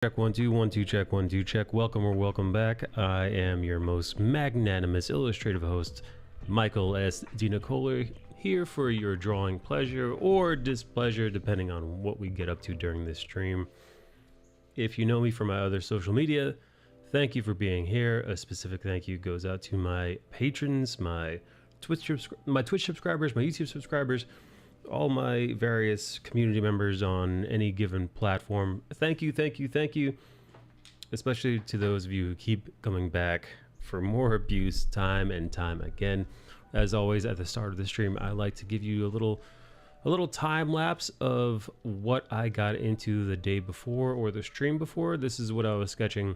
Check 1 2 1 2 check 1 2 check. Welcome or welcome back. I am your most magnanimous illustrative host, Michael S. DiNicola, here for your drawing pleasure or displeasure, depending on what we get up to during this stream. If you know me from my other social media, thank you for being here. A specific thank you goes out to my patrons, my Twitch subscribers, my YouTube subscribers, all my various community members on any given platform. Thank you, thank you, thank you. Especially to those of you who keep coming back for more abuse time and time again. As always, at the start of the stream, I like to give you a little time lapse of what I got into the day before or the stream before. This is what I was sketching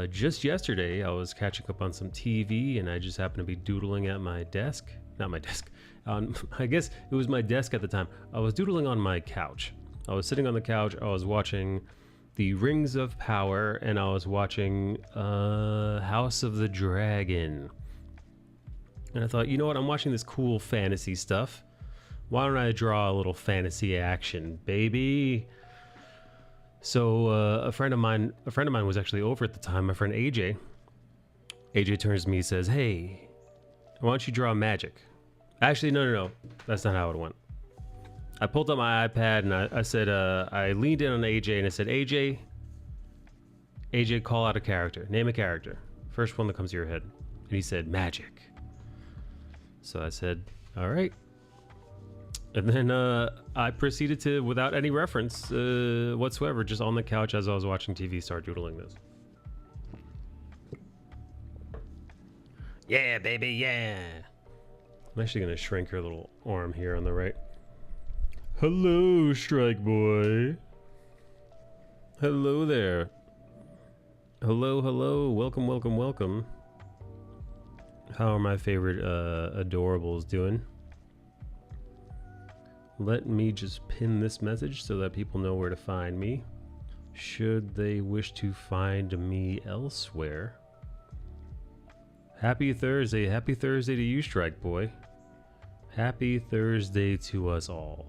just yesterday. I was catching up on some TV and I just happened to be doodling at my desk. Not my desk. I guess it was my desk at the time. I was doodling on my couch. I was sitting on the couch. I was watching The Rings of Power, and I was watching House of the Dragon. And I thought, you know what? I'm watching this cool fantasy stuff. Why don't I draw a little fantasy action, baby? So a friend of mine was actually over at the time. My friend AJ. AJ turns to me and says, "Hey, why don't you draw magic?" Actually, no. That's not how it went. I pulled up my iPad and I said, I leaned in on AJ and I said, AJ, call out a character. Name a character. First one that comes to your head. And he said, magic. So I said, all right. And then I proceeded to, without any reference whatsoever, just on the couch as I was watching TV, start doodling this. Yeah, baby, yeah. I'm actually going to shrink her little arm here on the right. Hello, Strike Boy. Hello there. Hello, hello. Welcome, welcome, welcome. How are my favorite adorables doing? Let me just pin this message so that people know where to find me, should they wish to find me elsewhere. Happy Thursday to you, Strike Boy. Happy Thursday to us all.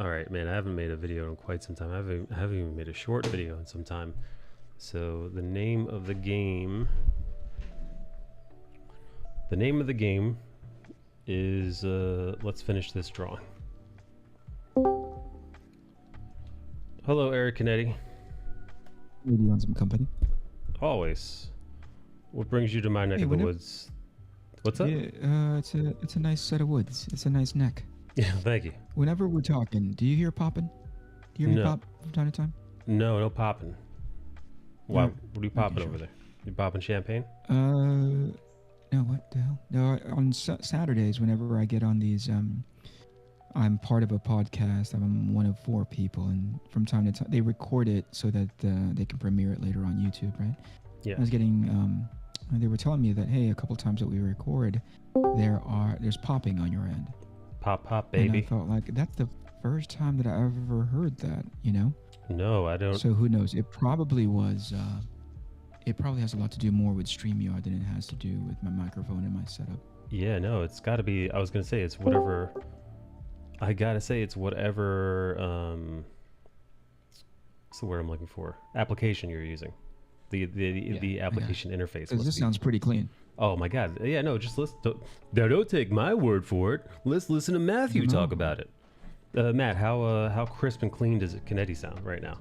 Alright, man, I haven't made a video in quite some time. I haven't even made a short video in some time. So the name of the game is let's finish this drawing. Hello, Eric Canetti. Maybe you want some company? Always. What brings you to my neck of the woods? What's up? Yeah, it's a nice set of woods. It's a nice neck. Yeah, thank you. Whenever we're talking, do you hear popping? Do you hear me pop from time to time? No popping. Wow, what are you popping over there? You popping champagne? No, what the hell? No, on Saturdays, whenever I get on these, I'm part of a podcast. I'm one of 4 people, and from time to time, they record it so that they can premiere it later on YouTube, right? Yeah. I was getting, they were telling me that, hey, a couple times that we record, there's popping on your end. Pop, baby. And I felt like that's the first time that I ever heard that, you know? No, I don't. So who knows? It probably was, it probably has a lot to do more with StreamYard than it has to do with my microphone and my setup. Yeah, no, it's got to be, I was going to say, it's whatever, I got to say, it's whatever, what's the word I'm looking for? Application you're using. The application interface. Because this sounds pretty clean. Oh my God. Yeah, no, just listen. Don't take my word for it. Let's listen to Matthew talk about it. Matt, how crisp and clean does Canetti sound right now?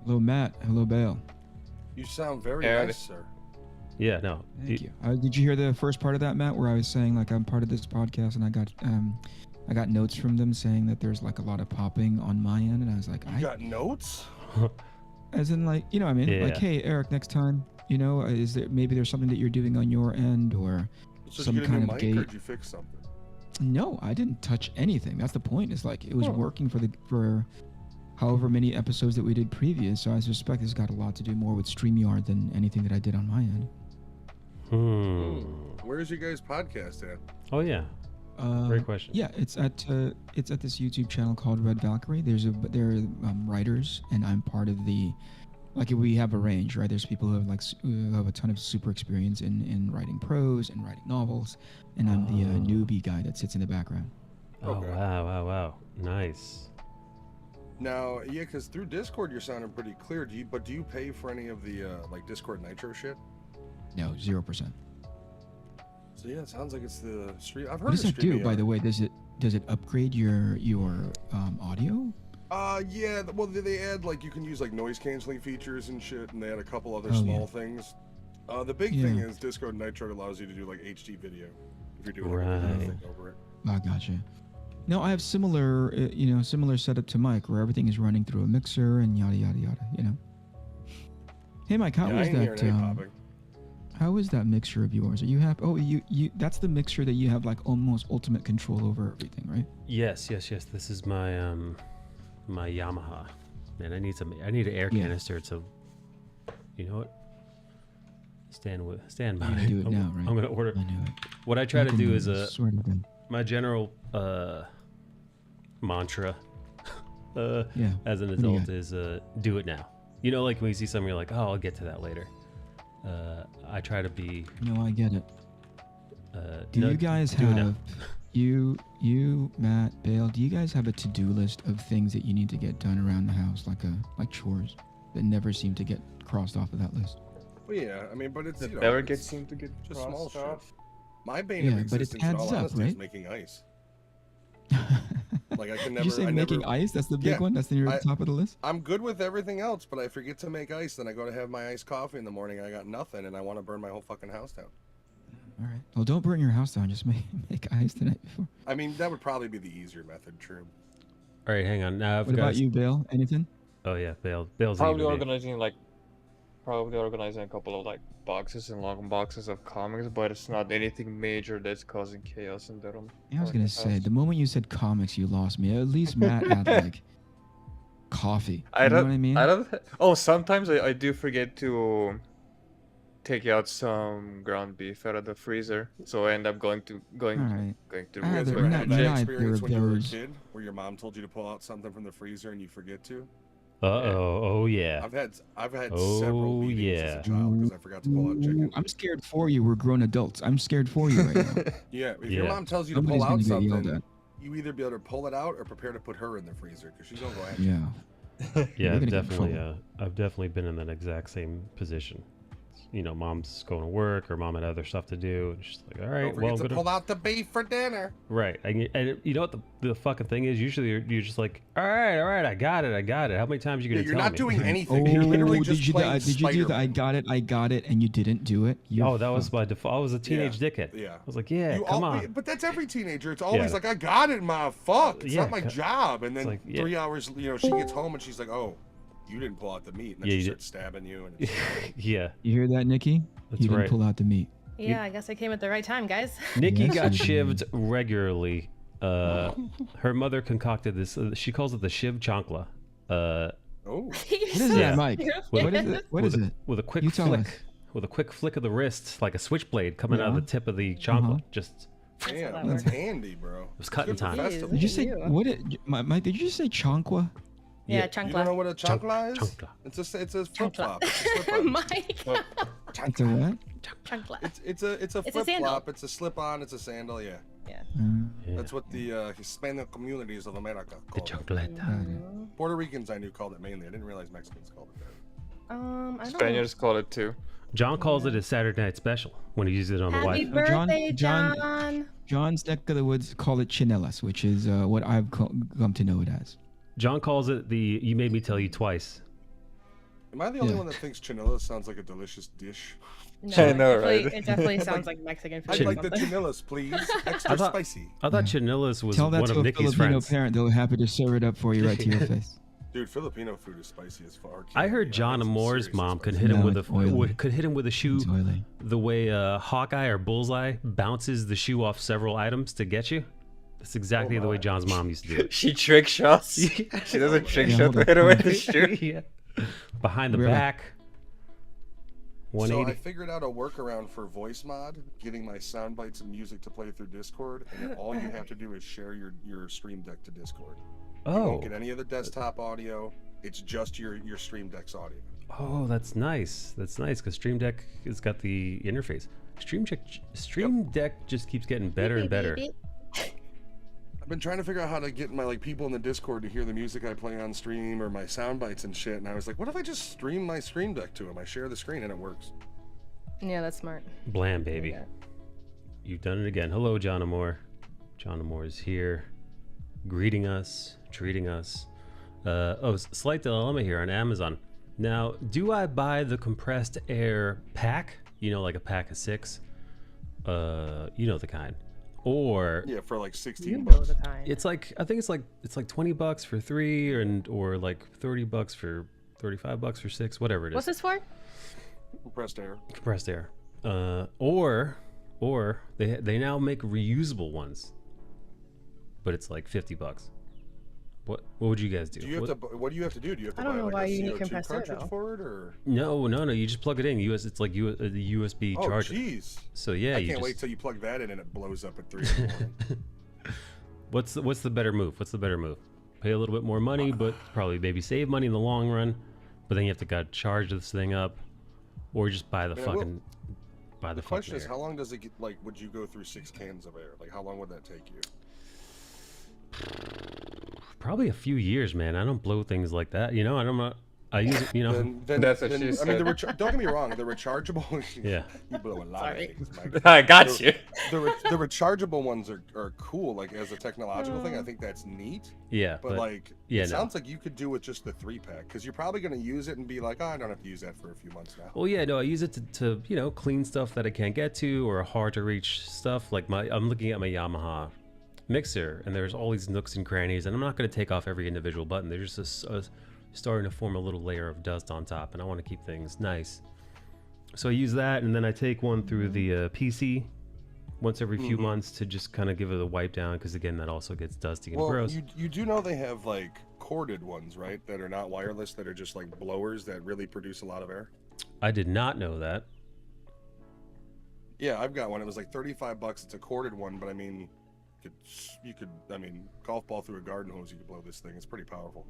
Hello, Matt. Hello, Bale. You sound very nice, sir. Yeah, no. Thank you. Did you hear the first part of that, Matt, where I was saying like I'm part of this podcast and I got notes from them saying that there's like a lot of popping on my end, and I was like, you got notes? As in, like, you know what I mean? Yeah. Like, hey, Eric, next time, you know, is there maybe there's something that you're doing on your end or some kind of gate? Or did you fix something? No, I didn't touch anything. That's the point. It's like it was working for however many episodes that we did previous. So I suspect it's got a lot to do more with StreamYard than anything that I did on my end. Where's your guys' podcast at? Oh yeah. Great question. Yeah, it's at this YouTube channel called Red Valkyrie. There are writers, and I'm part of the, like, we have a range, right? There's people who have a ton of super experience in writing prose and writing novels, and I'm the newbie guy that sits in the background. Oh, Okay. wow. Nice. Now, yeah, because through Discord you're sounding pretty clear. Do you pay for any of the like Discord Nitro shit? No, 0%. So yeah, it sounds like it's the stream. I've heard What does of that do, by StreamYard. the way? Does it upgrade your audio? Yeah. Well, they add like you can use like noise canceling features and shit, and they add a couple other Oh, small yeah. things. The big thing is Discord Nitro allows you to do like HD video if you're doing like, a video thing over it. Oh, gotcha. No, I have similar, similar setup to Mike, where everything is running through a mixer and yada yada yada. You know. Hey, Mike, how Yeah, I was ain't hearing that? any popping. How is that mixture of yours? Are you happy? Oh, you that's the mixture that you have like almost ultimate control over everything, right? Yes. This is my my Yamaha. Man, I need an air Yeah. canister to. You know what? Stand by. You're gonna do it now, right? I'm gonna order. I knew it. What I try to do is swear to God. my general mantra Yeah. as an What do you adult got? is do it now. You know, like when you see something, you're like, oh, I'll get to that later. I try to be. No, I get it. Do no, you guys do it now. have you Matt Bale? Do you guys have a to-do list of things that you need to get done around the house, like chores that never seem to get crossed off of that list? Well, yeah, I mean, but it's That you know, never it's gets seem to get just small crossed shit. off. My bane Yeah, of but it existence, in adds all up, honesty, is right? making ice. Did Like I can you never. say I making never, ice? That's the big Yeah, one. That's near the top of the list. I'm good with everything else, but I forget to make ice. Then I go to have my iced coffee in the morning. I got nothing, and I want to burn my whole fucking house down. All right. Well, don't burn your house down. Just make ice the night before. I mean, that would probably be the easier method. True. All right, hang on. Now I've What got. about you, Bale? Anything? Oh yeah, Bale's Probably eating me. organizing a couple of like boxes and long boxes of comics, but it's not anything major that's causing chaos in the room. Yeah, I was or gonna the say house. the moment you said comics, you lost me. At least Matt had like coffee. I You know don't. what I mean? I don't. Oh, sometimes I do forget to take out some ground beef out of the freezer, so I end up going to All right. the You Ah, guys they're ever not- had they're that not- experience they're when you were a those- kid, where your mom told you to pull out something from the freezer and you forget to? Oh yeah. I've had Oh, several beatings as yeah. a child because I forgot to pull out chicken. Ooh, I'm scared for you. We're grown adults. I'm scared for you right now. Yeah, if your Yeah. mom tells you Somebody's to pull gonna out get yelled something, at. you either be able to pull it out or prepare to put her in the freezer because she's gonna go at you. Yeah. Yeah, We're I've gonna get in definitely, I've definitely been in that exact same position. You know, mom's going to work or mom had other stuff to do, and she's like, "All right, Don't well, forget I'm to gonna." pull out the beef for dinner. Right, and you know what the fucking thing is? Usually, you're just like, "All right, I got it. How many times are you Yeah, gonna you're tell not me?" doing anything. You're literally Oh, just did you playing did you do the I Spider-Man. got it, and you didn't do it? You're Oh, that was fucked. by default. I was a teenage dickhead. Yeah. I was like, "Yeah, You come al- on." But that's every teenager. It's always Yeah. like, I got it, ma. Fuck. It's Yeah, not my job. And then like, yeah. 3 hours, she gets home and she's like, oh, you didn't pull out the meat. And then Yeah, she you starts stabbing you. And it's, Yeah, You hear that, Nikki? That's He didn't right. pull out the meat. Yeah, I guess I came at the right time, guys. Nikki Yes, got you did. shivved regularly. Her mother concocted this. She calls it the shiv chancla. oh. What is that, Mike? What is it? What is it? With a quick You tell flick, us. with a quick flick of the wrist, like a switchblade coming out of Yeah. the tip of the chancla. Uh-huh. Just Damn, that that's works. handy, bro. It was cutting time. Jeez. Did you say You. what? Mike? Did you just say chancla? Yeah, Yeah. You don't know chancla. what a chancla is? chancla. It's a flip flop. It's a slip-on. Mike. It's a what? Chancla. It's a It's a flip sandal. flop. It's a slip on. It's a sandal. Yeah. Yeah. Yeah. That's what the Hispanic communities of America The call it. chancleta. Puerto Ricans I knew called it mainly. I didn't realize Mexicans called it that. I don't know. Spaniards call it too. John calls it a Saturday night special when he uses it on the Happy wife. birthday, John- John. John's neck of the woods call it chinelas, which is what I've come to know it as. John calls it the "You made me tell you twice." Am I the only Yeah. one that thinks chinilla sounds like a delicious dish? No, I know, definitely, right? It definitely sounds like Mexican food. I'd or like the something. chinillas, please. Extra thought- spicy. I thought Yeah. Chanillas was Tell that one to of a Nikki's Filipino friends. parent; they'll be happy to serve it up for you right to your face. Dude, Filipino food is spicy as fuck. I heard John Amore's mom could hit him No, with it's oily. could hit him with a shoe It's oily. the way Hawkeye or Bullseye bounces the shoe off several items to get you. That's exactly the way my. John's mom used to do it. She trick shots. She does a trick Yeah, shot hold on. right away the shoe. Yeah. Behind the Really? back. So I 180. figured out a workaround for voice mod, getting my sound bites and music to play through Discord, and then all you have to do is share your Stream Deck to Discord. You Oh. won't get any of the desktop audio. It's just your Stream Deck's audio. Oh, that's nice. That's nice because Stream Deck has got the interface. Stream Deck just keeps getting better and better. I've been trying to figure out how to get my people in the Discord to hear the music I play on stream or my sound bites and shit. And I was like, what if I just stream my Stream Deck to them? I share the screen and it works. Yeah, that's smart. Blam, baby. Yeah. You've done it again. Hello, John Amore. John Amore is here, greeting us, treating us. Slight dilemma here on Amazon. Now, do I buy the compressed air pack? Like a pack of 6? You know the kind. Or Yeah, for like 16 You know bucks. the kind. it's like, I think it's like $20 for 3 or like $30 for 35 bucks for 6, whatever it is. What's this for? Compressed air. Compressed air. Or they now make reusable ones, but it's like $50. What would you guys do? Do you have to? What do you have to do? Do you have to I don't buy know like why a you need CO2 compressed air, cartridge though. for it, or? No. You just plug it in. It's like the USB Oh, charger. jeez. So yeah, I you can't just, wait till you plug that in and it blows up at 3 in the morning. What's the better move? Pay a little bit more money, but probably maybe save money in the long run. But then you have to gotta charge this thing up, or just buy the Yeah, well, fucking buy The the question fucking is, air. how long does it get? Would you go through 6 cans of air? How long would that take you? Probably a few years, man. I don't blow things like that. I use it. Then That's what she I mean, said. don't get me wrong. The rechargeable. Yeah. You blow a lot Sorry. of things, Mike. I got you. The rechargeable ones are cool. As a technological thing, I think that's neat. Yeah, But yeah, it no. sounds like you could do with just the 3-pack, because you're probably going to use it and be like, oh, I don't have to use that for a few months now. Well, yeah, no, I use it to clean stuff that I can't get to or hard to reach stuff. I'm looking at my Yamaha mixer, and there's all these nooks and crannies, and I'm not going to take off every individual button. They're just starting to form a little layer of dust on top, and I want to keep things nice. So I use that, and then I take one through the PC once every few months to just kind of give it a wipe down, because again, that also gets dusty and Well, gross. you do know they have corded ones, right? That are not wireless, that are just blowers that really produce a lot of air. I did not know that. Yeah, I've got one. It was $35. It's a corded one, but I mean, golf ball through a garden hose, you could blow this thing. It's pretty powerful.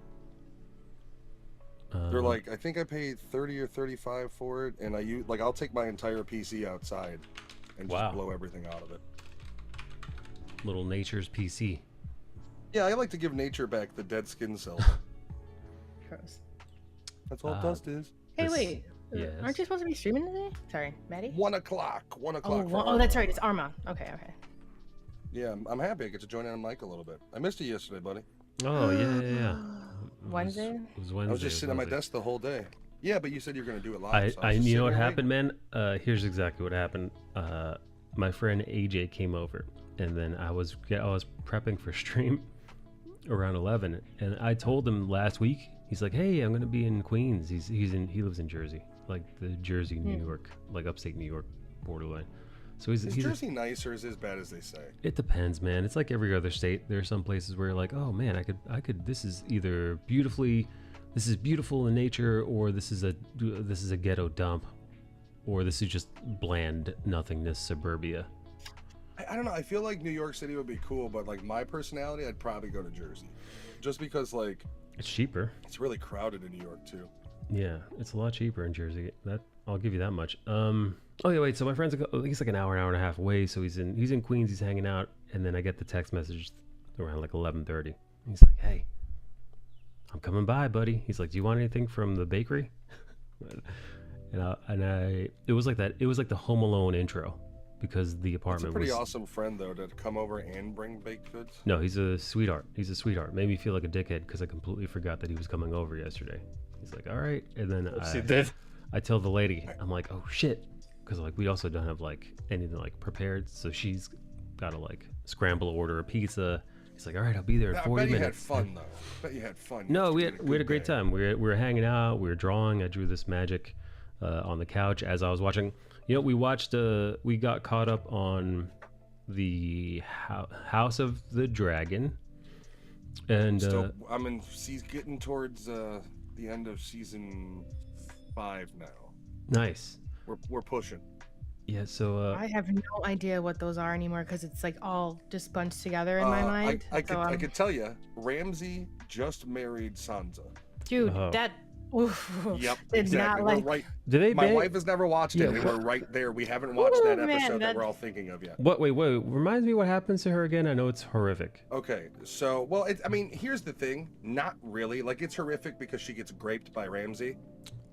They're I think I paid 30 or 35 for it, and I'll take my entire PC outside and just Wow. blow everything out of it. Little nature's PC. Yeah, I like to give nature back the dead skin cells. Gross. That's all dust is. Hey, This- wait. yes. Aren't you supposed to be streaming today? Sorry, Maddie? 1 o'clock. 1 o'clock. for Oh, that's Arma. right. It's Arma. Okay. Yeah, I'm happy I get to join in on Mike a little bit. I missed you yesterday, buddy. Oh, yeah. Wednesday? It was Wednesday. I was just sitting at my Wednesday. desk the whole day. Yeah, but you said you were going to do it live. I so was just you know what sitting here happened, man? Here's exactly what happened. My friend AJ came over, and then I was prepping for stream around 11, and I told him last week. He's like, "Hey, I'm gonna be in Queens." He lives in Jersey, like the Jersey, New York, like upstate New York borderline. So Is Jersey nice or is it as bad as they say? It depends, man. It's like every other state. There are some places where you're like, oh man, I could. This is either this is beautiful in nature, or this is a ghetto dump, or this is just bland nothingness suburbia. I don't know. I feel like New York City would be cool, but my personality, I'd probably go to Jersey, just because It's cheaper. it's really crowded in New York too. Yeah, it's a lot cheaper in Jersey. That I'll give you that much. Oh yeah, wait. So my friend's he's like an hour and a half away. So he's in Queens. He's hanging out, and then I get the text message around 11:30. He's like, "Hey, I'm coming by, buddy." He's like, "Do you want anything from the bakery?" It was like that. It was like the Home Alone intro, because the It's a apartment pretty was. awesome friend though to come over and bring baked goods. No, he's a sweetheart. Made me feel like a dickhead because I completely forgot that he was coming over yesterday. He's like, "All right," and then She did. I tell the lady, I'm like, "Oh shit," because we also don't have anything prepared, so she's got to scramble order a pizza. He's like, "All right, I'll be there in I 40 bet you had minutes." fun though. Bet you had fun. No, You we had had a great day. time. We were hanging out. We were drawing. I drew this magic on the couch as I was watching. We watched. We got caught up on the House of the Dragon, and She's getting towards the end of season 5 now. nice. We're pushing. Yeah. So I have no idea what those are anymore because it's all just bunched together in my mind. I could tell you, Ramsey just married Sansa. Dude, Oh. that Oof. Yep, Did exactly. not We're like. right. Do they My bang? wife has never watched Yeah, it, and what- we're right there. We haven't watched Ooh, that man, episode that we're that's- all thinking of yet. What? Wait. Reminds me what happens to her again. I know it's horrific. Okay, so well, I mean, here's the thing. Not really. Like, it's horrific because she gets raped by Ramsay.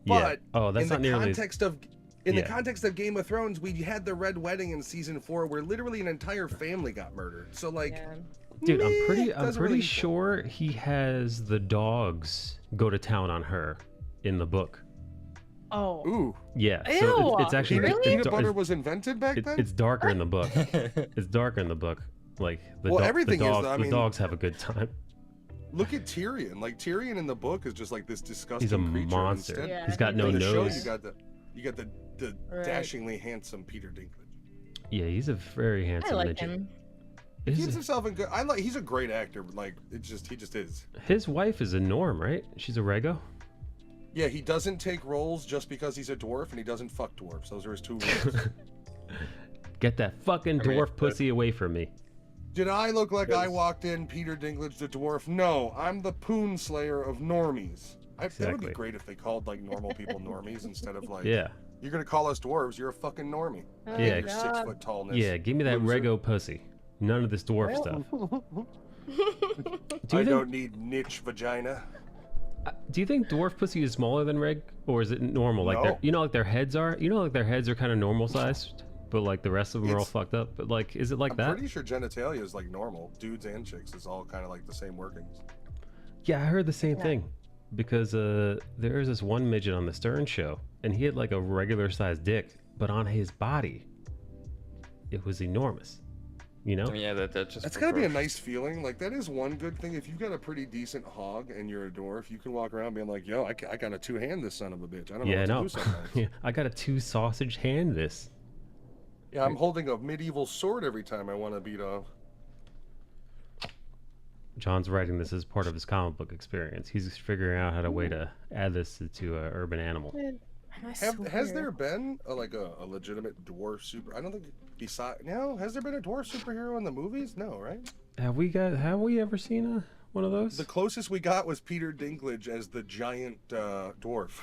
Yeah. But Oh, that's in not the nearly. context of in the Yeah. context of Game of Thrones, we had the Red Wedding in season 4, where literally an entire family got murdered. So like, Yeah. Dude, I'm meh, pretty doesn't really equal. sure he has the dogs go to town on her in the book. Oh. Ooh, Yeah, so Ew, it's actually really? peanut it's, butter was invented back then. it's darker in the book. It's darker in the book. Like the, Well, the everything is, dog, though. I the mean- dogs have a good time. Look at Tyrion. Like, Tyrion in the book is just like this disgusting He's a creature. monster. Instead, Yeah, He's got no in the show, nose. you got the Right. dashingly handsome Peter Dinklage. Yeah, he's a very I handsome like midget. him. He keeps His, himself in good. He's a great actor. But like, he just is. his wife is a Norm, right? She's a Rego. Yeah, he doesn't take roles just because he's a dwarf, and he doesn't fuck dwarfs. Those are his 2 rules. Get that fucking I mean, dwarf pussy away from me. Did I look like I Yes. walked in Peter Dinklage the dwarf? No, I'm the Poon Slayer of normies. That would Exactly. be great if they called like normal people normies instead of like, Yeah, you're gonna call us dwarves, you're a fucking normie. Oh, Yeah. Your 6 God. foot tallness. yeah. Give me that loser. Rego pussy. None of this dwarf stuff. Do I you think? don't need niche vagina. Do you think dwarf pussy is smaller than Reg, or is it normal? Like No. like their heads are. Like their heads are kind of normal sized, but like the rest of them are all It's- fucked up. But like, is it like I'm that? pretty sure genitalia is like normal. Dudes and chicks is all kind of like the same workings. Yeah, I heard the same Yeah. thing. Because there was this one midget on the Stern show, and he had like a regular sized dick, but on his body, it was enormous. You know? I mean, yeah, that just. That's gotta be a nice feeling. Like, that is one good thing. If you've got a pretty decent hog and you're a dwarf, you can walk around being like, yo, I got a 2-hand this son of a bitch. I don't know Yeah, what no. to do sometimes. Yeah, I got a 2 sausage hand this. Yeah, I'm holding a medieval sword every time I want to beat off. John's writing this as part of his comic book experience. He's figuring out how to way to add this to Urban Animal. I Has swear. there been a legitimate dwarf super? I don't think has there been a dwarf superhero in the movies? No, right? Have we ever seen one of those? The closest we got was Peter Dinklage as the giant dwarf.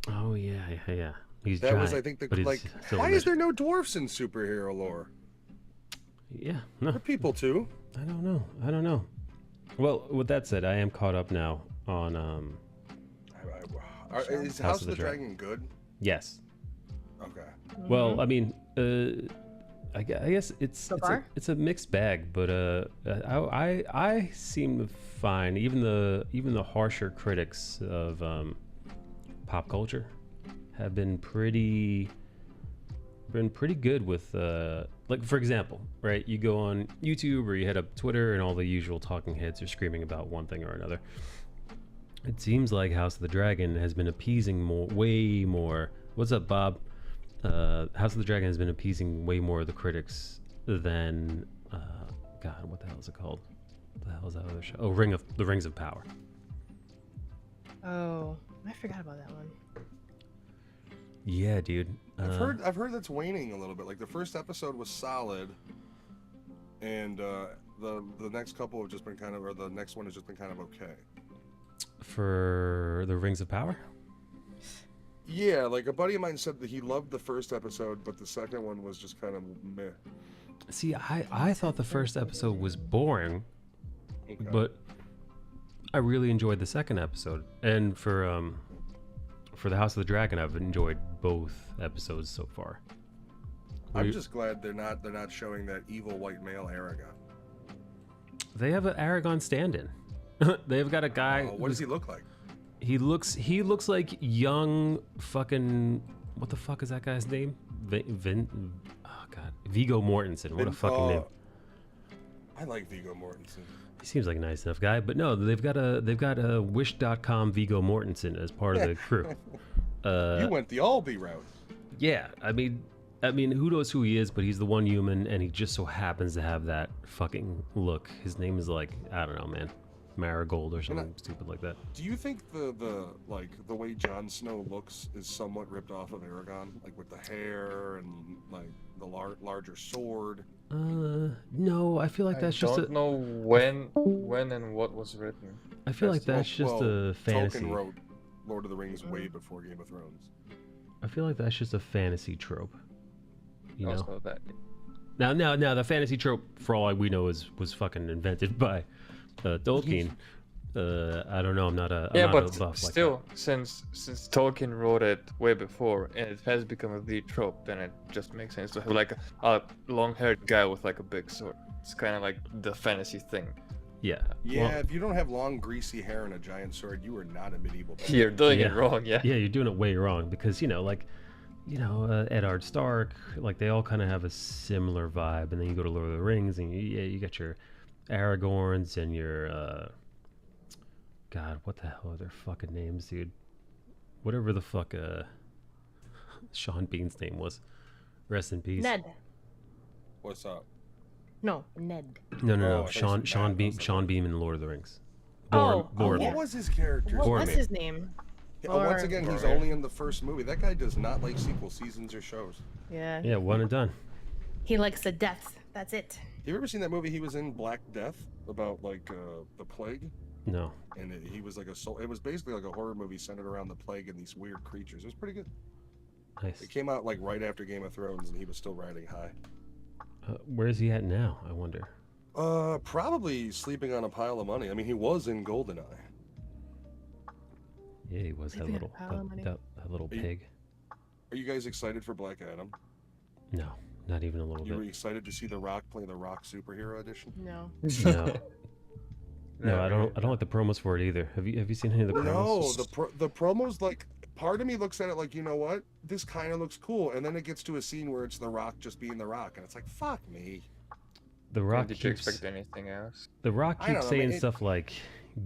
Oh yeah. He's That giant, was, I think, but he's like, still a why is midget. there no dwarfs in superhero lore? Yeah, no, They're people too. I don't know. Well, with that said, I am caught up now on Is House of the Dragon good? yes. Okay. Well, I mean, I guess So far? it's a mixed bag, but I seem fine. Even the harsher critics of pop culture have been pretty good with like, for example, right? You go on YouTube or you head up Twitter and all the usual talking heads are screaming about one thing or another. It seems like House of the Dragon has been appeasing way more. What's up, Bob? House of the Dragon has been appeasing way more of the critics than God, what the hell is it called? What the hell is that other show? Oh, the Rings of Power. Oh, I forgot about that one. Yeah, dude. I've heard that's waning a little bit. Like, the first episode was solid, and the next couple have just been kind of, or the next one has just been kind of okay. For the Rings of Power. Yeah, like a buddy of mine said that he loved the first episode, but the second one was just kind of meh. See, I thought the first episode was boring, Okay. but I really enjoyed the second episode. And for the House of the Dragon, I've enjoyed both episodes so far. I'm just glad they're not showing that evil white male Aragon. They have an Aragon stand-in. They've got a guy. What does he look like? He looks like young fucking, what the fuck is that guy's name? Oh god, Viggo Mortensen. What a fucking name. I like Viggo Mortensen. He seems like a nice enough guy, but no, they've got a Wish.com Viggo Mortensen as part of the crew. You went the Albee route. Yeah, I mean, who knows who he is, but he's the one human, and he just so happens to have that fucking look. His name is like, I don't know, man, Marigold or something stupid like that. Do you think the way Jon Snow looks is somewhat ripped off of Aragon, like with the hair and like the larger sword? No, I feel like that's I just don't know when and what was written. I feel like that's just a fantasy. Tolkien wrote Lord of the Rings way before Game of Thrones. I feel like that's just a fantasy trope. You know. Also that. Now, the fantasy trope, for all we know, was fucking invented by Tolkien. I don't know. I'm not a buff still, like that. since Tolkien wrote it way before, and it has become the trope, then it just makes sense to have like a long-haired guy with like a big sword. It's kind of like the fantasy thing. Yeah. Yeah, Well, if you don't have long, greasy hair and a giant sword, you are not a medieval. You're doing it Yeah. wrong, yeah. yeah, you're doing it way wrong because Eddard Stark, like they all kind of have a similar vibe, and then you go to Lord of the Rings, and you got your Aragorns and your God, what the hell are their fucking names, dude? Whatever the fuck Sean Bean's name was. Rest in peace. Ned. What's up? No, Ned. No, Oh, I no. thought Sean you said Sean Matt. Bean Sean Bean in Lord of the Rings. Oh, Boromir. yeah. What was his character? What was Boromir. his name? Once again, he's Boromir. only in the first movie. That guy does not like sequel seasons or shows. Yeah. Yeah, one and done. He likes the death. That's it. You ever seen that movie he was in, Black Death, about like the plague? No. And he was like it was basically like a horror movie centered around the plague and these weird creatures. It was pretty good. Nice. It came out like right after Game of Thrones, and he was still riding high. Where's he at now, I wonder? Probably sleeping on a pile of money. I mean, he was in Goldeneye. Yeah, he was that Sleeping on a little pile of money. that little Are you- pig. Are you guys excited for Black Adam? No, not even a little You were bit. excited to see The Rock play the Rock superhero edition? No. No. No, I don't like the promos for it either. Have you seen any of the promos? No, the promos, like, part of me looks at it like, you know what? This kind of looks cool, and then it gets to a scene where it's The Rock just being The Rock, and it's like, fuck me. The Rock Did you keeps expect anything else? The Rock I don't keeps know, saying man, stuff like,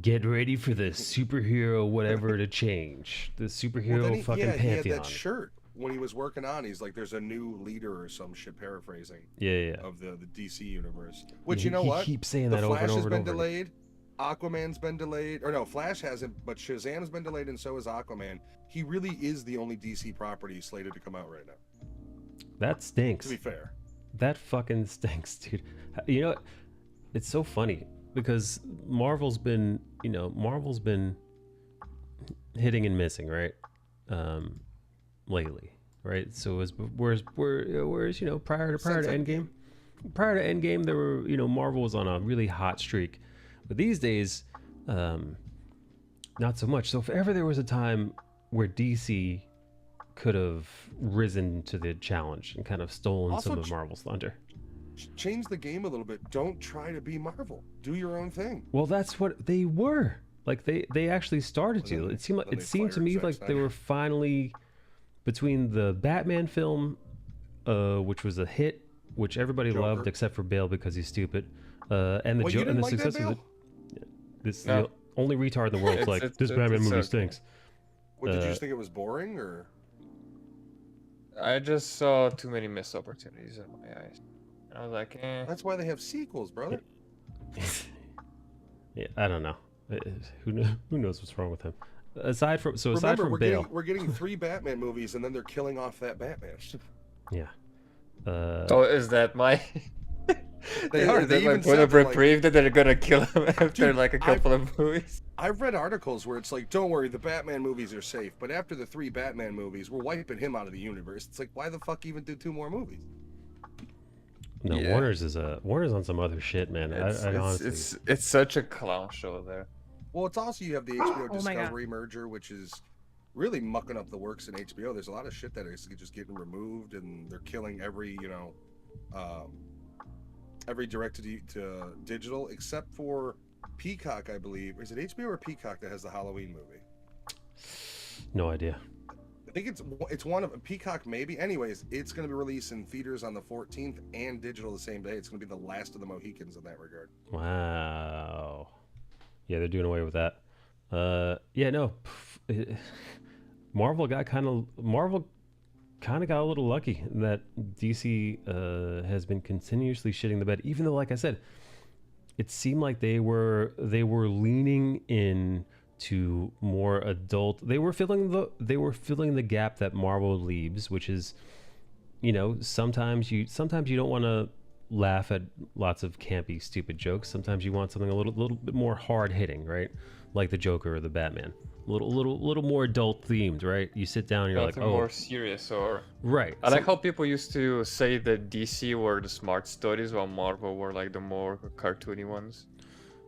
"Get ready for the superhero whatever to change." The superhero Well, then fucking he had pantheon. that shirt when he was working on. He's like, there's a new leader or some shit, paraphrasing, Yeah. of the DC universe. Which, Yeah, you know he what? keeps saying The that over Flash and has over been and over. delayed. Aquaman's been delayed. Or no, Flash hasn't, but Shazam's been delayed, and so is Aquaman. He really is the only DC property slated to come out right now, That stinks. to be fair. That fucking stinks, dude. You know, it's so funny because Marvel's been hitting and missing, right? Lately, right? So whereas prior to Since Endgame, there were Marvel was on a really hot streak, but these days, not so much. So if ever there was a time where DC could have risen to the challenge and kind of stolen Also some of Marvel's thunder. Change the game a little bit. Don't try to be Marvel. Do your own thing. Well, that's what they were. Like they actually started And to. then- It seemed then to they me fired like Zack they Snyder. were finally between the Batman film, which was a hit, which everybody loved Joker. except for Bale because he's stupid, and the Well, you and didn't the like that, success of Bale? it. This No. the only retard in the world's like this Batman movie okay. stinks. What, did you Uh, just think it was boring, or? I just saw too many missed opportunities in my eyes. And I was like, eh. That's why they have sequels, brother. Yeah, I don't know. Who knows what's wrong with him? Aside from Remember, we're Bale, we're getting 3 Batman movies, and then they're killing off that Batman. yeah. Oh, is that my... They are. Is They that my even point said of that, like- reprieve that they're gonna kill him after Dude, like a couple of movies? I've read articles where it's like, don't worry, the Batman movies are safe, but after the 3 Batman movies, we're wiping him out of the universe. It's like, why the fuck even do 2 more movies? No, Yeah. Warner's on some other shit, man. I honestly. It's such a clown show there. Well, it's also, you have the HBO Oh my God. Discovery merger, which is really mucking up the works in HBO. There's a lot of shit that is just getting removed, and they're killing every direct to digital, except for Peacock, I believe. Is it HBO or Peacock that has the Halloween movie? No idea. I think it's one of Peacock, maybe. Anyways, it's going to be released in theaters on the 14th and digital the same day. It's going to be the last of the Mohicans in that regard. Wow. Yeah, they're doing away with that. Yeah, no. Marvel kind of got a little lucky in that DC has been continuously shitting the bed, even though, like I said, it seemed like they were leaning in to more adult. They were filling the gap that Marvel leaves, which is, sometimes you don't want to laugh at lots of campy, stupid jokes. Sometimes you want something a little bit more hard hitting, right? like the Joker or the Batman. Little more adult themed, right? You sit down, and you're Nothing like, oh, more serious or. right. I like how people used to say that DC were the smart stories while Marvel were like the more cartoony ones.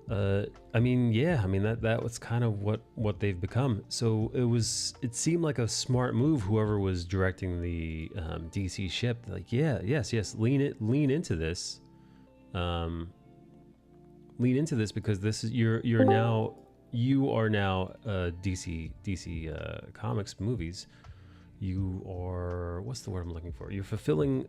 I mean, yeah, I mean that was kind of what they've become. So it seemed like a smart move. Whoever was directing the DC ship, like, yes, lean into this, because this is you are now DC Comics movies. You are, what's the word I'm looking for? You're fulfilling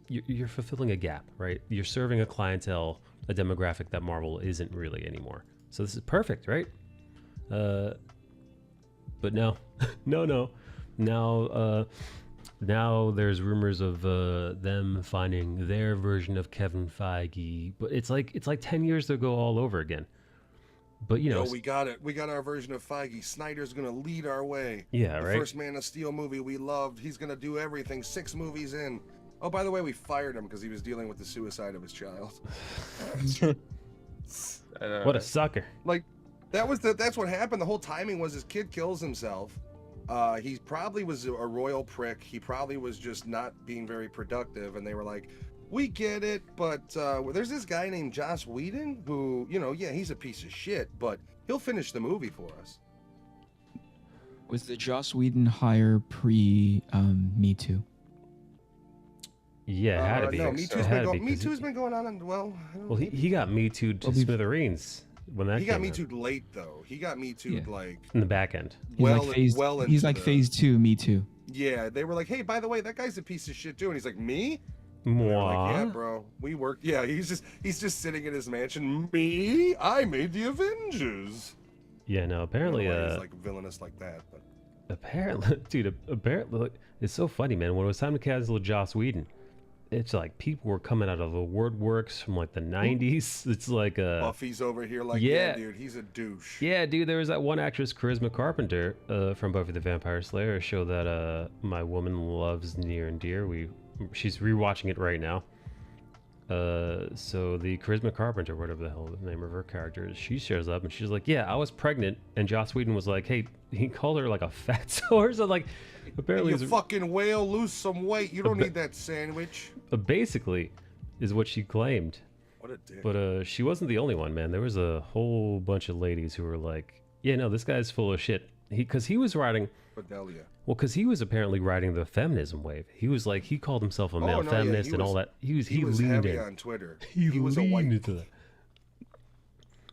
you're fulfilling a gap, right? You're serving a clientele, a demographic that Marvel isn't really anymore. So this is perfect, right? But no, no. Now there's rumors of them finding their version of Kevin Feige, but it's like 10 years to go all over again. But you know, we got it. We got our version of Feige. Snyder's gonna lead our way. Yeah, the right. First Man of Steel movie we loved. He's gonna do everything. 6 movies in. Oh, by the way, we fired him because he was dealing with the suicide of his child. What a sucker! Like, that's what happened. The whole timing was his kid kills himself. He probably was a royal prick. He probably was just not being very productive, and they were like, "We get it, but there's this guy named Joss Whedon who, yeah, he's a piece of shit, but he'll finish the movie for us." Was the Joss Whedon hire pre Me Too? Yeah, it had to be. No, Me Too's he, been going on, and well, he got Me Too'd to smithereens when that he got came Me out. Too'd late though. He got Me Too'd like in the back end. He's like phase 2 Me Too. Yeah, they were like, "Hey, by the way, that guy's a piece of shit too," and he's like, "Me?" Mwah. Like, yeah, bro, we work. Yeah, he's just sitting in his mansion. Me? I made the Avengers. Yeah, no. Apparently, he's like villainous like that. But apparently, dude. Apparently, it's so funny, man. When it was time to cancel Joss Whedon, it's like people were coming out of the WordWorks from like the 90s. It's like Buffy's over here like, yeah, dude, he's a douche. Yeah, dude, there was that one actress, Charisma Carpenter, from Buffy the Vampire Slayer, a show that my woman loves near and dear. She's rewatching it right now. So the Charisma Carpenter, whatever the hell the name of her character is, she shows up and she's like, "Yeah, I was pregnant," and Joss Whedon was like, "Hey," he called her like a fatso or something. Like, apparently, you fucking whale, lose some weight. You don't need that sandwich. Basically, is what she claimed. What a dick. But she wasn't the only one, man. There was a whole bunch of ladies who were like, "Yeah, no, this guy's full of shit." Because he was writing. Fidelia. Well, because he was apparently riding the feminism wave. He was like, he called himself a male feminist and all that. He was leaned heavy in. on Twitter. He was leaned into that.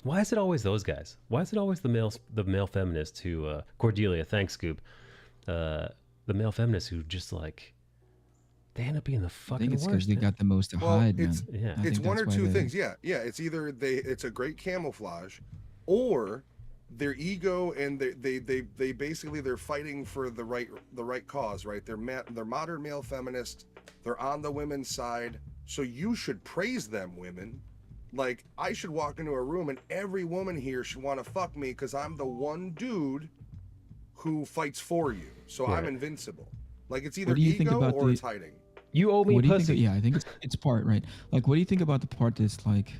Why is it always those guys? Why is it always the male feminists who Cordelia, thanks, Scoop. The male feminists who just like they end up being the fucking I think it's worst. because they got the most to hide, man. Yeah. It's one or two things. Yeah. It's either it's a great camouflage, or their ego, and they basically they're fighting for the right cause, right? They're modern male feminists. They're on the women's side, so you should praise them, women. Like, I should walk into a room and every woman here should want to fuck me because I'm the one dude who fights for you. So I'm invincible. Like, it's either ego or it's hiding. You owe me pussy. I think it's part, right? Like, what do you think about the part that's like,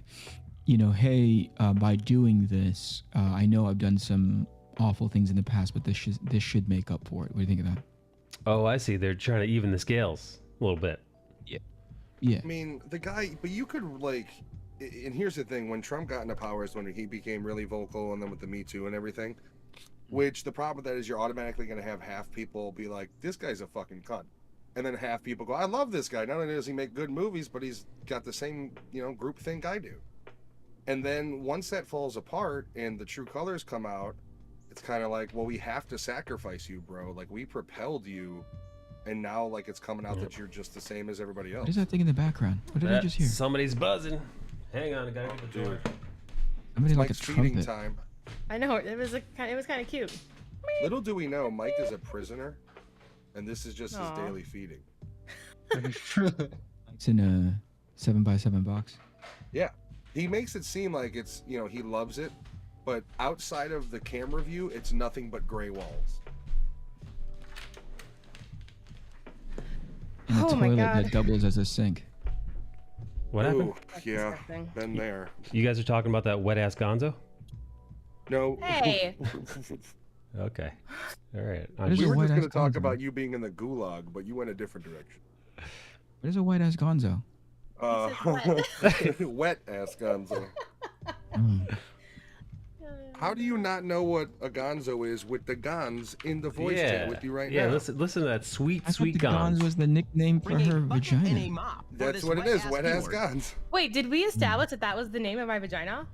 hey, by doing this, I know I've done some awful things in the past, but this should make up for it. What do you think of that? Oh, I see. They're trying to even the scales a little bit. Yeah. I mean, the guy, but you could, like, and here's the thing, when Trump got into power is when he became really vocal, and then with the Me Too and everything, which the problem with that is you're automatically going to have half people be like, this guy's a fucking cunt. And then half people go, I love this guy. Not only does he make good movies, but he's got the same, group think I do. And then once that falls apart and the true colors come out, it's kind of like, well, we have to sacrifice you, bro. Like, we propelled you, and now, like, it's coming out that you're just the same as everybody else. What is that thing in the background? What did I just hear? Somebody's buzzing. Hang on, I gotta get the door. Somebody like a Mike's feeding trumpet. time. I know it was kind of cute. Little do we know, Mike is a prisoner, and this is just his Aw. daily feeding. It's in a 7x7 box. Yeah, he makes it seem like it's, he loves it, but outside of the camera view, it's nothing but gray walls. And a Oh my toilet God. that doubles as a sink. What happened? Ooh, yeah, disgusting. been there. You guys are talking about that wet ass Gonzo? No. Hey. Okay. All right. What is We a were just white-ass going to talk gonzo? about you being in the gulag, but you went a different direction. What is a white ass gonzo? Wet ass Gonzo. Oh. How do you not know what a Gonzo is with the Gons in the voice chat with you right now? Listen to that sweet, I thought sweet the Gons Gons. was the nickname for her vagina. That's what it is, wet ass Gons. Wait, did we establish that that was the name of my vagina?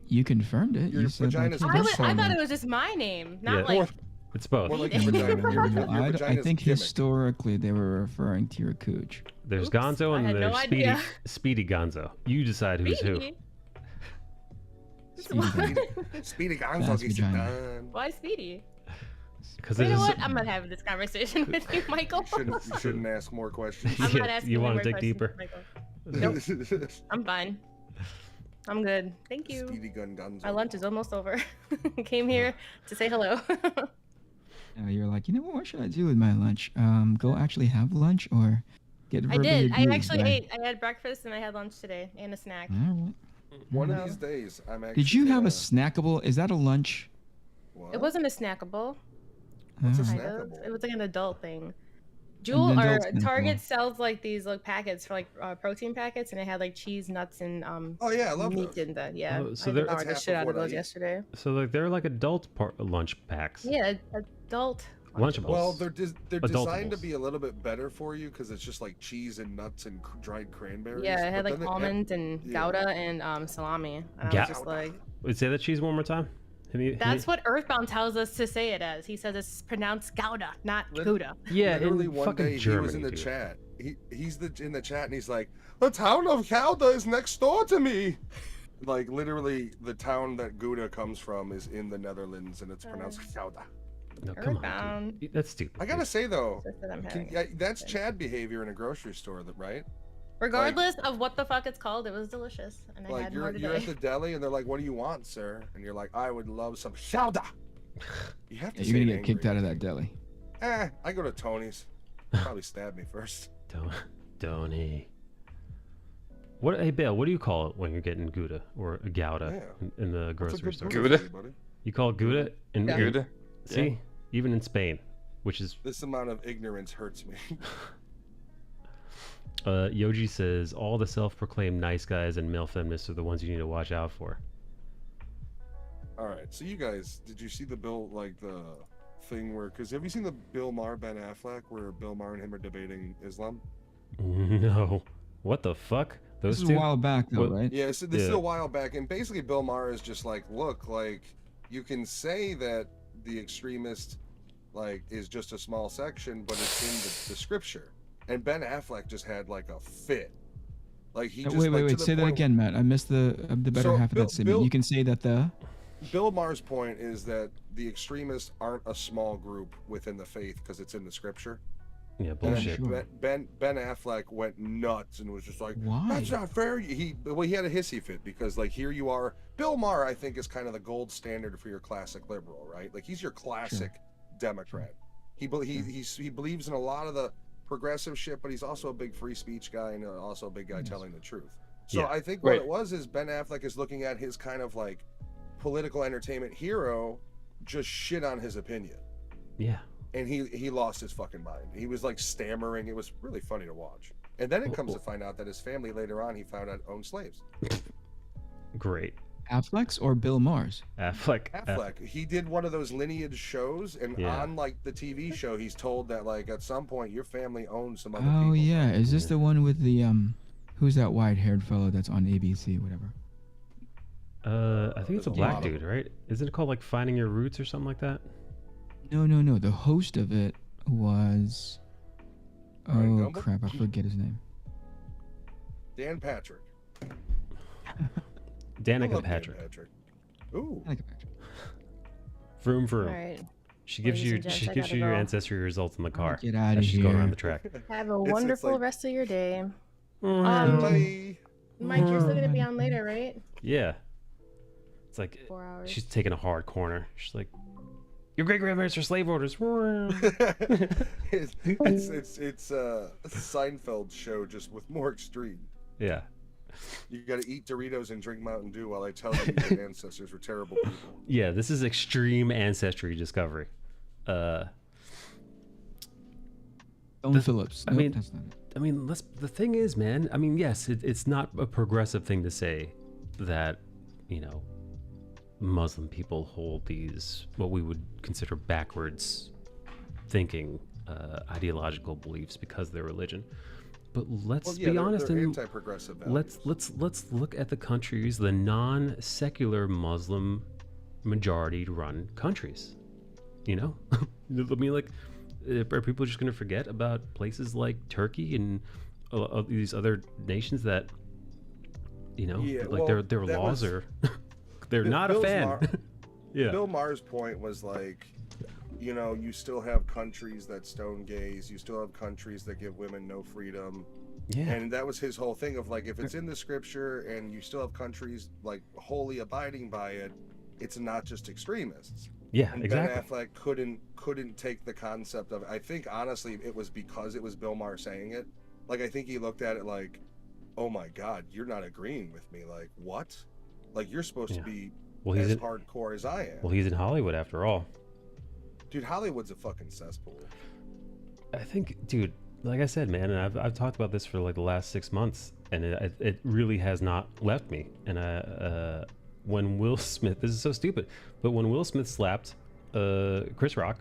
You confirmed it. Your You said like, vagina's hey, I, this I phone thought name. it was just my name, not Yeah. like. It's both. More like your vagina. Your I vagina's think a gimmick. historically they were referring to your cooch. There's Oops, Gonzo I and had no there's idea. Speedy Gonzo. You decide who's who. Speedy? Speedy Gonzo Fast gets it vagina. done. Why Speedy? Because You know what? I'm not having this conversation with you, Michael. You shouldn't ask more questions. I'm Yeah, not asking you any wanna more dig questions, deeper? Michael. Nope. I'm fine. I'm good. Thank you. Speedy Gun Gonzo. My lunch is almost over. Came here to say hello. You're like, you know what should I do with my lunch? Go actually have lunch or get I verbally did. I abused actually by- ate. I had breakfast and I had lunch today and a snack. All right. One No. of these days, I'm actually. Did you have gonna- a snackable? Is that a lunch? What? It wasn't a snackable. What's a Oh. Kind snackable? of. It was like an adult thing. Jewel An or adult snackable. Target sells like these like packets for like protein packets, and it had like cheese, nuts, and Oh yeah, I love meat those. in the yeah. Oh, so I they're- devoured the That's shit half out of of what I those eat. yesterday. So like they're like adult lunch packs. Yeah, adult. Lunchables. Well, they're designed to Adultables. be a little bit better for you because it's just like cheese and nuts and dried cranberries. Yeah, it had but like then almonds and yeah. Gouda and salami. And I Ga- was just like, Wait, say that cheese one more time. that's what Earthbound tells us to say it as. He says it's pronounced Gouda, not Lit- Gouda. Yeah, Literally in one fucking day Germany, he was in the dude. chat. He's in the chat and he's like, the town of Gouda is next door to me. Like literally, the town that Gouda comes from is in the Netherlands and it's pronounced Gouda. No, come on, Earthbound. dude. That's stupid. I gotta say though, Just that I'm having that's it. Chad behavior in a grocery store, right? Regardless of what the fuck it's called, it was delicious, and I Like had more you're at today. the deli and they're like, "What do you want, sir?" And you're like, "I would love some Gouda." You have to. Yeah, you're say gonna it get kicked angry. out of that deli. I go to Tony's. Probably stab me first. Don't. What? Hey, Bill, what do you call it when you're getting Gouda or a Gouda in the That's a grocery good store? word, Gouda? buddy. You call it Gouda? Yeah. Good. See, even in Spain, which is This amount of ignorance hurts me. Yoji says all the self-proclaimed nice guys and male feminists are the ones you need to watch out for. All right, so you guys, did you see the Bill the thing where? Because have you seen the Bill Maher Ben Affleck where Bill Maher and him are debating Islam? No, what the fuck? This Those is two? a while back though, What- right? Yeah, so this is Yeah. a while back, and basically Bill Maher is just like, look, like you can say that the extremist is just a small section, but it's in the scripture. And Ben Affleck just had like a fit. Like he just Wait, like, to the say that point- again, Matt. I missed the better So, half of Bill- that statement. Bill- You can say that the Bill Maher's point is that the extremists aren't a small group within the faith because it's in the scripture. Yeah, And bullshit. sure. Ben Affleck went nuts and was just like, Why? "That's not fair." He had a hissy fit because here you are. Bill Maher, I think, is kind of the gold standard for your classic liberal, right? Like he's your classic Democrat. He believes in a lot of the progressive shit, but he's also a big free speech guy and also a big guy Yes. telling the truth. So Yeah. I think what Right. it was is Ben Affleck is looking at his kind of political entertainment hero just shit on his opinion. Yeah. And he lost his fucking mind. He was stammering. It was really funny to watch. And then it comes to find out that his family later on he found out owned slaves. Great. Affleck's or Bill Maher's? Affleck. Affleck, he did one of those lineage shows, and Yeah. on the TV show, he's told that at some point your family owns some other Oh people. yeah, is this Yeah. the one with the who's that white-haired fellow that's on ABC, whatever? I think it's a There's a black lot of dude, right? Isn't it called Finding Your Roots or something like that? No. The host of it was. Ryan Oh Gumble? crap! I forget his name. Dan Patrick. I Danica love Dan Patrick. Patrick. Ooh. I like it better. Vroom All vroom. right. She gives Ladies you and gents, she I gives gotta you your go. ancestry results in the car. Get out of as she's going around here. the track. Have a It's wonderful like- rest of your day. Bye. Mike, you're still gonna be on later, right? Yeah. It's like 4 hours. she's taking a hard corner. She's like, your great grandparents are slave owners. it's Seinfeld show just with more extreme. Yeah. You got to eat Doritos and drink Mountain Dew while I tell you your ancestors were terrible people. Yeah, this is extreme ancestry discovery. Owen the- Phillips. I Nope, mean- that's not it. I mean, the thing is, man. I mean, yes, it's not a progressive thing to say that, you know, Muslim people hold these what we would consider backwards thinking ideological beliefs because of their religion. But let's be honest they're and anti-progressive values. let's look at the countries, the non-secular Muslim majority run countries. You know, I mean, like, are people just going to forget about places like Turkey and these other nations that, you know, Yeah, like well, their that laws was- are they're not Bill's a fan. Mar- Yeah. Bill Maher's point was like, you know, you still have countries that stone gays, you still have countries that give women no freedom. Yeah. And that was his whole thing of like, if it's in the scripture and you still have countries like wholly abiding by it, it's not just extremists. Yeah, And exactly. Ben Affleck couldn't take the concept of it. I think honestly it was because it was Bill Maher saying it. Like I think he looked at it like, oh my God, you're not agreeing with me. Like what? Like you're supposed to Yeah. be Well, he's as in, hardcore as I am. well, he's in Hollywood after all. Dude, Hollywood's a fucking cesspool. I think, dude, like I said, man, and I've talked about this for like the last 6 months, and it really has not left me. And when Will Smith, this is so stupid, but when Will Smith slapped Chris Rock,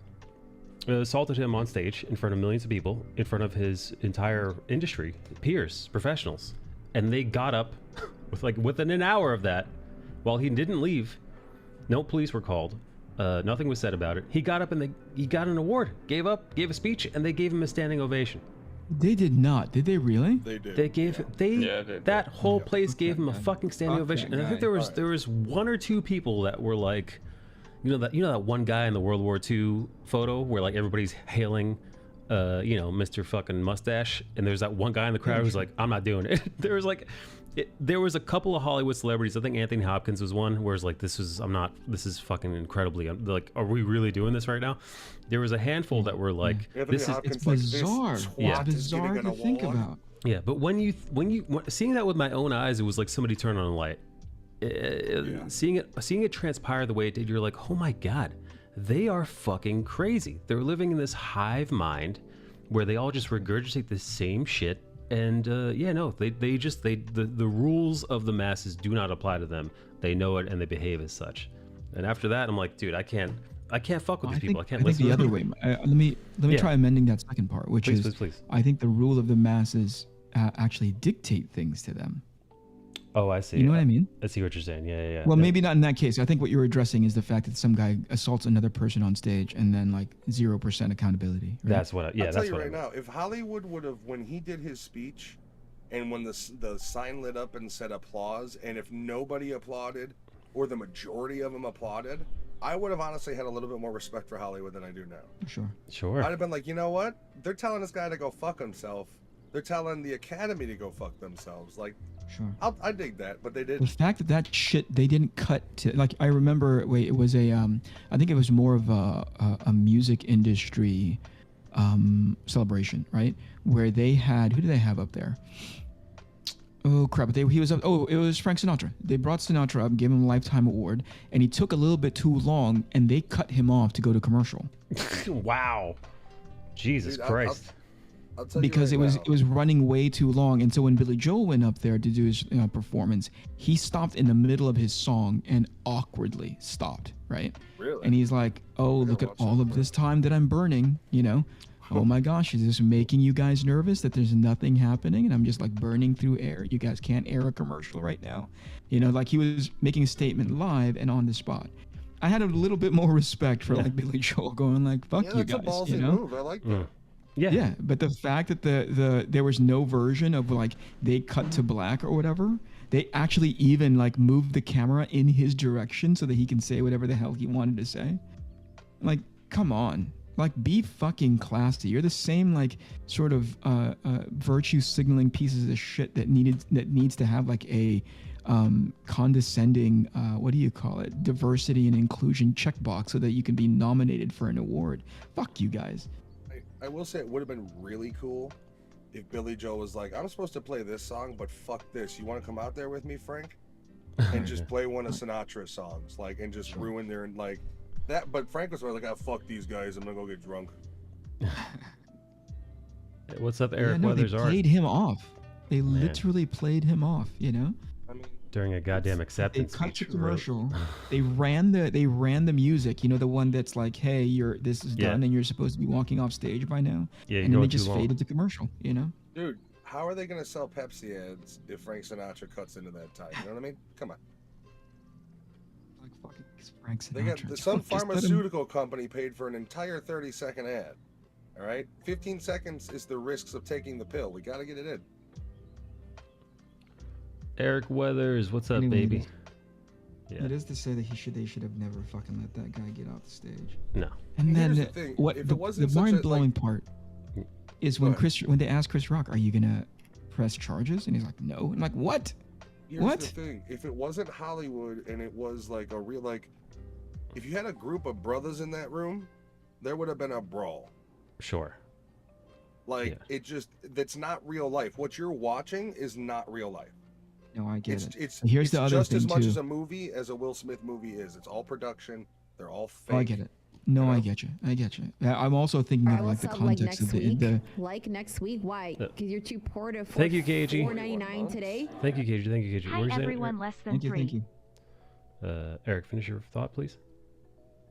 assaulted him on stage in front of millions of people, in front of his entire industry, peers, professionals, and they got up within an hour of that, while he didn't leave, no police were called. Nothing was said about it. He got up and he got an award, gave a speech, and they gave him a standing ovation. They did not. Did they really? They do. They gave that whole place gave him a guy. fucking standing Fuck ovation. that And I think guy. there was one or two people that were like, you know that one guy in the World War II photo where like everybody's hailing, Mr. fucking mustache, and there's that one guy in the crowd who's like, I'm not doing it. There was a couple of Hollywood celebrities. I think Anthony Hopkins was one. Where it's like, this is fucking incredibly. Like, are we really doing this right now? There was a handful that were like, Anthony this is Hopkins, It's like, this bizarre. twat Yeah. It's is bizarre getting to an think award. about. yeah. But when seeing that with my own eyes, it was like somebody turned on a light. Seeing it transpire the way it did, you're like, oh my God, they are fucking crazy. They're living in this hive mind where they all just regurgitate the same shit. And the rules of the masses do not apply to them. They know it and they behave as such. And after that, I'm like, dude, I can't fuck with these people. I can't think listen the to other them. way. Let me Yeah. try amending that second part, which Please, is please. I think the rule of the masses actually dictate things to them. Oh, I see. You know what I mean? I see what you're saying. Yeah. Well, maybe not in that case. I think what you're addressing is the fact that some guy assaults another person on stage and then like 0% accountability. Right? That's what. I'll That's tell you what. right now, if Hollywood would have, when he did his speech, and when the sign lit up and said applause, and if nobody applauded, or the majority of them applauded, I would have honestly had a little bit more respect for Hollywood than I do now. Sure. I'd have been like, you know what? They're telling this guy to go fuck himself. They're telling the Academy to go fuck themselves. Like, Sure. I dig that, but they The didn't. fact that shit they didn't cut to, like, I remember, it was a I think it was more of a music industry celebration, right? Where they had, who do they have up there? Oh crap! It was Frank Sinatra. They brought Sinatra up, gave him a lifetime award, and he took a little bit too long, and they cut him off to go to commercial Wow. Jesus Dude, Christ. I'll tell because you it right was now, running way too long. And so when Billy Joel went up there to do his performance, he stopped in the middle of his song and awkwardly stopped, right? Really? And he's like, "Oh, gotta look at watch all that of part. this time that I'm burning, Oh my gosh, is this making you guys nervous that there's nothing happening and I'm just like burning through air? You guys can't air a commercial right now." Like he was making a statement live and on the spot. I had a little bit more respect for like Billy Joel going like, "Fuck yeah, you that's guys," a ballsy move. I like that. Yeah, but the fact that there was no version of like they cut to black or whatever, they actually even like moved the camera in his direction so that he can say whatever the hell he wanted to say. Like, come on. Like, be fucking classy. You're the same like sort of virtue signaling pieces of shit that needs to have like a condescending what do you call it? Diversity and inclusion checkbox so that you can be nominated for an award. Fuck you guys. I will say it would have been really cool if Billy Joel was like, I'm supposed to play this song, but fuck this. You want to come out there with me, Frank? And just play one of Sinatra's songs, like, and just ruin their, like, that. But Frank was like, oh, fuck these guys. I'm going to go get drunk. What's up, Eric no, Weathers they Art? played him off. They Man. literally played him off, you know? I mean, During a goddamn They acceptance cut speech. to commercial. They ran the music, you know, the one that's like, hey, this is Yeah. done and you're supposed to be walking off stage by now. Yeah, you're And then going they too just long. faded to commercial, you know? dude, how are they going to sell Pepsi ads if Frank Sinatra cuts into that time? You know what I mean? Come on. Like fucking Frank Sinatra. They got some Just let him- pharmaceutical company paid for an entire 30-second ad. All right, 15 seconds is the risks of taking the pill. We got to get it in. Eric Weathers, what's up, Anyway, baby? Yeah. It is to say that they should have never fucking let that guy get off the stage. No. And Here's then the thing, what if it the wasn't such a, mind blowing like- part is Go when ahead. when they asked Chris Rock, "Are you gonna press charges?" And he's like, "No." I'm like, "What?" Here's What? the thing: if it wasn't Hollywood and it was like a real, like, if you had a group of brothers in that room, there would have been a brawl. Sure. Like, Yeah. that's not real life. What you're watching is not real life. No, I get it. It's And here's it's the other just as thing, much too. as a movie as a Will Smith movie is. It's all production. They're all fake. Oh, I get it. No, you I know? get you. I get you. I'm also thinking Alright, of like what's the up, like context next of week? the Like next week? Why? Because you're too poor to afford Thank you, KG. $4.99 today. Thank you, KG. Thank you, KG. Hi What was that, everyone less than Thank you, 3. thank you. Eric, finish your thought, please.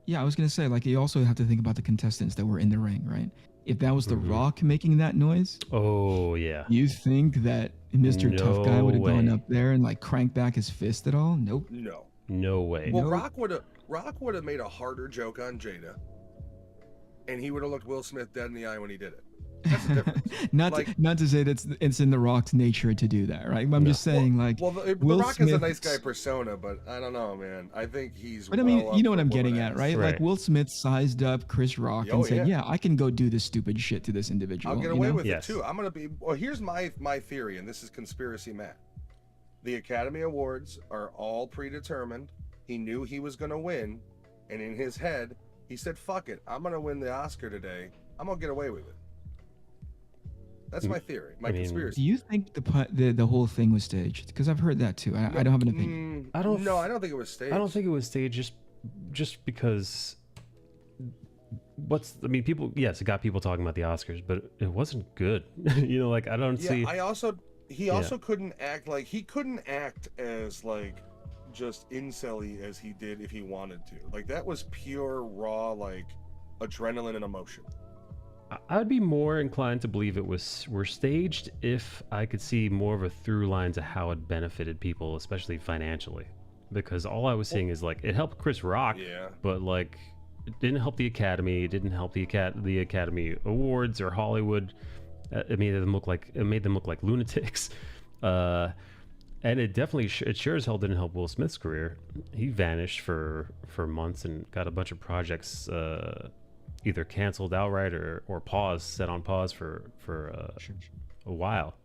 Yeah, I was gonna say like you also have to think about the contestants that were in the ring, right? If that was The Mhm. Rock making that noise, Oh, yeah. you think that Mr. Tough Guy No would have gone way. up there and like cranked back his fist at all? Nope. No. No way. Well, Nope. Rock would have made a harder joke on Jada, and he would have looked Will Smith dead in the eye when he did it. That's the difference. not Like- not to say that it's in The Rock's nature to do that, right? I'm No. just saying like. Well, the Will Rock is a Smith- nice guy persona, but I don't know, man. I think he's. But I mean, well you know up what for I'm woman getting at, ass. right? Right. Like Will Smith sized up Chris Rock Oh, and said, yeah. "Yeah, I can go do this stupid shit to this individual." I'll get you away know? with Yes. it too. I'm gonna be. Well, here's my theory, and this is conspiracy Matt. The Academy Awards are all predetermined. He knew he was gonna win, and in his head, he said, "Fuck it, I'm gonna win the Oscar today. I'm gonna get away with it." That's my theory, my I mean, Do conspiracy. you think the whole thing was staged? Because I've heard that too. I don't have an opinion. I don't No, f- I don't think it was staged. I don't think it was staged just because I mean, people, yes, it got people talking about the Oscars, but it wasn't good. You know, like, I don't Yeah, see. he also couldn't act like he couldn't act as like just incel-y as he did if he wanted to. Like that was pure raw like adrenaline and emotion. I would be more inclined to believe were staged if I could see more of a through line to how it benefited people, especially financially. Because all I was seeing is like it helped Chris Rock, Yeah. but like it didn't help the Academy. It didn't help the Academy Awards or Hollywood. It made them look like lunatics. And it definitely it sure as hell didn't help Will Smith's career. He vanished for months and got a bunch of projects either canceled outright or set on pause for a while.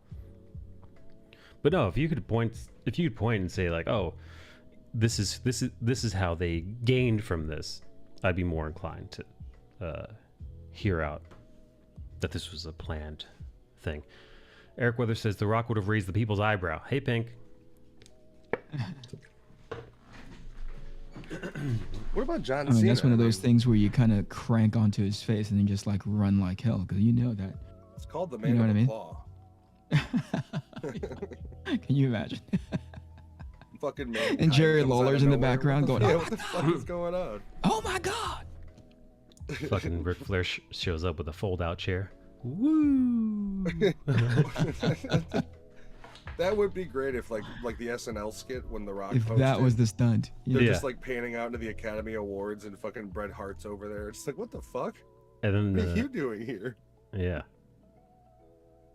But no, if you could point and say like, oh, this is how they gained from this, I'd be more inclined to hear out that this was a planned thing. Eric Weather says The Rock would have raised the people's eyebrow. Hey, Pink. What about John I mean, Cena? that's one of those things where you kind of crank onto his face and then just like run like hell because you know that. It's called the You know man what of I the mean? claw. Can you imagine? Fucking man. And Jerry Lawler's in the background going, Yeah, "Oh what my the fuck is going on? Oh my God! Fucking Ric Flair shows up with a fold-out chair. Woo! That would be great if like the SNL skit when The Rock If that hosted, was the stunt. they're Yeah. just like panning out into the Academy Awards and fucking Bret Hart's over there. It's like, what the fuck? And What are then you doing here? yeah.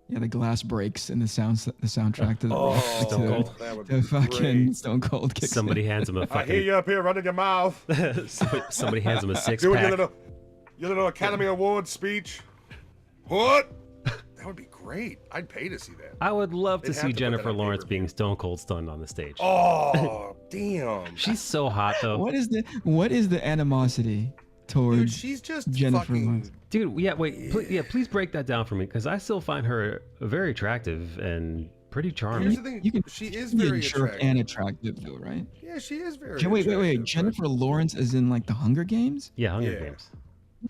Yeah, the glass breaks and the soundtrack to the Oh, Stone Cold. that would the be fucking great. Stone Cold kicks Somebody in. hands him a I fucking. hear you up here running your mouth. somebody hands him a six Doing pack. your little Academy Award speech. What? That would be great. I'd pay to see that. I would love to They'd have see to put that Jennifer on Lawrence pay-per-view. being Stone Cold stunned on the stage. Oh, damn. She's so hot though. What is the animosity? towards Dude, she's just Jennifer fucking. Lawrence. Dude, yeah, wait, please break that down for me because I still find her very attractive and pretty Here's charming. the thing. You can She is be a very jerk attractive. and attractive though, right? Yeah, she is very. Wait. attractive, but Jennifer Lawrence is in like the Hunger Games? Yeah, Hunger Yeah. Games.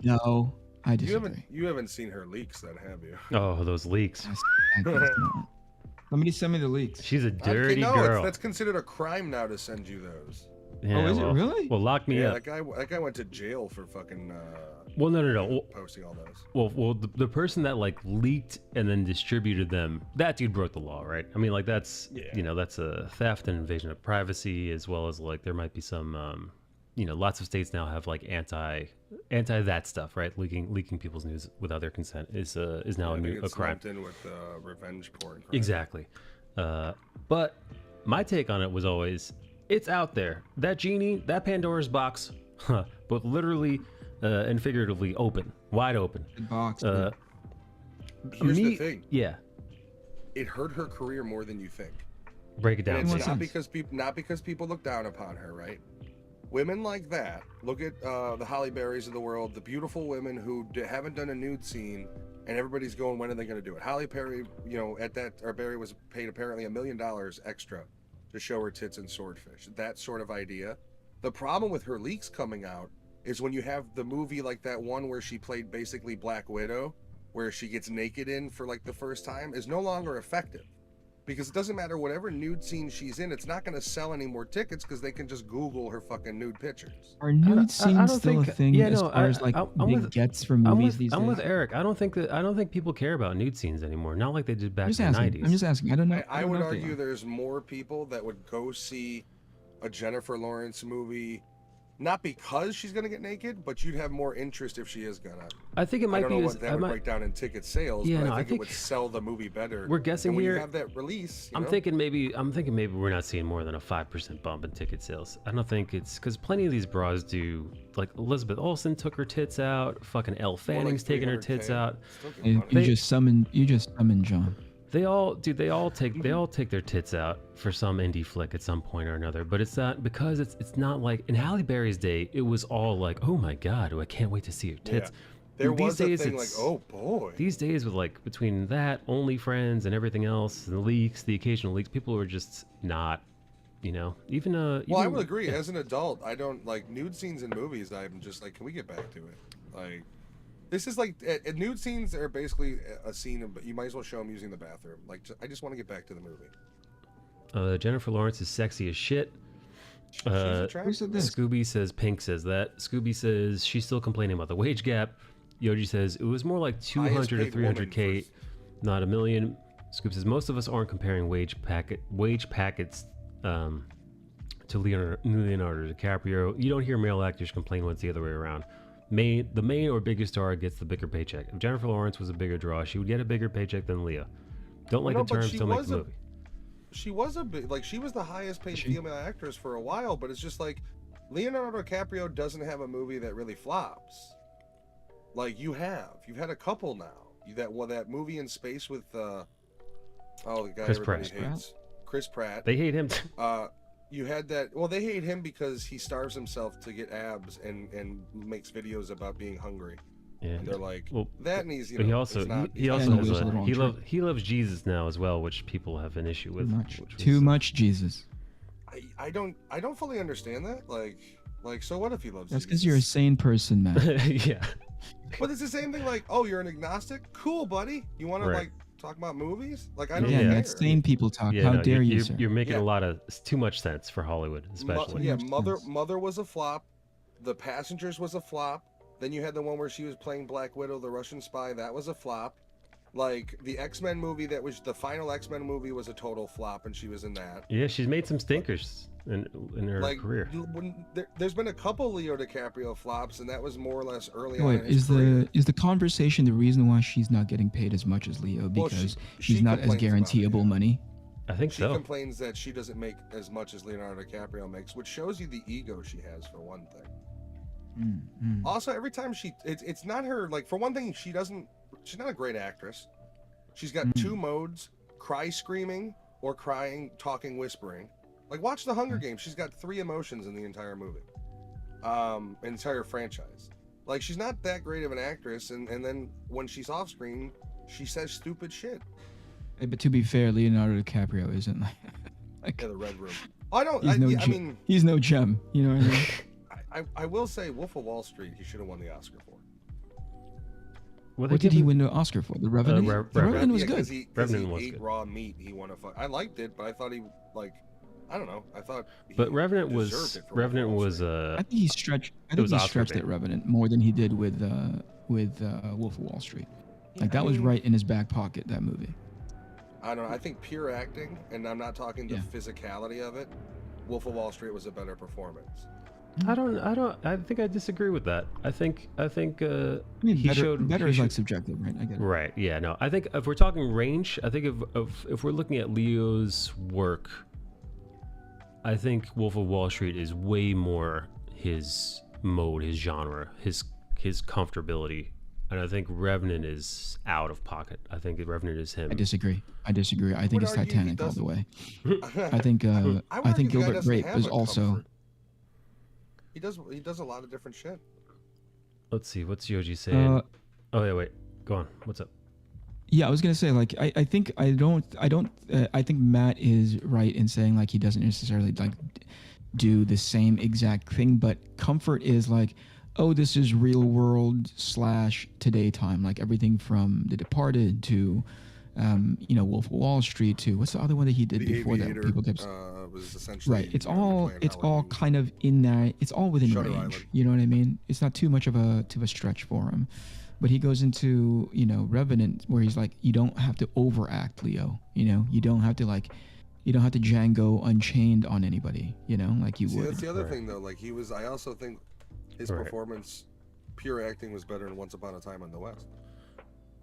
No, I disagree. You haven't seen her leaks, then, have you? Oh, those leaks. I guess not. Somebody send me the leaks. She's a Okay, dirty no, girl. that's considered a crime now to send you those. Yeah, is it well, really? Well, lock me Yeah, up. that guy went to jail for fucking. Well, no. Well, Posting all those. well, the person that like leaked and then distributed them, that dude broke the law, right? I mean, like that's Yeah. that's a theft and invasion of privacy, as well as like there might be some, lots of states now have like anti that stuff, right? Leaking people's news without their consent is now a crime. Lumped in with revenge porn. Crime. Exactly. But my take on it was always, it's out there. That genie, that Pandora's box, both literally and figuratively open, wide open. Good box. Here's the thing. Yeah. It hurt her career more than you think. Break it And down. it's what not sense? because people look down upon her, right? Women like that. Look at the Holly Berrys of the world, the beautiful women who haven't done a nude scene, and everybody's going, when are they going to do it? Holly Berry, Berry was paid apparently $1 million extra to show her tits and swordfish. That sort of idea. The problem with her leaks coming out is when you have the movie like that one where she played basically Black Widow, where she gets naked in for like the first time, is no longer effective. Because it doesn't matter whatever nude scene she's in, it's not going to sell any more tickets because they can just Google her fucking nude pictures. Are nude scenes still a thing yeah, as no, far as like I'm big with- gets for movies these days? I'm with Eric. I don't think people care about nude scenes anymore. Not like they did back in the 90s. I'm just asking. I don't know. I don't would know if they argue are. there's more people that would go see a Jennifer Lawrence movie, not because she's going to get naked, but you'd have more interest if she is going to. I think it I might don't be know as- what that I would might- break down in ticket sales, Yeah, but no, I I think it think would sell the movie better. we're guessing and when here- you have that release, I'm thinking maybe we're not seeing more than a 5% bump in ticket sales. I don't think it's because plenty of these bras do, like Elizabeth Olsen took her tits out, fucking Elle Fanning's taking her tits out. You just summoned John. They all take their tits out for some indie flick at some point or another. But it's not because it's not like in Halle Berry's day. It was all like, oh my god, I can't wait to see her tits. There These was a days thing like, it's- oh boy. These days with like between that, OnlyFriends and everything else, and the leaks, the occasional leaks, people are just not, even Well, I even- would agree. yeah. As an adult, I don't like nude scenes in movies. I'm just like, can we get back to it? Like, this is like nude scenes are basically a scene, but you might as well show them using the bathroom. Like, I just want to get back to the movie. Jennifer Lawrence is sexy as shit. She's Who attractive. said this? Scooby says Pink says that. Scooby says she's still complaining about the wage gap. Yoji says it was more like 200 to paid woman 300K, not a million. Scoob says most of us aren't comparing wage packets to Leonardo DiCaprio. You don't hear male actors complain when it's the other way around. The main or biggest star gets the bigger paycheck. If Jennifer Lawrence was a bigger draw, she would get a bigger paycheck than Leo. Don't like No, the but terms, she don't make was the a- movie. She was she was the highest paid female actress for a while, but it's just like Leonardo DiCaprio doesn't have a movie that really flops. Like you've had a couple now. That movie in space with the guy Chris everybody Pratt. hates, Chris Pratt. They hate him. You had that. Well, they hate him because he starves himself to get abs and makes videos about being hungry. Yeah. And they're like, Well, that needs. But he also he not also somebody has who's a little he loves Jesus now as well, which people have an issue with. Too much Jesus. I don't fully understand that. Like so what if he loves? That's because Jesus? you're a sane person, man. Yeah. But it's the same thing. Like, oh, you're an agnostic. Cool, buddy. You want to Right. like talk about movies? Like, I don't Yeah, care. that's sane people talk. Yeah, How no, dare you, you're, sir? you're making Yeah. a lot of too much sense for Hollywood, especially. Yeah, Much sense. Mother was a flop. The Passengers was a flop. Then you had the one where she was playing Black Widow, the Russian spy. That was a flop. Like the X-Men movie, that was the final X-Men movie, was a total flop, and she was in that. Yeah, she's made some stinkers in her Like, career. there's been a couple Leo DiCaprio flops, and that was more or less early on Wait, in his is career. the conversation the reason why she's not getting paid as much as Leo Well, because she she's not as complains about it, guaranteeable yeah. money? I think She so. complains that she doesn't make as much as Leonardo DiCaprio makes, which shows you the ego she has for one thing. Also, every time it's not her, like, for one thing, she's not a great actress. She's got two modes: cry screaming or crying talking whispering. Like, watch the Hunger Games. She's got 3 emotions in the entire movie, entire franchise. Like, she's not that great of an actress, and then when she's off screen, she says stupid shit. Hey, but to be fair, Leonardo DiCaprio isn't like Yeah, the Red Room. I don't. he's no I gem. mean, He's no gem. You know what I mean? I will say, Wolf of Wall Street, he should have won the Oscar for. What did he win the Oscar for? The Revenant. The Revenant was Yeah, good. because he Revenant was ate good. raw meat. He won a. I liked it, but I thought he like. I don't know. I thought. But Revenant deserved was it for Wolf of Wall Street. I think he stretched. I It think was he Oscar stretched bait. at Revenant more than he did with Wolf of Wall Street. Yeah, Like that I was mean, right in his back pocket. That movie. I don't know. I think pure acting, and I'm not talking the Yeah. physicality of it. Wolf of Wall Street was a better performance. I think I disagree with that. I think I mean, he better, showed better he is like showed- subjective, right? I get it. Right. Yeah. No. I think if we're talking range, I think if we're looking at Leo's work, I think Wolf of Wall Street is way more his mode, his genre, his comfortability, and I think Revenant is out of pocket. I think Revenant is him. I disagree. I think would it's argue he Titanic all the way. I I think would I argue think the guy Gilbert doesn't Grape have is a also. comfort. He does a lot of different shit. Let's see. What's Yoji saying? Uh, Oh yeah. Wait. Go on. What's up? Yeah, I was gonna say like I think I think Matt is right in saying like he doesn't necessarily like do the same exact thing, but comfort is like, oh, this is real world / today time, like everything from The Departed to Wolf of Wall Street to what's the other one that he did The before Aviator that people kept was essentially right. It's Playing all Halloween. kind of in that. It's all within Shutter range. Island. You know what I mean? It's not too much of a stretch for him. But he goes into Revenant where he's like, you don't have to overact, Leo. You don't have to Django Unchained on anybody. Like you See, would. that's the other Right. thing though. Like I also think his Right. performance, pure acting, was better in Once Upon a Time in the West.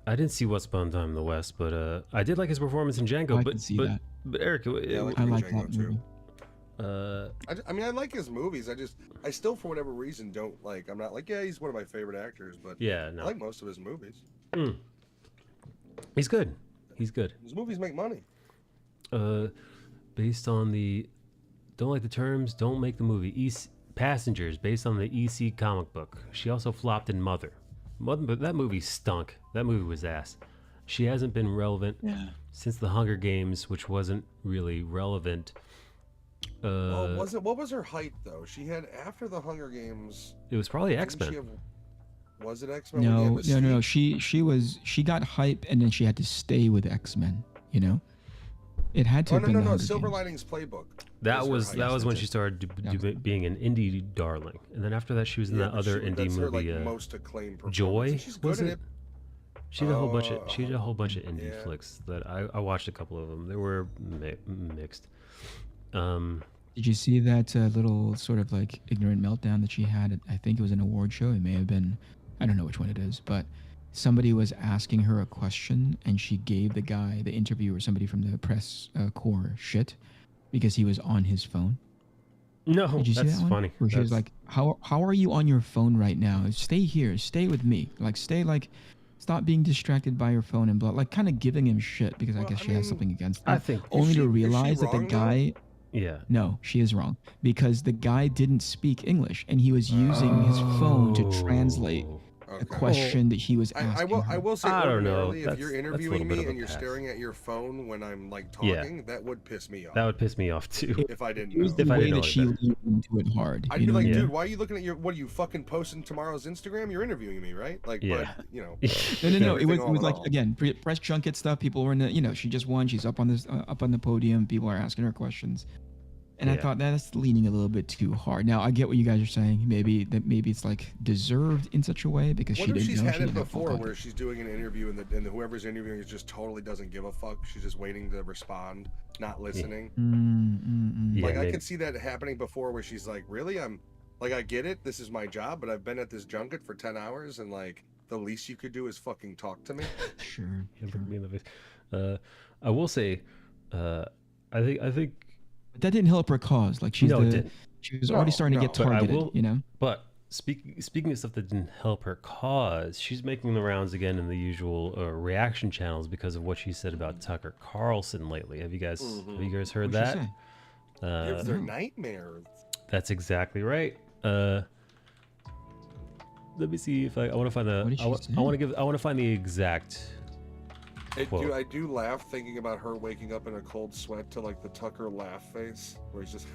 I didn't see What's Upon a Time in the West, but I did like his performance in Django. I but can see but, that. but Eric, Yeah, I like Django that too. movie. I mean, I like his movies. I still, for whatever reason, don't like. I'm not like, yeah, he's one of my favorite actors, but yeah, I no, like most of his movies. he's good. He's good. His movies make money. Based on the, don't like the terms, don't make the movie. Passengers, based on the EC comic book. She also flopped in Mother. But that movie stunk. That movie was ass. She hasn't been relevant since the Hunger Games, which wasn't really relevant. What was her height though? She had after the Hunger Games. It was probably didn't X-Men. she have- Was it X-Men? No. She got hype and then she had to stay with X-Men. It had to. Oh have been the no! Hunger Silver Games. Linings Playbook. That her was height. when that's she it. started That was being an indie darling, and then after that she was in that but other indie that's her, movie, like, most acclaimed performance, Joy. and she's good Was at it? She did a whole bunch of indie yeah. flicks that I watched a couple of them. They were mixed. Did you see that little sort of like ignorant meltdown that she had? I think it was an award show. It may have been, I don't know which one it is, but somebody was asking her a question and she gave the guy, the interviewer, somebody from the press corps shit because he was on his phone. No, Did you see that's that one? funny. Where she was That's- like, how are you on your phone right now? Stay here. Stay with me. Stop being distracted by your phone and blah. Like kind of giving him shit because I Well, guess I she has mean, something against I him. think Only she to realize that the wrong, though? guy... yeah. No, she is wrong because the guy didn't speak English and he was using his phone to translate Okay. a question that he was asking. I will say I don't know. ordinarily, if That's- you're that's a interviewing little bit me of a and you're pass. staring at your phone when I'm like Yeah. talking, that would piss me off. That would piss me off too. if I didn't It was know. the If I way didn't know that any she better. leaned into it hard. I'd you be know? like, Yeah. dude, why are you looking at what are you fucking posting tomorrow's Instagram? You're interviewing me, right? Like, Yeah. but you know. No. It everything was, all it was in like all. again press junket stuff. People were in the, she just won. She's up on this, up on the podium. People are asking her questions, and I Yeah. thought that's leaning a little bit too hard. Now I get what you guys are saying. Maybe it's like deserved in such a way because What she if didn't she's know. had She it didn't have full before, where context. she's doing an interview and whoever's interviewing just totally doesn't give a fuck. She's just waiting to respond, not listening. Yeah, Like I maybe. could see that happening before, where she's like, "Really? I'm like, I get it. This is my job, but I've been at this junket for 10 hours, and like, the least you could do is fucking talk to me." Sure. Yeah, sure. look me in the face. I will say, I think, But that didn't help her cause. Like she's no, it didn't. she was already starting to get But I targeted. will- But speaking of stuff that didn't help her cause, she's making the rounds again in the usual reaction channels because of what she said about Tucker Carlson lately. Have you guys heard What'd she that? say? Gives her nightmares. That's exactly right. Let me see if I want to find What the. did she say? I want to find the exact. Quote. I do laugh thinking about her waking up in a cold sweat to like the Tucker laugh face, where he's just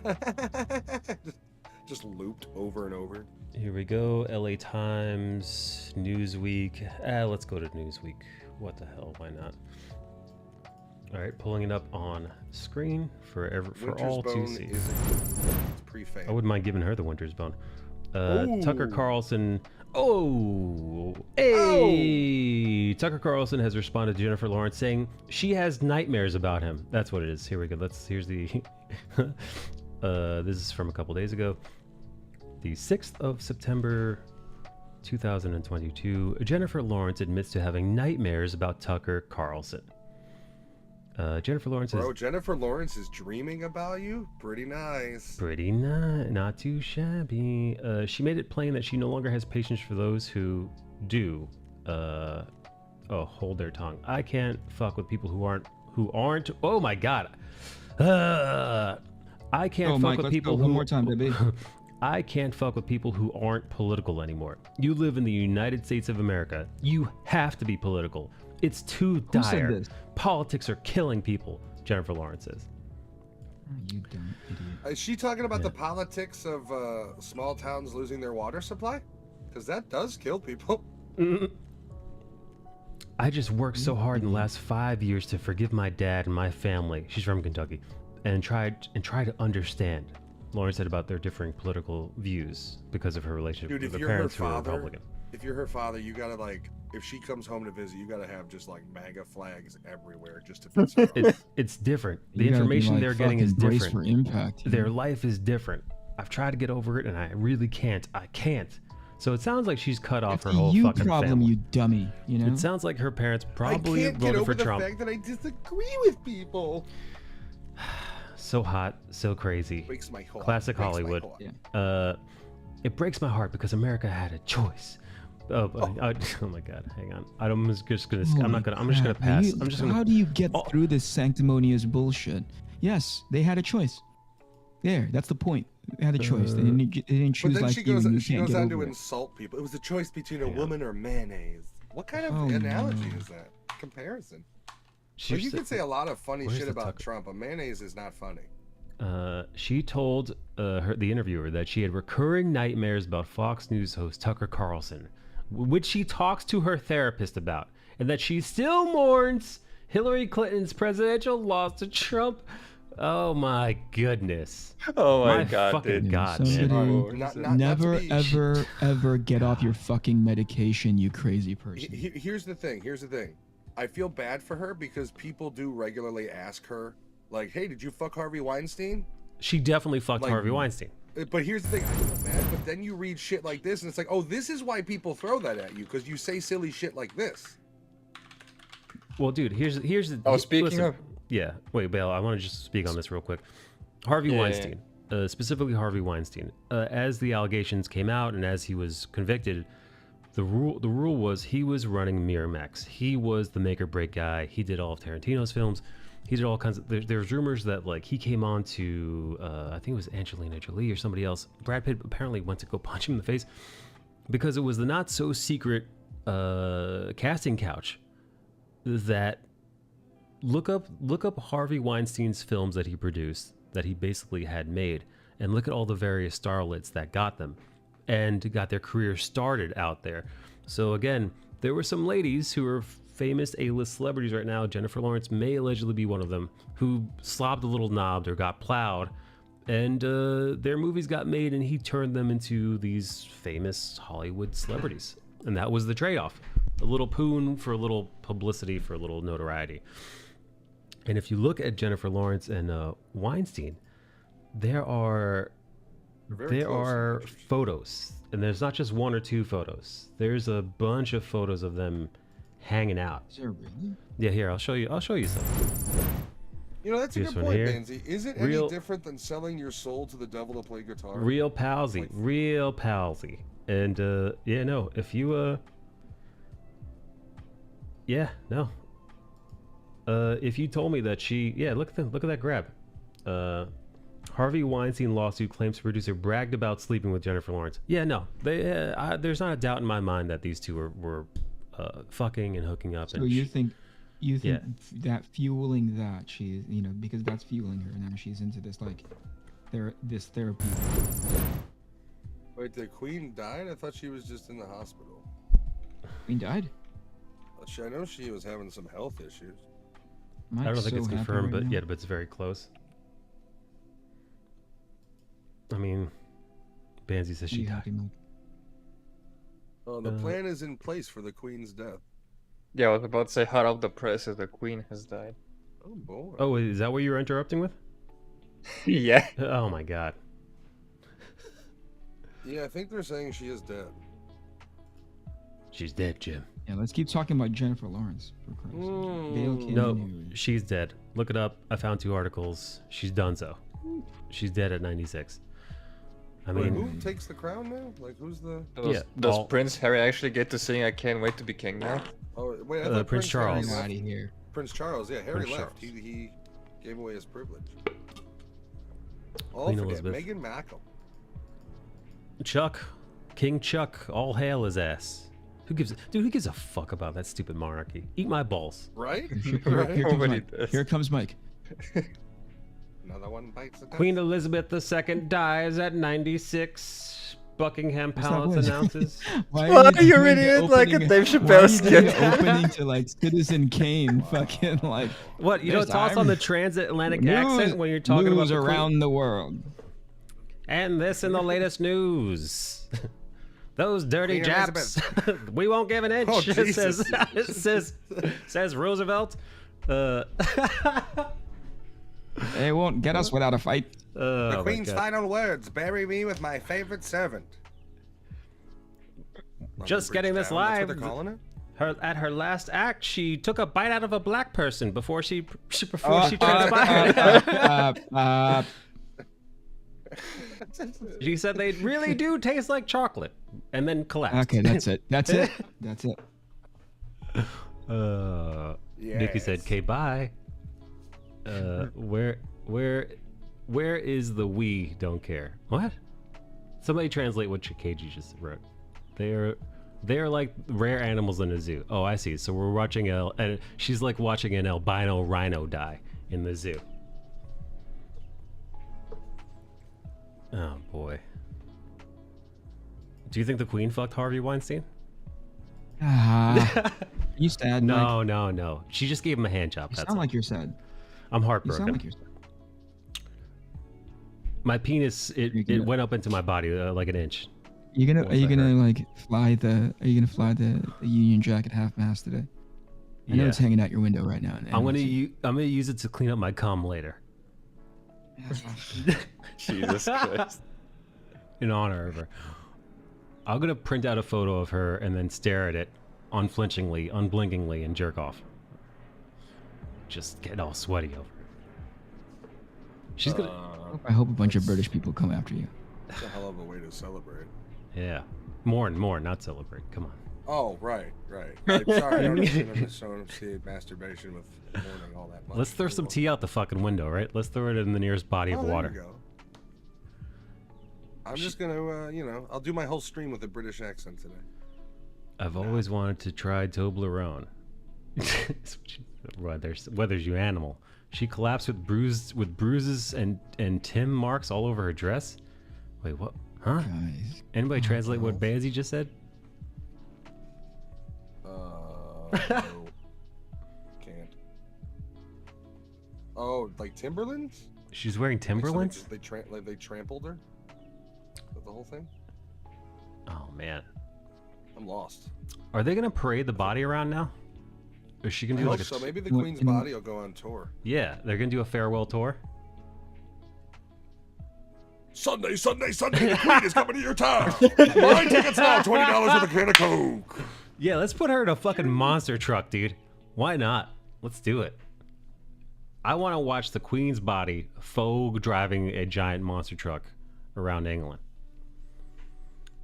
just looped over and over. Here we go. LA Times, Newsweek. Let's go to Newsweek. What the hell? Why not? All right, pulling it up on screen for all to see. It's pre-fame. I wouldn't mind giving her the winter's bone. Tucker Carlson. Oh, hey! Tucker Carlson has responded to Jennifer Lawrence saying she has nightmares about him. That's what it is. Here we go. Here's the. This is from a couple days ago. The 6th of September, 2022. Jennifer Lawrence admits to having nightmares about Tucker Carlson. Jennifer Lawrence Jennifer Lawrence is dreaming about you? Pretty nice. Pretty nice. Not too shabby. She made it plain that she no longer has patience for those who do hold their tongue. I can't fuck with people who aren't. Oh my god. I can't fuck Mike, with let's people go who. one more time, baby. I can't fuck with people who aren't political anymore. You live in the United States of America. You have to be political. It's too dire. Who said this? Politics are killing people, Jennifer Lawrence says. Oh, you dumb idiot. Is she talking about the politics of small towns losing their water supply? Because that does kill people. I just worked so hard in the last 5 years to forgive my dad and my family. She's from Kentucky, and try to understand. Lawrence said about their differing political views because of her relationship with her parents who are Republican. If you're her father, you gotta if she comes home to visit, you gotta have just like MAGA flags everywhere just to piss her off. It's different. The information they're getting is different. For impact. Their life is different. I've tried to get over it, and I really can't. I can't. So it sounds like she's cut off her whole fucking problem, family. you dummy. You know. It sounds like her parents probably I can't get voted over for the Trump. fact that I disagree with people. So hot, so crazy. Breaks my heart. Classic Breaks my Hollywood. heart. It breaks my heart because America had a choice. Oh my God! Hang on. I'm just gonna pass. I'm just gonna. How do you get through this sanctimonious bullshit? Yes, they had a choice. There, that's the point. They had a choice. They didn't choose But then like she goes, you. she goes on to it. insult people. It was a choice between a woman or mayonnaise. What kind of analogy is that? Comparison. Well, you can say a lot of funny shit about Trump, but mayonnaise is not funny. She told the interviewer that she had recurring nightmares about Fox News host Tucker Carlson, which she talks to her therapist about, and that she still mourns Hillary Clinton's presidential loss to Trump. Oh my goodness. Oh my God, fucking God, man. Never, ever get off your fucking medication, you crazy person. Here's the thing. I feel bad for her because people do regularly ask her, like, hey, did you fuck Harvey Weinstein? She definitely fucked Harvey Weinstein. But here's the thing, I feel bad, but then you read shit like this and it's like, oh, this is why people throw that at you, because you say silly shit like this. Well, dude, here's the. Oh, speaking of. Yeah, wait, Bale, I want to just speak on this real quick. Harvey Weinstein, specifically Harvey Weinstein, as the allegations came out and as he was convicted, the rule was he was running Miramax. He was the make or break guy. He did all of Tarantino's films. He did all kinds of. There's rumors that like he came on to I think it was Angelina Jolie or somebody else. Brad Pitt apparently went to go punch him in the face because it was the not so secret casting couch that look up Harvey Weinstein's films that he produced, that he basically had made, and look at all the various starlets that got them and got their career started out there. So again, there were some ladies who are famous A-list celebrities right now. Jennifer Lawrence may allegedly be one of them, who slobbed a little knobbed or got plowed, and their movies got made and he turned them into these famous Hollywood celebrities. And that was the trade-off. A little poon for a little publicity, for a little notoriety. And if you look at Jennifer Lawrence and Weinstein, there are photos, and there's not just one or two photos. There's a bunch of photos of them hanging out. Is there really? Yeah, here, I'll show you some. You know, that's a This good one point, here. Benzie. Is it any different than selling your soul to the devil to play guitar? Real palsy. And yeah, no, if you if you told me that she, yeah, look at that grab. Harvey Weinstein lawsuit claims producer bragged about sleeping with Jennifer Lawrence. Yeah, no, there's not a doubt in my mind that these two were fucking and hooking up. So and you think Yeah. that fueling that she's, because that's fueling her. Now she's into this this therapy. Wait, the queen died? I thought she was just in the hospital. Queen died. I know she was having some health issues. I don't think it's confirmed, but it's very close. I mean, Banzi says she died. Oh, the plan is in place for the queen's death. Yeah, I was about to say hot off the press as the queen has died. Oh boy. Oh, is that what you were interrupting with? Yeah. Oh my god. Yeah, I think they're saying she is dead. She's dead, Jim. Yeah, let's keep talking about Jennifer Lawrence. For Christ's sake. Dale Kim No, News. she's dead. Look it up. I found 2 articles. She's done so. She's dead at 96. I Wait, mean, who takes the crown now? Like, who's the? Does Prince Harry actually get to sing "I Can't Wait to Be King" now? Oh wait, I thought Prince Charles. Harry Out left. of here. Prince Charles, yeah, Harry Prince left. Charles. He gave away his privilege. All Queen for Elizabeth. Meghan Markle. Chuck, King Chuck, all hail his ass. Who gives a fuck about that stupid monarchy? Eat my balls. Right? Here right? comes Nobody Mike. does. Here comes Mike. Another one bites the dust. Queen Elizabeth II dies at 96. Buckingham What's that Palace voice? announces. Why What are you doing reading the it like a opening- Dave why are Chappelle you doing the skit? opening to like Citizen Kane, fucking like What, you don't There's toss on the Irish. transatlantic news, accent when you're talking about news the Queen? around the world. And this in the latest news. Those dirty Queen Japs. We won't give an inch. Oh, says Roosevelt. They won't get us without a fight. The Oh, Queen's my God. final words: "Bury me with my favorite servant." Just getting this That's what live. they're calling it. At her last act, she took a bite out of a black person before she Uh, transpired. Oh, She said they really do taste like chocolate, and then collapsed. Okay, that's it. That's it. That's it. Nikki said, Yes. "Okay, bye." Where is the we don't care? What? Somebody translate what Chikeji just wrote. They're like rare animals in a zoo. Oh, I see. So we're watching and she's like watching an albino rhino die in the zoo. Oh boy. Do you think the Queen fucked Harvey Weinstein? You sad? Mike? No. She just gave him a hand job. You That's sound all. like you're sad. I'm You heartbroken. sound like you're sad. My penis, You're it gonna- went up into my body like an inch. Are you What was that gonna fly the Union Jack at half mast today? I know Yeah. it's hanging out your window right now. I'm gonna use it to clean up my cum later. Jesus Christ. In honor of her. I'm gonna print out a photo of her and then stare at it unflinchingly, unblinkingly, and jerk off. Just get all sweaty over it. She's gonna. I hope a bunch of British people come after you. That's a hell of a way to celebrate. Yeah. Mourn, not celebrate. Come on. Oh, right. Like, sorry, I don't understand see masturbation with mourning all that much. Let's throw some tea out the fucking window, right? Let's throw it in the nearest body of Oh, there water. you go. I'm just gonna, I'll do my whole stream with a British accent today. I've always wanted to try Toblerone. Weathers you animal. She collapsed with bruises and Tim marks all over her dress. Wait, what? Huh? Guys. Anybody translate what Banzi just said? No. Can't. Oh, like Timberlands? She's wearing Like, so Timberlands? they trampled her? Is that the whole thing? Oh man. I'm lost. Are they gonna parade the body around now? Or is she I gonna do hope like a so. Maybe the Well, Queen's in- body will go on tour. Yeah, they're gonna do a farewell tour. Sunday, the Queen is coming to your town. Buy tickets now, $20 with a can of Coke. Yeah, let's put her in a fucking monster truck, dude. Why not? Let's do it. I want to watch the Queen's body faux driving a giant monster truck around England.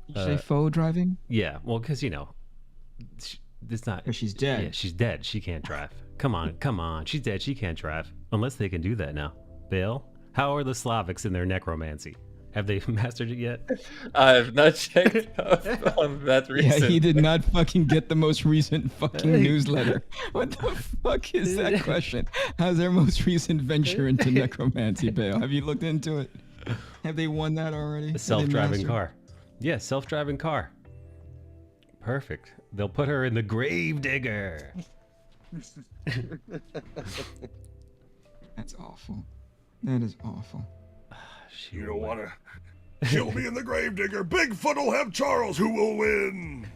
Did you say faux driving? Yeah, well, because it's not. Because she's dead. Yeah, she's dead. She can't drive. Come on. She's dead. She can't drive unless they can do that now. Bill, How are the Slavics in their necromancy? Have they mastered it yet? I have not checked up on that Yeah, reason. he did not fucking get the most recent fucking newsletter. What the fuck is that question? How's their most recent venture into necromancy, Bale? Have you looked into it? Have they won that already? A Have they self-driving mastered- car. Yeah, self-driving car. Perfect. They'll put her in the grave digger. That's awful. That is awful. You don't want to kill me in the gravedigger. Bigfoot will have Charles, who will win.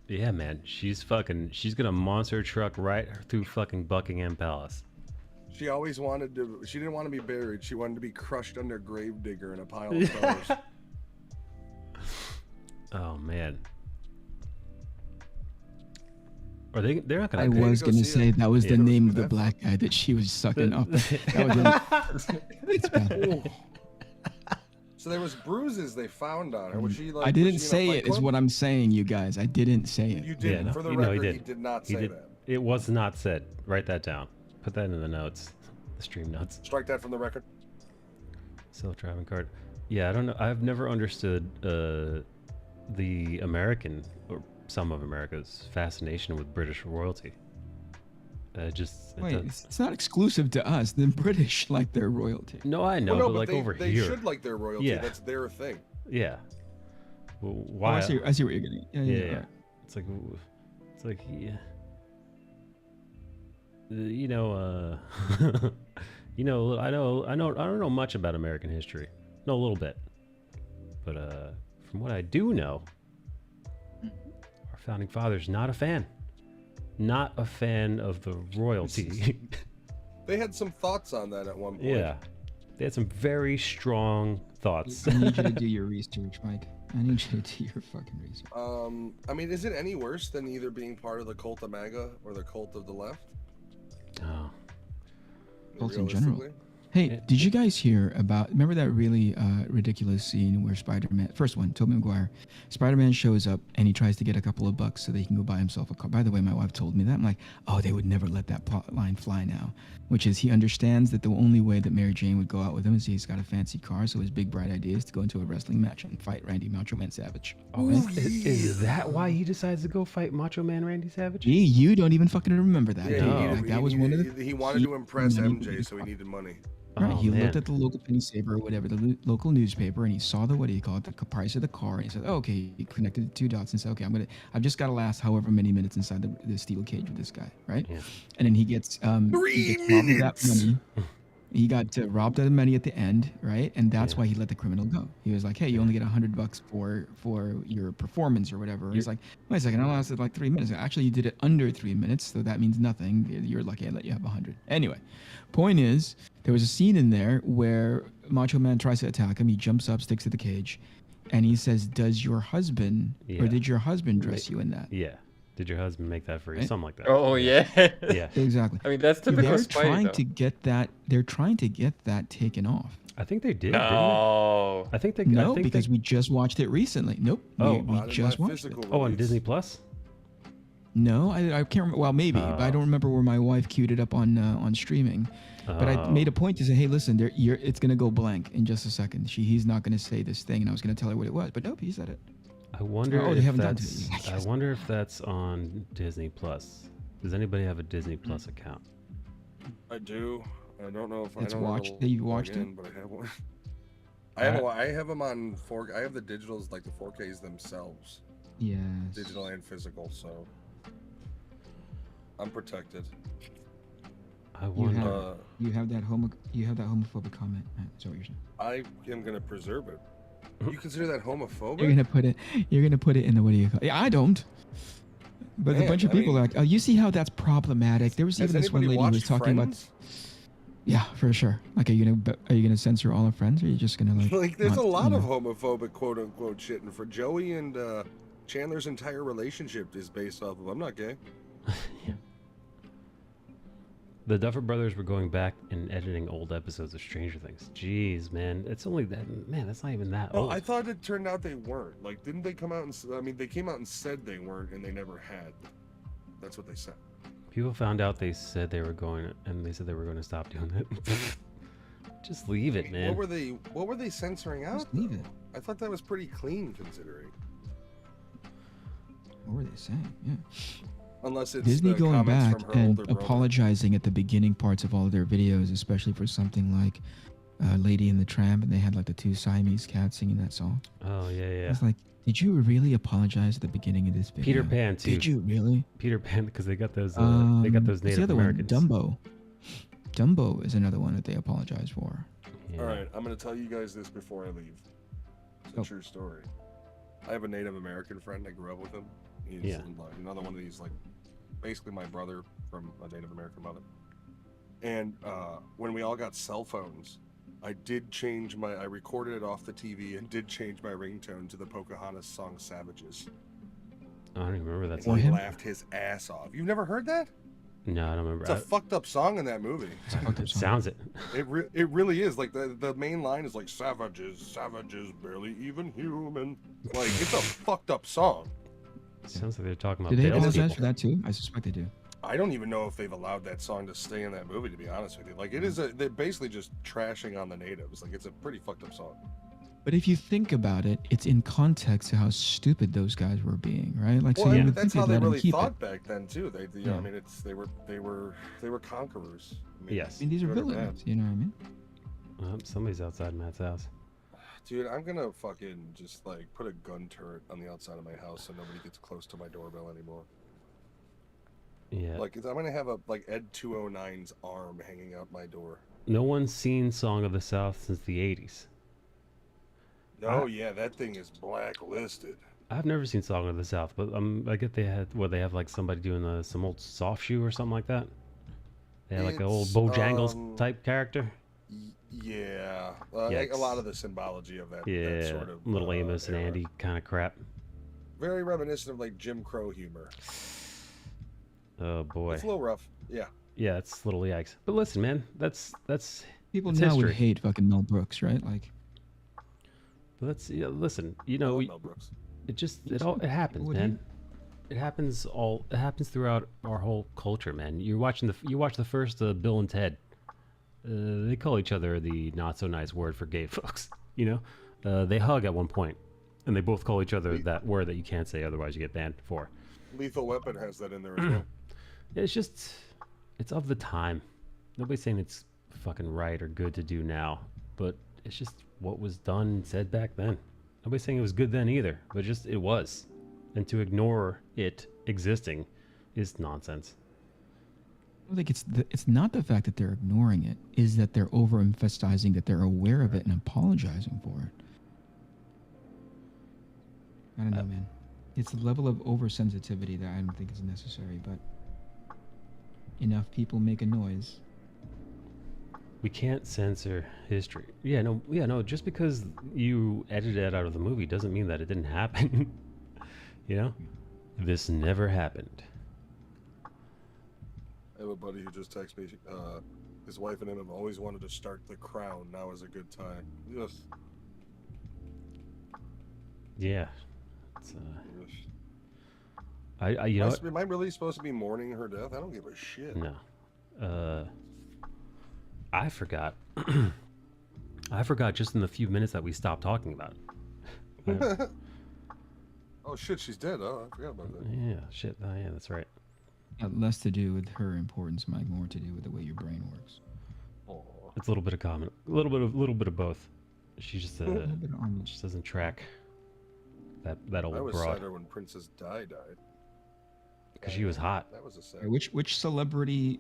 Yeah, man. She's gonna monster truck right through fucking Buckingham Palace. She always wanted to. She didn't want to be buried. She wanted to be crushed under gravedigger in a pile of clothes. Oh man. Are they're not gonna. I paid to was go gonna see say it. that was Yeah. the name of the black guy that she was sucking up. That was it's bad. So there was bruises they found on her. Was she like? I was didn't she in a say fight it, is club? what I'm saying, you guys. I didn't say it. You did. no, For the you know, he record, he did. did not He say did. that. It was not said. Write that down. Put that in the notes. The stream notes. Strike that from the record. Self-driving card. Yeah, I don't know. I've never understood the American or some of America's fascination with British royalty. Wait, it's not exclusive to us. The British like their royalty. No, I know, Well, no, but like they, over they here. should like their royalty. Yeah. That's their thing. Yeah. Well, Oh, why? I see what you're getting. Yeah, Yeah, yeah. yeah. Right. It's like yeah. You know, you know, I don't know much about American history. Know a little bit, but from what I do know, our founding fathers not a fan of the royalty. They had some thoughts on that at one point. Yeah, they had some very strong thoughts. I need you to do your research, Mike. I need you to do your fucking research. I mean, is it any worse than either being part of the cult of MAGA or the cult of the left? Oh, Cults in general. Realistically? Hey, did you guys hear about? Remember that really ridiculous scene where Spider-Man, first one, Tobey Maguire, Spider-Man shows up and he tries to get a couple of bucks so that he can go buy himself a car. By the way, my wife told me that. I'm like, oh, they would never let that plot line fly now. Which is he understands that the only way that Mary Jane would go out with him is he's got a fancy car. So his big bright idea is to go into a wrestling match and fight Randy Macho Man Savage. is that why he decides to go fight Macho Man Randy Savage? Gee, you don't even fucking remember that. Yeah, do you? No. Like, that was one of the. He wanted to impress he- MJ, so he needed money. Right, Oh, he man. looked at the local penny saver or whatever, the local newspaper, and he saw the, what do you call it, the price of the car, and he said, oh, okay, he connected the two dots and said, okay, I've just got to last however many minutes inside the steel cage with this guy, right? Yeah. And then he gets, 3 he gets robbed of minutes. that money. He got robbed of the money at the end, right? And that's Yeah. why he let the criminal go. He was like, hey, you only get $100 for your performance or whatever. And he's like, wait a second, I lasted like 3 minutes. Actually, you did it under 3 minutes, so that means nothing. You're lucky I let you have 100. Anyway, point is, there was a scene in there where Macho Man tries to attack him. He jumps up, sticks to the cage, and he says, does your husband, Yeah. or did your husband dress you in that? Yeah. Did your husband make that for you? Right? Something like that. Oh yeah. Yeah. Exactly. I mean that's typical They're Spidey trying though. to get that. They're trying to get that taken off. I think they did. Didn't they? No. I think they. No, I think because they, we just watched it recently. Nope. Oh. we Not in just my watched it. physical Oh, on release. Disney Plus. No, I can't remember. Well, maybe, but I Oh. don't remember where my wife queued it up on streaming. But I Oh. made a point to say, hey, listen, it's gonna go blank in just a second. He's not gonna say this thing, and I was gonna tell her what it was, but nope, he said it. I wonder. Oh, they if haven't done it that's, yet, I I guess. wonder if that's on Disney Plus. Does anybody have a Disney Plus account? I do. I don't know if It's I don't watched- know that you log watched it? in, but I have one. I have them on 4. I have the digitals, like the 4Ks themselves, Yes. digital and physical. So I'm protected. I You wonder. have, you have that homophobic comment. That's what you're saying. I am gonna preserve it. You consider that homophobic? You're gonna put it. You're gonna put it in the what do you call? Yeah, I don't. But a Man, bunch of I people mean- are like, oh, you see how that's problematic. There was Has even this one anybody lady who was watched talking Friends? about. Yeah, for sure. Like, are you gonna censor all our friends, or are you just gonna like? Like, there's not, a lot you of know? homophobic quote unquote shit, and for Joey and Chandler's entire relationship is based off of I'm not gay. Yeah. The Duffer Brothers were going back and editing old episodes of Stranger Things. Jeez, man, it's only that. Man, that's not even that No, old. I thought it turned out they weren't. Like, didn't they come out and? I mean, they came out and said they weren't, and they never had. That's what they said. People found out they said they were going, and they said they were going to stop doing it. Just leave it, man. What were they censoring out? Just leave it. I thought that was pretty clean considering. What were they saying? Yeah. Unless it's Disney the going comments back from her and older brother. apologizing at the beginning parts of all of their videos, especially for something like Lady and the Tramp, and they had like the two Siamese cats singing that song. Oh yeah, yeah. It's like, did you really apologize at the beginning of this video? Peter Pan too. Did you really? Peter Pan, because they got those Native what's the other Americans. one? Dumbo. Dumbo is another one that they apologize for. Yeah. All right, I'm gonna tell you guys this before I leave. It's a Oh. true story. I have a Native American friend. I grew up with him. He's Yeah. like another one of these, like, basically my brother from a Native American mother. And when we all got cell phones, I recorded it off the TV and did change my ringtone to the Pocahontas song "Savages." I don't even remember that And song. he him? laughed his ass off. You've never heard that? No, I don't remember. It's a fucked up song in that movie. It's a fucked up It song. sounds it. It really is. Like the main line is like savages, barely even human. Like it's a fucked up song. Sounds like they're talking about Do they Bale's apologize people. for that too? I suspect they do. I don't even know if they've allowed that song to stay in that movie, to be honest with you. Like they're basically just trashing on the natives. Like it's a pretty fucked up song. But if you think about it, it's in context to how stupid those guys were being, right? Like, Well, so you and would that's think how they'd they let 'em really keep thought it. back then too. They, you know, I mean, they were conquerors. I mean, Yes. I mean, these are good or bad. villains, you know what I mean? Somebody's outside Matt's house. Dude, I'm gonna fucking just like put a gun turret on the outside of my house so nobody gets close to my doorbell anymore. Yeah. Like I'm gonna have a like Ed 209's arm hanging out my door. No one's seen Song of the South since the 80s. Oh yeah, that thing is blacklisted. I've never seen Song of the South, but I get they have like somebody doing some old soft shoe or something like that. They had like an old It's, Bojangles type character. Yeah, Yikes. a lot of the symbology of that. Yeah, that sort of, Little Amos and era. Andy kind of crap. Very reminiscent of like Jim Crow humor. Oh boy. It's a little rough. Yeah. Yeah, it's little yikes. But listen, man, that's People It's now would history. hate fucking Mel Brooks, right? Like, listen. You I know, love Mel Brooks. it happens, Would man. It happens throughout our whole culture, man. You watch the first Bill and Ted. They call each other the not so nice word for gay folks. You know, they hug at one point, and they both call each other that word that you can't say, otherwise you get banned for. Lethal Weapon has that in there as well. It's of the time. Nobody's saying it's fucking right or good to do now, but it's just what was done and said back then. Nobody's saying it was good then either, but just it was. And to ignore it existing is nonsense. I think it's not the fact that they're ignoring it, is that they're overemphasizing that they're aware of it and apologizing for it. I don't know, man. It's the level of oversensitivity that I don't think is necessary, but enough people make a noise. We can't censor history. Yeah, no. Just because you edited it out of the movie doesn't mean that it didn't happen. You know, this never happened. I have a buddy who just texted me. His wife and him have always wanted to start The Crown. Now is a good time. Yes. Yeah. It's, Yes. you know what? Am I really supposed to be mourning her death? I don't give a shit. No. I forgot. I forgot just in the few minutes that we stopped talking about it. Oh shit, she's dead. Oh, I forgot about that. Yeah, shit. Oh, yeah, that's right. Less to do with her importance, Mike, more to do with the way your brain works. Oh. It's a little bit of common, a little bit of both. She just A little bit on just doesn't track that old I was broad sadder when Princess Di died. because she was hot. That was a sad. which celebrity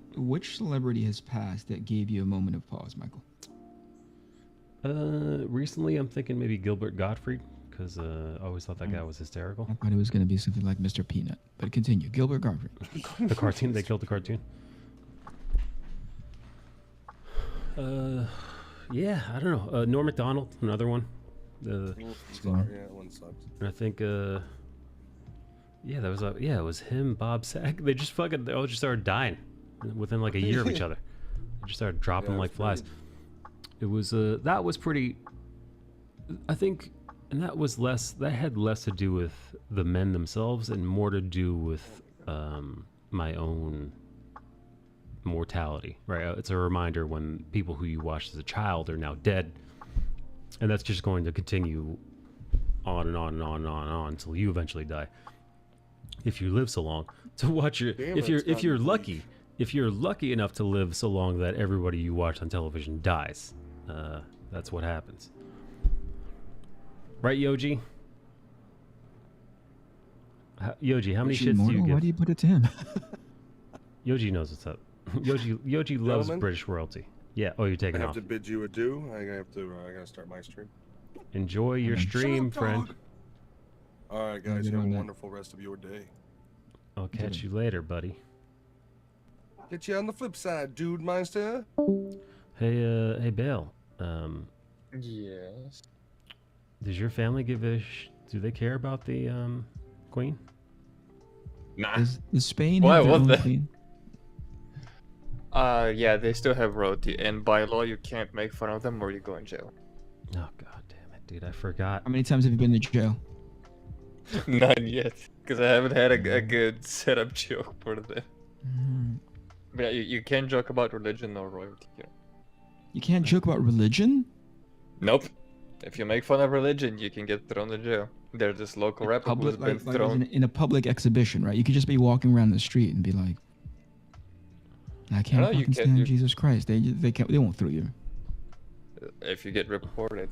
has passed that gave you a moment of pause, Michael? Recently I'm thinking maybe Gilbert Gottfried because I always thought that guy was hysterical. I thought it was going to be something like Mr. Peanut, but continue. Gilbert Gottfried. The cartoon, they killed the cartoon. Yeah, I don't know. Norm Macdonald, another one. One sucks. And I think yeah, it was him, Bob Saget. They all just started dying within like a year of each other. They just started dropping Yeah, like it's flies. pretty- It was that was pretty, I think, and that had less to do with the men themselves and more to do with my own mortality, right? It's a reminder when people who you watched as a child are now dead, and that's just going to continue on and on and on and on and on until you eventually die, if you live so long to watch your. Damn, if you're that's gotten lucky, deep. if you're lucky enough to live so long that everybody you watch on television dies, that's what happens, right, Yoji? Yoji, how many Is she shits do you immortal? give? Why do you put it to him? Yoji knows what's up. Yoji loves Gentlemen? British royalty. Yeah. Oh, you're I taking have off. to bid you adieu. I gotta start my stream. Enjoy your Okay. stream, Shut up, friend. dog. All right, Yeah, guys. good You have a on that. wonderful rest of your day. I'll catch you later, buddy. Get you on the flip side, dude, Meister. Hey, Bale. Yes. Does your family give a do they care about the queen? Nah. Is Spain Why, have their what own the- queen? Yeah, they still have royalty, and by law you can't make fun of them or you go in jail. Oh god damn it, dude! I forgot. How many times have you been to jail? None yet, because I haven't had a good setup joke for them. Mm. But yeah, you can't joke about religion or royalty here. You can't joke about religion? Nope. If you make fun of religion, you can get thrown in jail. There's this local rapper who's been like thrown. in a public exhibition, right? You could just be walking around the street and be like, I can't No, you fucking can't- stand you- Jesus Christ. They won't throw you. If you get reported,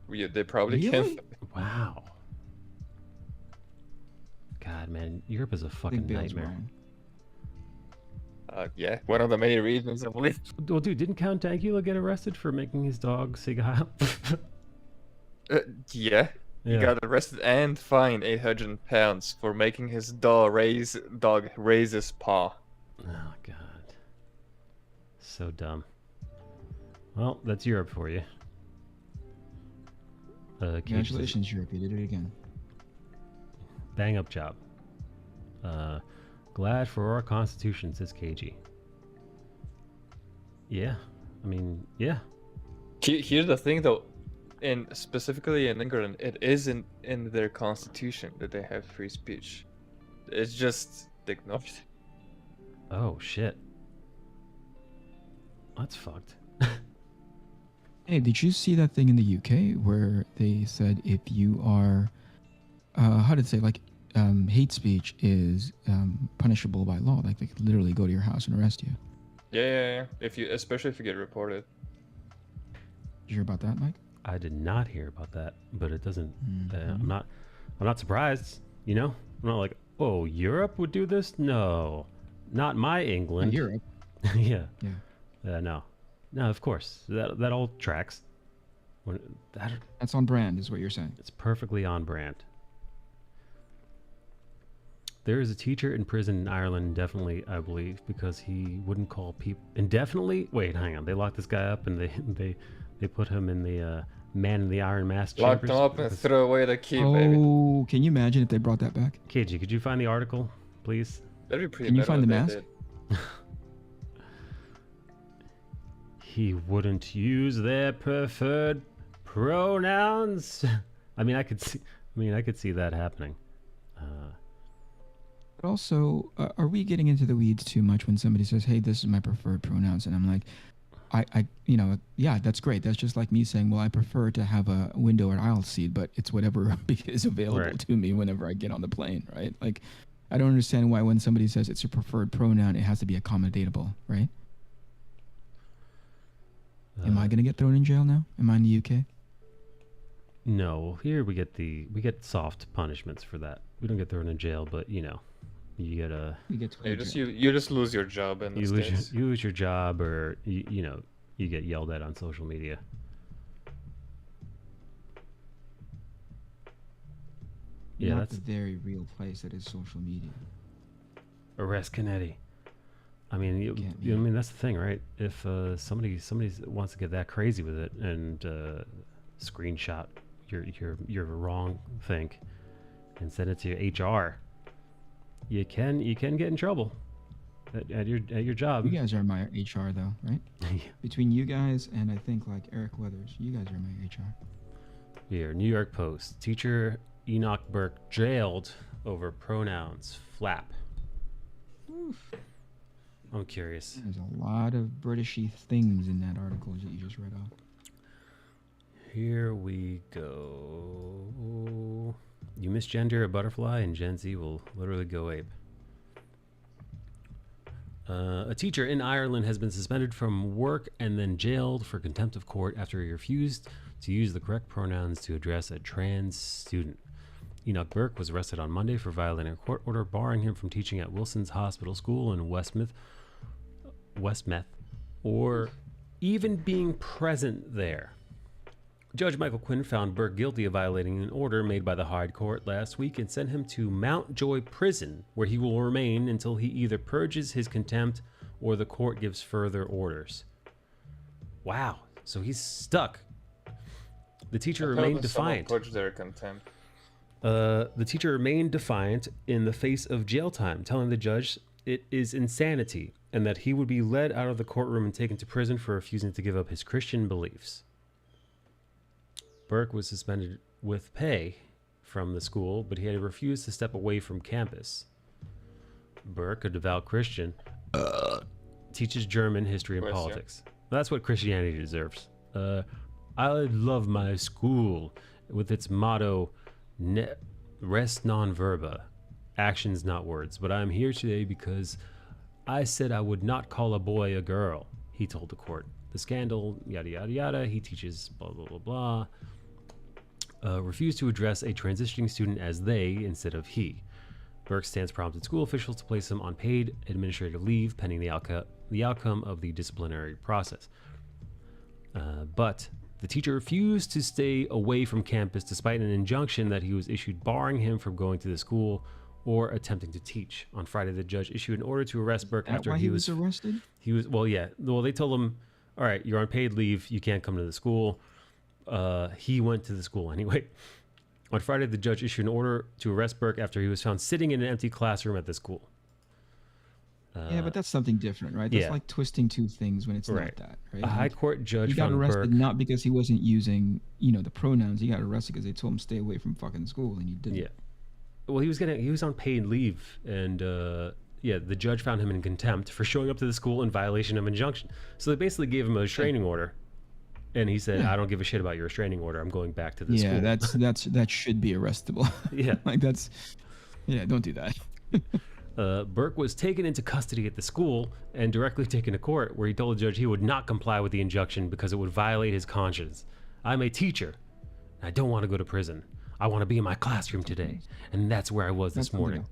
they probably Really? can't. Wow. God, man, Europe is a fucking Big Bill's nightmare. wrong. Yeah, one of the many reasons I believe. Well, dude, didn't Count Dankula get arrested for making his dog Sig Heil? Yeah. He Yeah. got arrested and fined 800 pounds for making his dog raise his paw. Oh god. So dumb. Well, that's Europe for you. Cage says, Congratulations, Europe. You did it again. bang up job. Glad for our constitution, says KG. Yeah. I mean, yeah. Here's the thing though, and specifically in England, it isn't in their constitution that they have free speech. It's just ignored. Oh shit. That's fucked. Hey, did you see that thing in the UK where they said if you are, how did it say, like, hate speech is punishable by law? Like, they could literally go to your house and arrest you. Yeah. Especially if you get reported. Did you hear about that, Mike? I did not hear about that, but it doesn't. Mhm. I'm not surprised. You know, I'm not like, oh, Europe would do this. No, not my England. Europe. yeah. Yeah. No. Of course. That all tracks. That's on brand, is what you're saying. It's perfectly on brand. There is a teacher in prison in Ireland indefinitely, I believe, because he wouldn't call people indefinitely. Wait, hang on. They locked this guy up and they put him in the man in the Iron Mask Lock chambers. them up and because- throw away the key, baby. Oh, can you imagine if they brought that back? KG, could you find the article, please? That'd be pretty Can you bad find what the they mask? did. He wouldn't use their preferred pronouns. I mean, I could see that happening. But also, are we getting into the weeds too much when somebody says, "Hey, this is my preferred pronouns," and I'm like, yeah, that's great. That's just like me saying, "Well, I prefer to have a window or aisle seat, but it's whatever is available Right. to me whenever I get on the plane," right? Like, I don't understand why when somebody says it's a preferred pronoun, it has to be accommodatable, right? Am I gonna get thrown in jail now? Am I in the UK? No, here we get soft punishments for that. We don't get thrown in jail, but you know, you get a We get to You just lose your job in the you States. lose your job, or you know, you get yelled at on social media. Yeah, not that's the very real place that is social media. arrest Kennedy. I mean, Can't I mean that's the thing, right? If somebody wants to get that crazy with it and screenshot your wrong thing and send it to your HR, you can get in trouble at your job. You guys are my HR though, right? Between you guys and I think like Eric Weathers, you guys are my HR. Here, New York Post. Teacher Enoch Burke jailed over pronouns flap. I'm curious. There's a lot of Britishy things in that article that you just read off. Here we go. You misgender a butterfly and Gen Z will literally go ape. A teacher in Ireland has been suspended from work and then jailed for contempt of court after he refused to use the correct pronouns to address a trans student. Enoch Burke was arrested on Monday for violating a court order barring him from teaching at Wilson's Hospital School in Westmouth, or even being present there. Judge Michael Quinn found Burke guilty of violating an order made by the High Court last week and sent him to Mountjoy Prison, where he will remain until he either purges his contempt or the court gives further orders. Wow, so he's stuck. The teacher remained defiant. Purge their contempt. The teacher remained defiant in the face of jail time, telling the judge it is insanity and that he would be led out of the courtroom and taken to prison for refusing to give up his Christian beliefs. Burke was suspended with pay from the school, but he had refused to step away from campus. Burke, a devout Christian, teaches German history and politics. That's what Christianity deserves. I love my school with its motto, res non verba, actions not words. But I'm here today because I said I would not call a boy a girl, he told the court. The scandal, yada, yada, yada. He teaches blah, blah, blah, blah. Refused to address a transitioning student as they instead of he. Burke stands prompted school officials to place him on paid administrative leave pending the outcome of the disciplinary process. But the teacher refused to stay away from campus despite an injunction that he was issued barring him from going to the school or attempting to teach. On Friday, the judge issued an order to arrest Burke after he was arrested. They told him, all right, you're on paid leave, you can't come to the school. He went to the school anyway. On Friday, the judge issued an order to arrest Burke after he was found sitting in an empty classroom at the school. Yeah, but that's something different, right? That's like twisting two things when it's not that, right? A high court judge he got found arrested Burke, not because he wasn't using, the pronouns. He got arrested because they told him stay away from fucking school, and he didn't. Yeah. Well, he was on paid leave, and the judge found him in contempt for showing up to the school in violation of injunction. So they basically gave him a restraining order. And he said, I don't give a shit about your restraining order. I'm going back to the school. Yeah, that should be arrestable. Yeah. Don't do that. Burke was taken into custody at the school and directly taken to court, where he told the judge he would not comply with the injunction because it would violate his conscience. I'm a teacher. I don't want to go to prison. I want to be in my classroom today. And that's where I was this morning.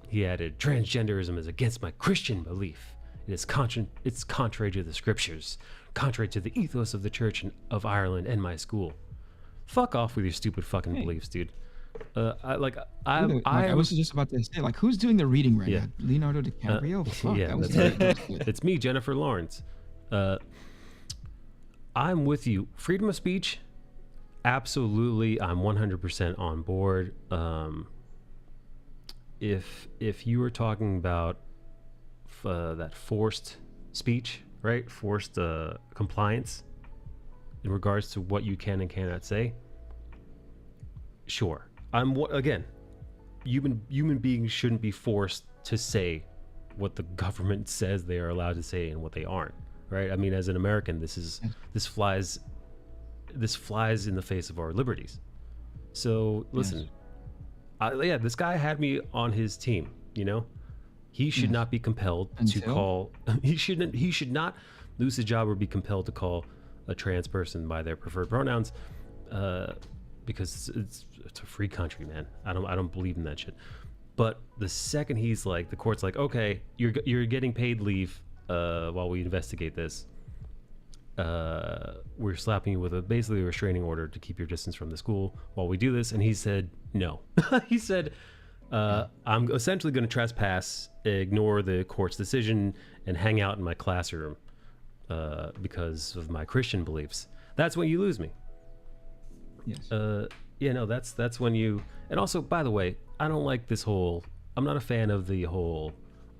He added, transgenderism is against my Christian belief. It's contrary to the scriptures, contrary to the ethos of the Church of Ireland and my school. Fuck off with your stupid fucking beliefs, dude. I was just about to say, who's doing the reading right now? Leonardo DiCaprio? Fuck, yeah, that's right. It's me, Jennifer Lawrence. I'm with you. Freedom of speech, absolutely. I'm 100% on board. If you were talking about that forced speech, right? Forced compliance in regards to what you can and cannot say. Sure. Human beings shouldn't be forced to say what the government says they are allowed to say and what they aren't, right? I mean, as an American, this flies in the face of our liberties. So listen, this guy had me on his team, He should not be compelled to call. He should not lose his job or be compelled to call a trans person by their preferred pronouns, because it's a free country, man. I don't believe in that shit. But the second the court's like, okay, you're getting paid leave while we investigate this. We're slapping you with basically a restraining order to keep your distance from the school while we do this. And he said no. He said, I'm essentially going to trespass, ignore the court's decision, and hang out in my classroom because of my Christian beliefs. That's when you lose me. Yes. That's when you... And also, by the way, I don't like this whole... I'm not a fan of the whole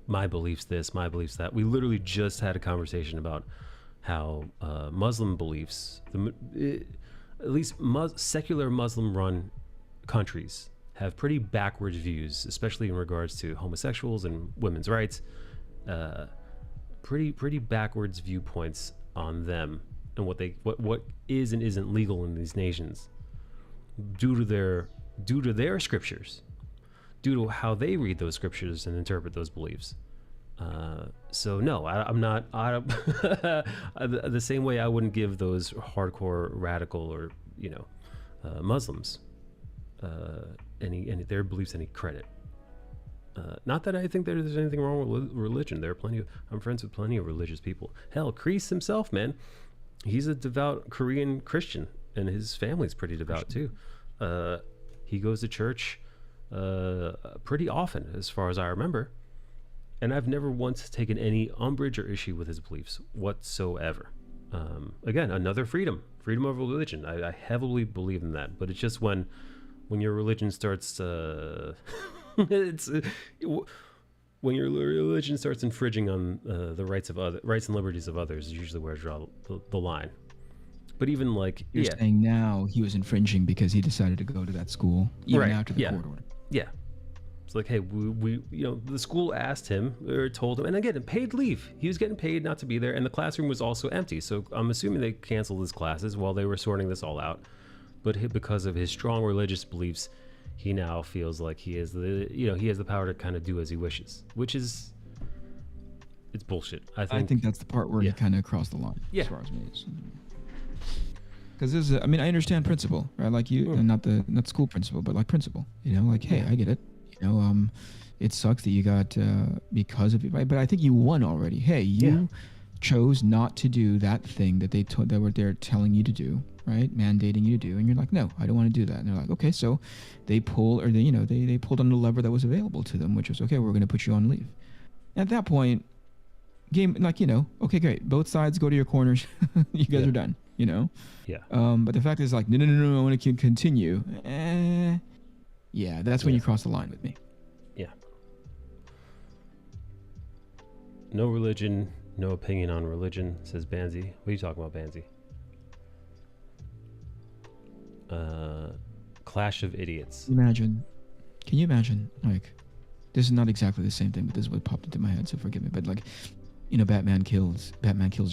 my beliefs this, my beliefs that. We literally just had a conversation about how Muslim beliefs, at least secular Muslim-run countries, have pretty backwards views, especially in regards to homosexuals and women's rights. pretty backwards viewpoints on them and what is and isn't legal in these nations due to their scriptures, due to how they read those scriptures and interpret those beliefs. So no, I'm not. The same way I wouldn't give those hardcore radical or Muslims any their beliefs any credit. Not that I think there's anything wrong with religion. I'm friends with plenty of religious people. Hell, Kreese himself, man, he's a devout Korean Christian, and his family's pretty devout too. He goes to church pretty often, as far as I remember. And I've never once taken any umbrage or issue with his beliefs whatsoever. Again, another freedom of religion. I heavily believe in that. But it's just when your religion starts, when your religion starts infringing on the rights and liberties of others, is usually where I draw the line. But even like you're saying now he was infringing because he decided to go to that school even after the court order. Yeah. It's like, hey, we the school asked him or told him, and again, paid leave. He was getting paid not to be there, and the classroom was also empty. So I'm assuming they canceled his classes while they were sorting this all out. But because of his strong religious beliefs, he now feels like he has the power to kind of do as he wishes, which is it's bullshit. I think that's the part where he kind of crossed the line. Yeah. As far as me, because I mean, I understand principle, right? Like and not school principle, but like principle. Like, hey, I get it. It sucks that you got because of it, right? But I think you won already. Hey, you chose not to do that thing that they're telling you to do, right? Mandating you to do, and you're like, no, I don't want to do that. And they're like, okay, so they pulled on the lever that was available to them, which was okay. We're going to put you on leave. At that point, game okay, great. Both sides go to your corners. You guys are done. Yeah. But the fact is, like, no, I want to continue. Yeah, that's when you cross the line with me. Yeah. No religion, no opinion on religion, says Banzi. What are you talking about, Banzi? Clash of Idiots. Can you imagine, like, this is not exactly the same thing, but this is what popped into my head, so forgive me. But like, Batman kills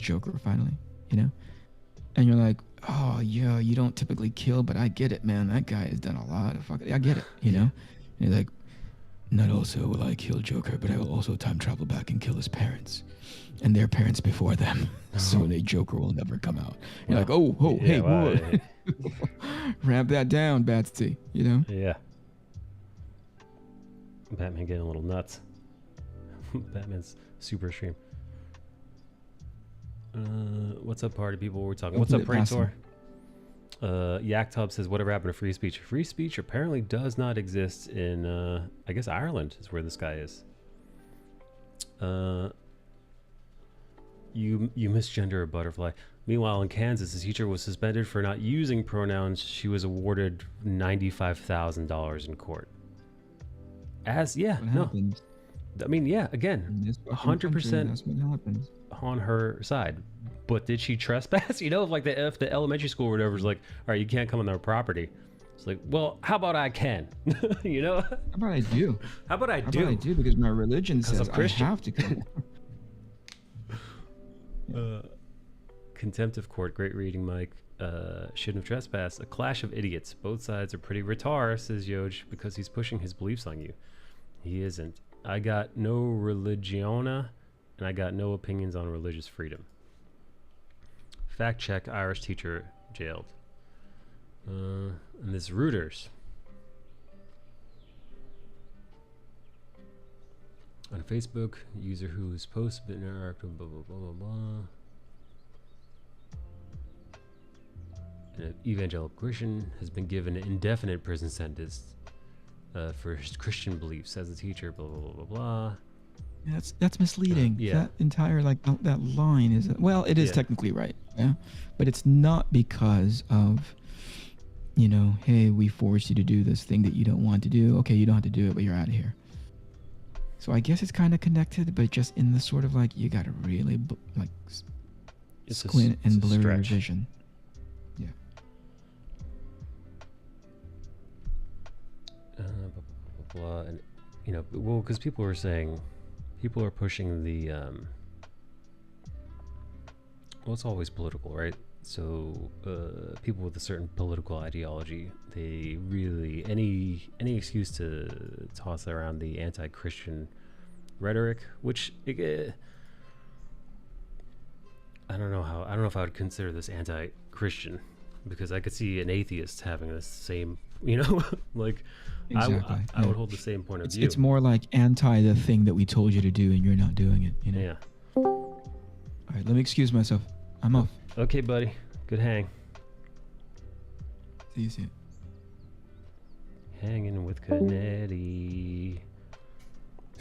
Joker finally, and you're like, oh yeah, you don't typically kill, but I get it, man. That guy has done a lot of fucking. I get it, And you're like, not also will I kill Joker, but I will also time travel back and kill his parents, and their parents before them, so the Joker will never come out. You're like, hey, wow, ramp that down, Batsy. Yeah. Batman getting a little nuts. Batman's super extreme. What's up, party people? We're talking. What's up, Praetor? Yak Tub says, whatever happened to free speech? Free speech apparently does not exist in, I guess Ireland is where this guy is. You misgender a butterfly. Meanwhile, in Kansas, a teacher was suspended for not using pronouns. She was awarded $95,000 in court. Again, 100%. That's what happens. On her side, but did she trespass? If the elementary school or whatever is like, all right, you can't come on their property. It's like, well, how about I can? How about I do? How about I do? Because my religion says I have to come. Contempt of court. Great reading, Mike. Shouldn't have trespassed. A clash of idiots. Both sides are pretty retard, says Yoj, because he's pushing his beliefs on you. He isn't. I got no religiona, and I got no opinions on religious freedom. Fact check, Irish teacher jailed. And this Reuters. On Facebook, user whose post been interactive, blah, blah, blah, blah, blah. An evangelical Christian has been given an indefinite prison sentence for his Christian beliefs as a teacher, blah, blah, blah, blah, blah. That's misleading. That entire that line is it is technically right, but it's not because of hey, we forced you to do this thing that you don't want to do. Okay, you don't have to do it, but you're out of here. So I guess it's kind of connected, but just in the sort of like you got to really squint and blur your vision. Yeah. Blah, blah, blah, blah, and because people were saying, People are pushing the well, it's always political, right? So people with a certain political ideology, they really any excuse to toss around the anti-Christian rhetoric, which I don't know if I would consider this anti-Christian, because I could see an atheist having the same, like Exactly. I would hold the same point of view. It's more like anti the thing that we told you to do and you're not doing it. Yeah. All right, let me excuse myself. I'm off. Okay, buddy. Good hang. See you soon. Hanging with Canetti.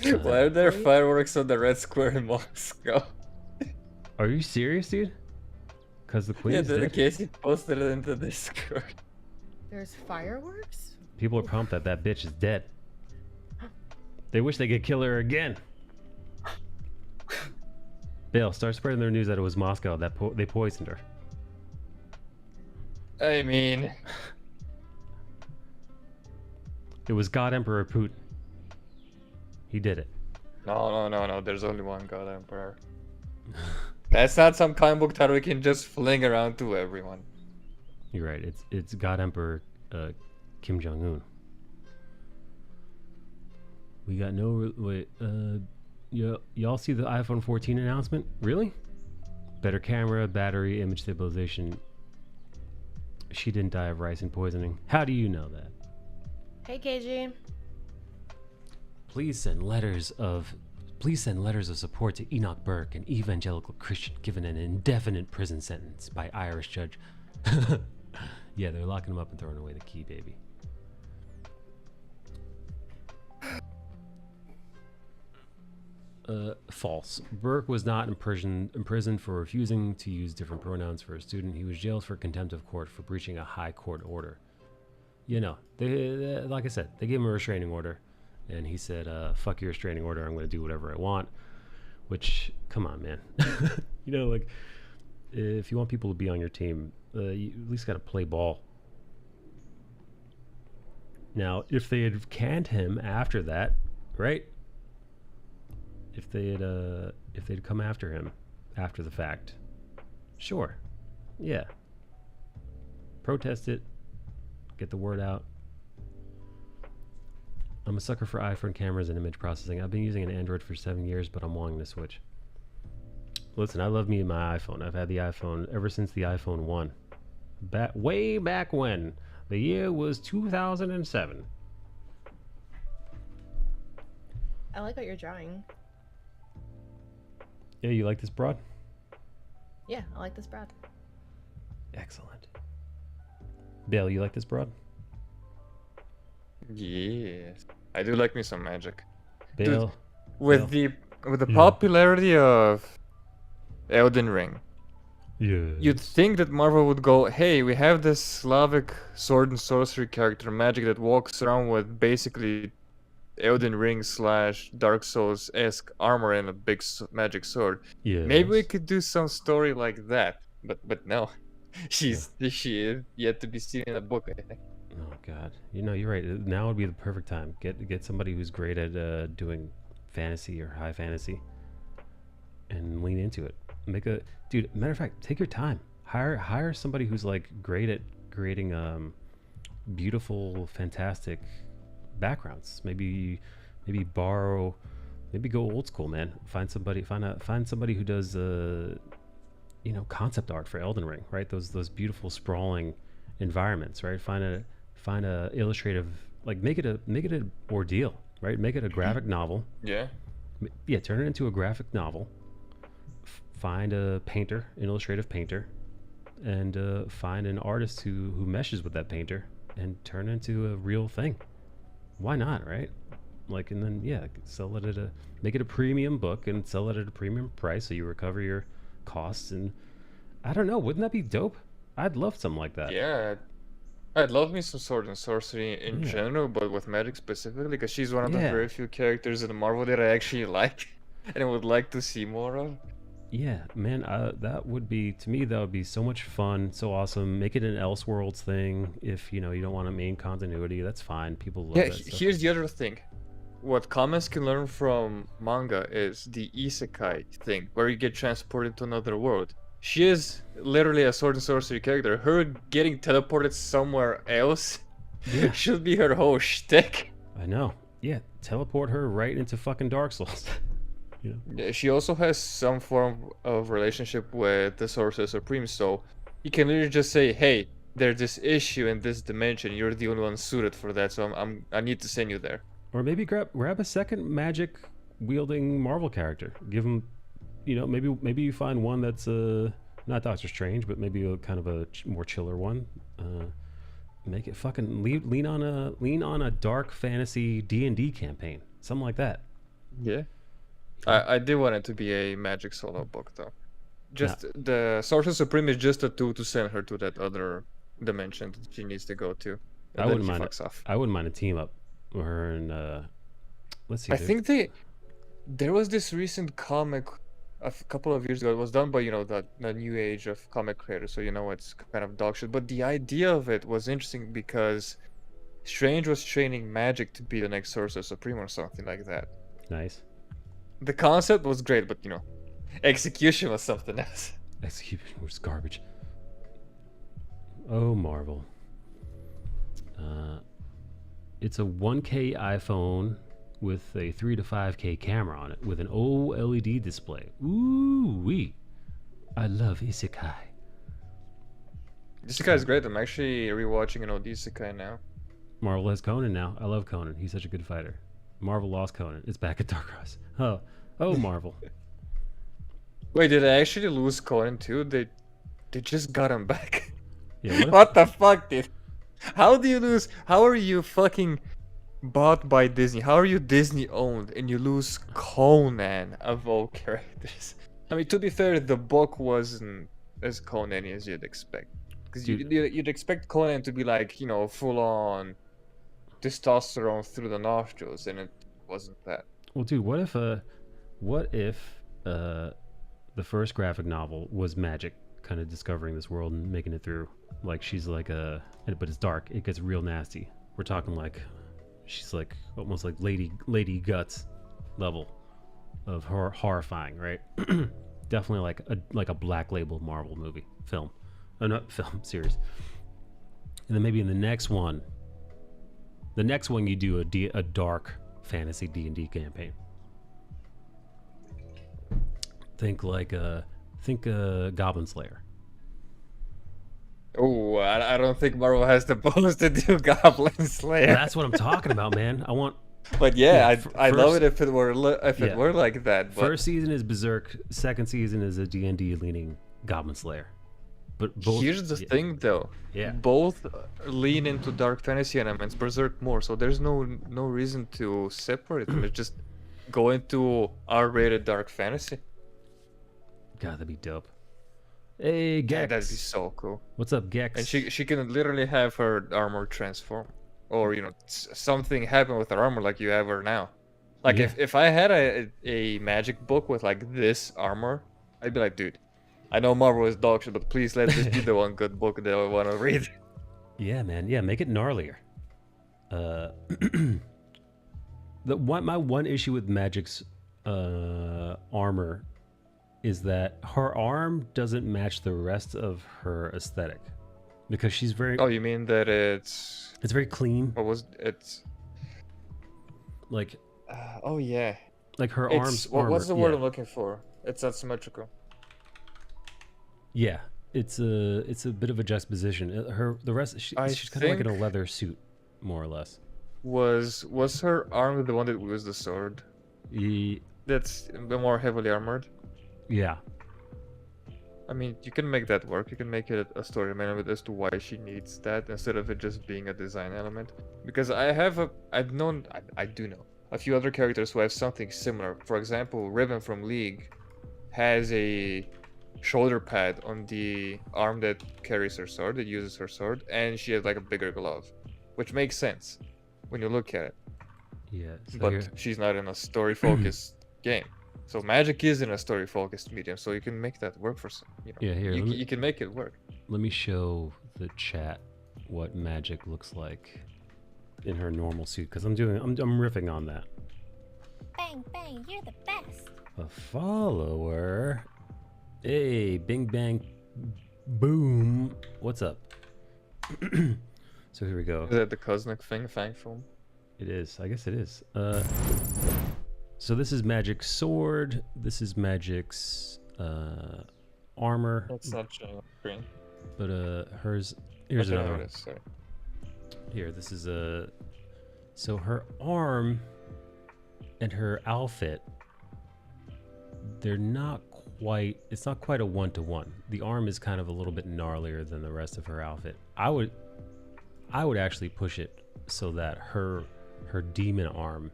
Why are there fireworks on the Red Square in Moscow? Are you serious, dude? Because the queen Yeah, is the dead? Casey posted it into Discord. There's fireworks? People are pumped that that bitch is dead. They wish they could kill her again. Bill, start spreading their news that it was Moscow that they poisoned her. I mean, It was God Emperor Putin. He did it. no. There's only one God Emperor. That's not some comic book title we can just fling around to everyone. You're right. It's God Emperor Kim Jong Un. We got no wait. Y'all see the iPhone 14 announcement? Really? Better camera, battery, image stabilization. She didn't die of ricin poisoning. How do you know that? Hey, KG. Please send letters of support to Enoch Burke, an evangelical Christian given an indefinite prison sentence by Irish judge. Yeah, they're locking him up and throwing away the key, baby. False. Burke was not imprisoned for refusing to use different pronouns for a student. He was jailed for contempt of court for breaching a high court order. They like I said, they gave him a restraining order, and he said, "Fuck your restraining order. I'm going to do whatever I want." Which, come on, man. Like, if you want people to be on your team, you at least got to play ball. Now, if they had canned him after that, right? If they'd come after him after the fact, sure, yeah. Protest it, get the word out. I'm a sucker for iPhone cameras and image processing. I've been using an Android for 7 years, but I'm wanting to switch. Listen, I love me and my iPhone. I've had the iPhone ever since the iPhone 1. Way back when. The year was 2007. I like what you're drawing. Yeah, you like this broad? Yeah, I like this broad. Excellent. Dale, you like this broad? Yes, I do like me some magic. Bale, With the popularity of Elden Ring, yeah. you'd think that Marvel would go, hey, we have this Slavic sword and sorcery character, magic, that walks around with basically Elden Ring / Dark Souls-esque armor and a big magic sword. Yeah. Maybe we could do some story like that. But no. She is yet to be seen in a book, I think. Oh God, you're right. Now would be the perfect time. Get somebody who's great at doing fantasy or high fantasy, and lean into it. Matter of fact, take your time. Hire somebody who's like great at creating beautiful, fantastic backgrounds. Maybe go old school, man. Find somebody who does concept art for Elden Ring, right? Those beautiful sprawling environments, right? Find a illustrative, like make it an ordeal, right? Make it a graphic novel. Yeah. Yeah, turn it into a graphic novel. Find a painter, an illustrative painter, and find an artist who meshes with that painter and turn it into a real thing. Why not, right? Like, and then sell it make it a premium book and sell it at a premium price so you recover your costs. And I don't know, wouldn't that be dope? I'd love something like that. Yeah. I'd love me some sword and sorcery in general, but with magic specifically, because she's one of the very few characters in Marvel that I actually like and I would like to see more of. Yeah, man, that would be so much fun, so awesome. Make it an Elseworlds thing. If you don't want a main continuity, that's fine. People love that stuff. Here's the other thing. what comments can learn from manga is the isekai thing, where you get transported to another world. She is literally a sword and sorcery character. Her getting teleported somewhere else Yeah. should be her whole shtick. I know. Yeah, teleport her right into fucking Dark Souls. You know? Yeah, she also has some form of relationship with the Sorcerer Supreme, so you can literally just say, "Hey, there's this issue in this dimension. You're the only one suited for that, so I need to send you there." Or maybe grab a second magic wielding Marvel character. Give him, you know, maybe you find one that's not Doctor Strange, but maybe a kind of a more chiller one. Make it fucking lean on a dark fantasy D&D campaign, something like that. Yeah. I did want it to be a magic solo book though. Just the Sorcerer Supreme is just a tool to send her to that other dimension that she needs to go to. And I then wouldn't she mind fucks off. I wouldn't mind a team up with her and let's see. I think there was this recent comic a couple of years ago. It was done by the new age of comic creators, so it's kind of dog shit. But the idea of it was interesting because Strange was training magic to be the next Sorcerer Supreme or something like that. Nice. The concept was great, but execution was something else. Execution was garbage. Oh, Marvel. It's a 1K iPhone with a 3 to 5K camera on it with an OLED display. Ooh wee. I love Isekai. Isekai is great. I'm actually rewatching an old Isekai now. Marvel has Conan now. I love Conan. He's such a good fighter. Marvel lost Conan. It's back at Dark Horse. Oh, Marvel. Wait, did I actually lose Conan too? They just got him back. Yeah, What the fuck, dude? How do you lose? How are you fucking bought by Disney? How are you Disney owned and you lose Conan of all characters? I mean, to be fair, the book wasn't as Conan as you'd expect. Because you'd expect Conan to be like, full on testosterone through the nostrils, and it wasn't that. Well, dude, what if the first graphic novel was magic, kind of discovering this world and making it through? Like she's like but it's dark. It gets real nasty. We're talking like she's like almost like Lady Guts level of horrifying, right? Definitely like a Black Label Marvel movie film, not film series. And then maybe in the next one you do a dark fantasy D&D campaign. Think Goblin Slayer. Oh, I don't think Marvel has the balls to do Goblin Slayer. That's what I'm talking about, man. I want. But I'd love it if it were like that. But First season is Berserk. Second season is a D&D leaning Goblin Slayer. But both, here's the thing, though. Yeah. Both lean into dark fantasy elements. Berserk more, so there's no reason to separate them. It's just go into R-rated dark fantasy. God, that'd be dope. Hey, Gex. Yeah, that'd be so cool. What's up, Gex? And she can literally have her armor transform, or something happen with her armor like you have her now. Like Yeah. if I had a magic book with like this armor, I'd be like, dude, I know Marvel is dog shit, but please let this be the one good book that I want to read. Yeah, man. Yeah, make it gnarlier. My one issue with Magic's armor is that her arm doesn't match the rest of her aesthetic, because she's very. Oh, you mean that it's very clean. what was it's? Like, Oh yeah, like her it's arms. what's the word yeah. I'm looking for? It's asymmetrical. Yeah, it's a bit of a juxtaposition. The rest she's kind of like in a think- leather suit, more or less. Was her arm the one that was the sword? That's more heavily armored. Yeah, I mean, you can make that work. You can make it a story element as to why she needs that instead of it just being a design element. Because I do know a few other characters who have something similar. For example, Riven from League has a shoulder pad on the arm that carries her sword, that uses her sword, and she has like a bigger glove, which makes sense when you look at it. yeah. So But she's not in a story-focused game. So Magic is in a story-focused medium, so you can make that work for some. Yeah, here, you can make it work. let me show the chat what Magic looks like in her normal suit, because I'm riffing on that. Bang, bang, you're the best. A follower. Hey, bing bang boom. What's up? So here we go. Is that the cosmic thing, thankful? It is. I guess it is. So this is Magic's sword. This is Magic's armor. It's not showing on screen. But hers. Here's Okay, another there one. it is, sorry. Here, this is a. So her arm and her outfit, they're not quite. It's not quite a 1-to-1. The arm is kind of a little bit gnarlier than the rest of her outfit. I would actually push it so that her demon arm,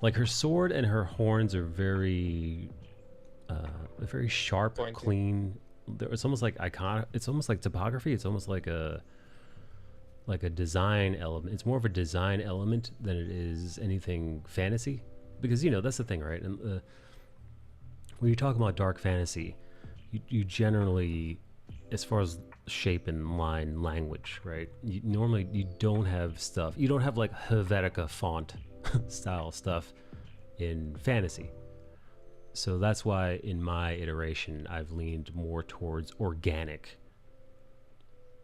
like her sword and her horns, are very sharp, Pointy. clean. It's almost like iconic. It's almost like typography. It's almost like a design element. It's more of a design element than it is anything fantasy, because that's the thing, right? And when you talk about dark fantasy, you generally, as far as shape and line language, right? Normally you don't have stuff. You don't have like Helvetica font style stuff in fantasy. So that's why in my iteration I've leaned more towards organic.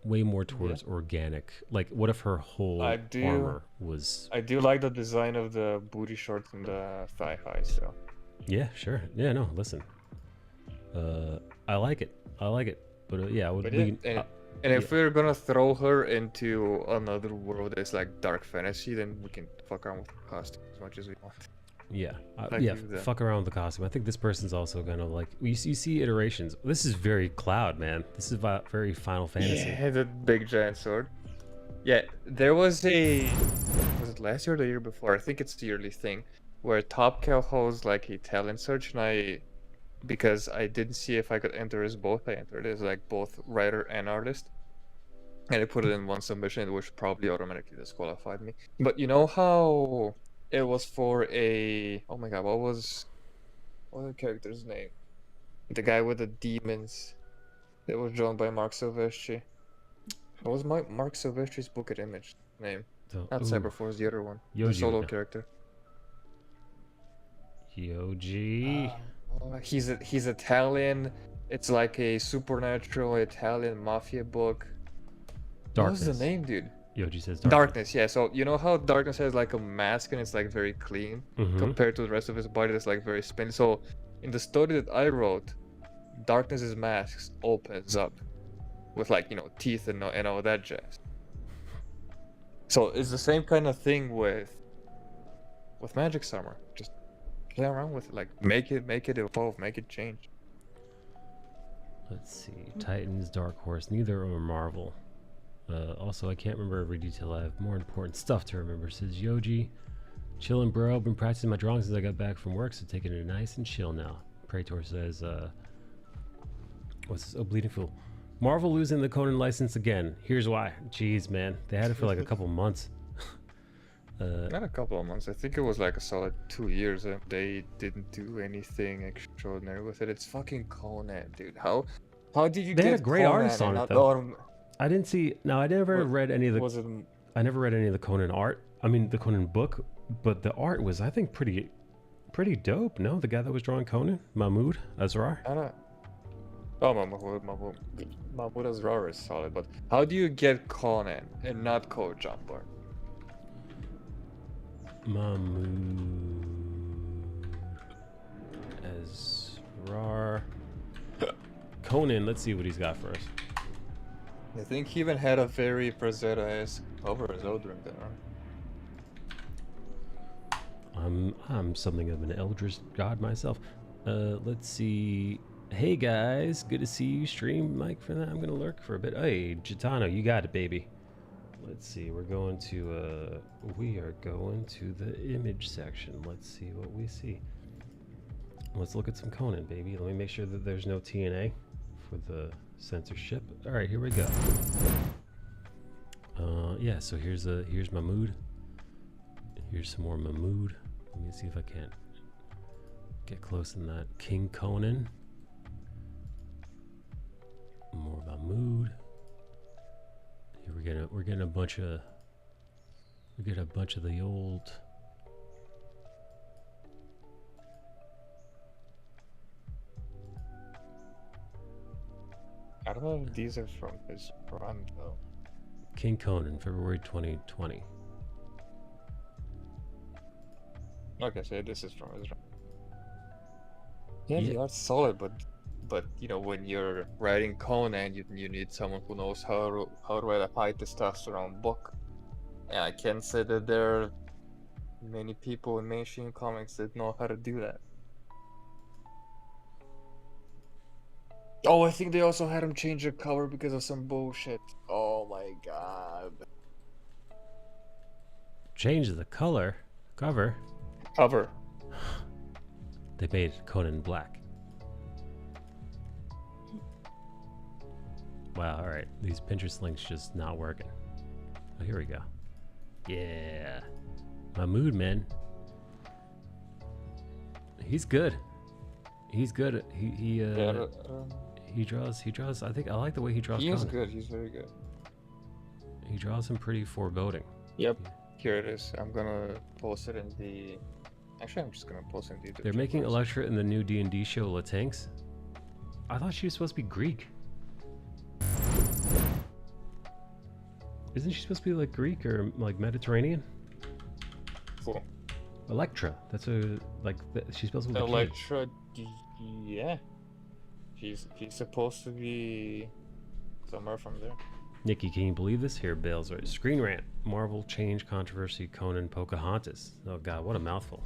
Way more towards organic. Like, what if her whole armor was... I do like the design of the booty shorts and the thigh highs, though. Yeah, sure. Yeah, no, listen. I like it. But yeah, I would lean... And if we're gonna throw her into another world that's like dark fantasy, then we can fuck around with the costume as much as we want. Yeah, Like yeah, do that. fuck around with the costume. I think this person's also gonna like... You see iterations. This is very Cloud, man. This is very Final Fantasy. Yeah, the big giant sword. Yeah, there was a... Was it last year or the year before? I think it's the yearly thing. Where Top Cow holds like a talent search, and because I didn't see if I could enter as both, I entered as like both writer and artist. And I put it in one submission, which probably automatically disqualified me. But you know how it was for a... Oh my god, what was the character's name? The guy with the demons that was drawn by Mark Silvestri. What was Mark Silvestri's book at Image name? So, Not ooh, Cyberforce, the other one. The Yoji solo would know. character. Yoji. He's Italian. It's like a supernatural Italian mafia book. Darkness. What was the name, dude? Yoji says Darkness, yeah. So you know how Darkness has like a mask and it's like very clean Mhm. compared to the rest of his body that's like very spinny. So in the story that I wrote, Darkness's mask opens up with like teeth and all that jazz. So it's the same kind of thing with Magic's armor. Just play around with it, like make it evolve, make it change. Let's see. Titans, Dark Horse. Neither are Marvel. Also, I can't remember every detail. I have more important stuff to remember, says Yoji. Chillin', bro. Been practicing my drawing since I got back from work, so taking it nice and chill now. Praetor says, what's this? Oh, Bleeding Fool. Marvel losing the Conan license again. Here's why. Jeez, man. They had it for like a couple months. Not a couple of months. I think it was like a solid 2 years, and they didn't do anything extraordinary with it. It's fucking Conan, dude. How did you They get had a great Conan artist on and it, not though. I didn't see... No, I never What- read any of the... Was it? I never read any of the Conan art. I mean, the Conan book, but the art was, I think, pretty dope. No, the guy that was drawing Conan, Mahmoud Azrar. I don't. Oh, Mahmoud Azrar is solid, but how do you get Conan and not Code Jumper? Mahmoud Azrar. Conan, let's see what he's got for us. I think he even had a very Frazetta-esque cover as well during that run. I'm something of an Eldritch god myself. Let's see. Hey guys, good to see you stream, Mike. For that, I'm gonna lurk for a bit. Hey, Gitano, you got it, baby. Let's see. We are going to the image section. Let's see what we see. Let's look at some Conan, baby. Let me make sure that there's no TNA for the censorship. All right, here we go. Yeah. So here's Mahmoud. Here's some more Mahmoud. Let me see if I can't get close in that. King Conan. More Mahmoud. Here we're getting a bunch of the old don't know if these are from his run though. King Conan, February 2020. Okay, so this is from his run. Yeah, Yeah. the art's solid, but you know, when you're writing Conan, you need someone who knows how to write a high testosterone book. And I can say that there are many people in mainstream comics that know how to do that. Oh, I think they also had him change the cover because of some bullshit. Oh my god. Change the cover. Cover. They made Conan black. Wow, alright. These Pinterest links just not working. Oh, here we go. Yeah. My mood, man. He's good. He's good. He draws. I think I like the way he draws. He is Conan. good. He's very good. He draws him pretty foreboding. Yep. Here it is. I'm gonna post it in the. Actually, I'm just gonna post it in the. They're making Electra in the new D&D show Latinx. I thought she was supposed to be Greek. Isn't she supposed to be like Greek or like Mediterranean? Cool. Electra. That's a she's supposed to be. Electra. Yeah. She's supposed to be somewhere from there. Nikki, can you believe this? Here, Bales. Right. Screen rant. Marvel change controversy. Conan Pocahontas. Oh God, what a mouthful.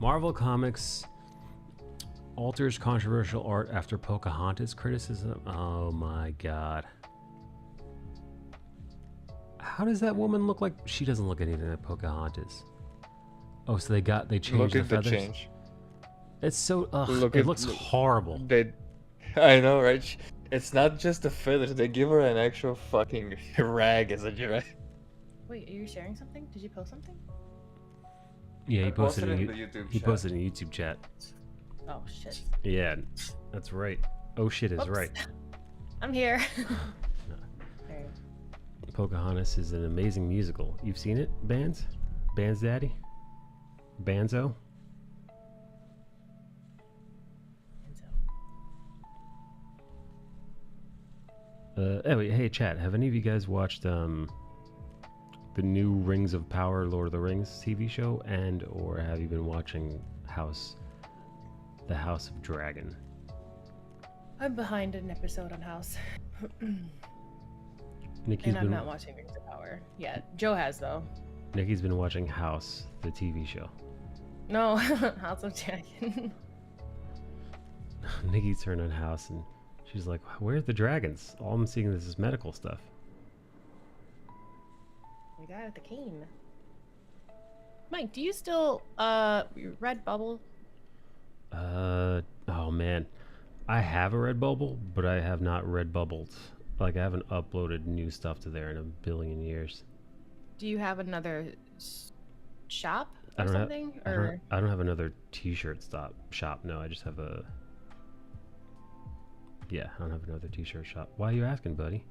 Marvel Comics alters controversial art after Pocahontas criticism. Oh my God. How does that woman look like? She doesn't look anything like Pocahontas. Oh, so they changed Look the at the feathers. change. It's so. Look it at- looks horrible. I know, right? It's not just the feathers. They give her an actual fucking rag as a dress. Wait, are you sharing something? Did you post something? Yeah, I he posted posted in in the YouTube he chat. posted in YouTube chat. Oh shit. Yeah, that's right. Oh shit is Whoops. right. I'm here. Alright. Pocahontas is an amazing musical. You've seen it, Bands? Bands Daddy? Banzo? Anyway, hey chat, have any of you guys watched the new Rings of Power Lord of the Rings TV show, and or have you been watching the House of Dragon? I'm behind an episode on House. Nikki's And I'm been not watching Rings of Power yet. Joe has though. Nikki's been watching House, the TV show. No, House of Dragon. Nikki turned on House and she's like, "Where are the dragons? All I'm seeing is this medical stuff." The guy with the cane. Mike, do you still red bubble? Oh man, I have a red bubble, but I have not red bubbled. Like I haven't uploaded new stuff to there in a billion years. Do you have another shop I or don't have. something? I don't have another T-shirt shop. No, I just have a. Yeah, I don't have another T-shirt shop. Why are you asking, buddy?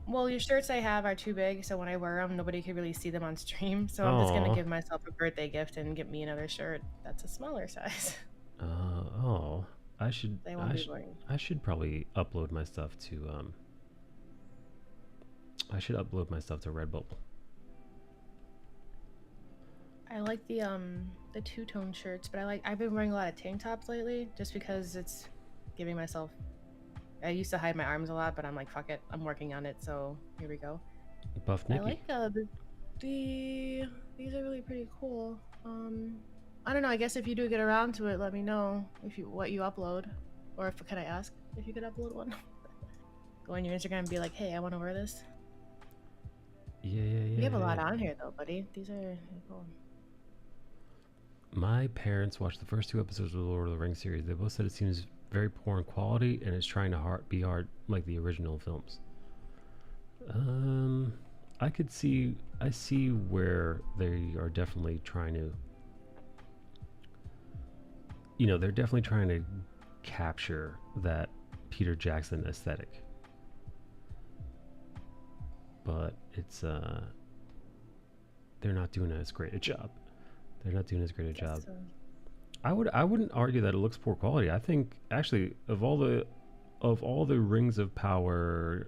Well, your shirts I have are too big, so when I wear them, nobody can really see them on stream. So I'm just Aw. gonna give myself a birthday gift and get me another shirt that's a smaller size. Oh, I should. They won't be boring. I should probably upload my stuff to I should upload my stuff to Redbubble. I like the two-tone shirts, but I've been wearing a lot of tank tops lately, just because it's giving myself. I used to hide my arms a lot, but I'm like, fuck it, I'm working on it. So here we go. Buff Nikki. I like these are really pretty cool. I don't know. I guess if you do get around to it, let me know what you upload, or can I ask if you could upload one? Go on your Instagram and be like, hey, I want to wear this. Yeah. You have a lot on here though, buddy. These are really cool. My parents watched the first 2 episodes of the Lord of the Rings series. They both said it seems very poor in quality and is trying to be hard like the original films. I see where they are definitely trying to, they're definitely trying to capture that Peter Jackson aesthetic. But it's they're not doing as great a job. They're not doing as great a job. So, I wouldn't argue that it looks poor quality. I think actually of all the Rings of Power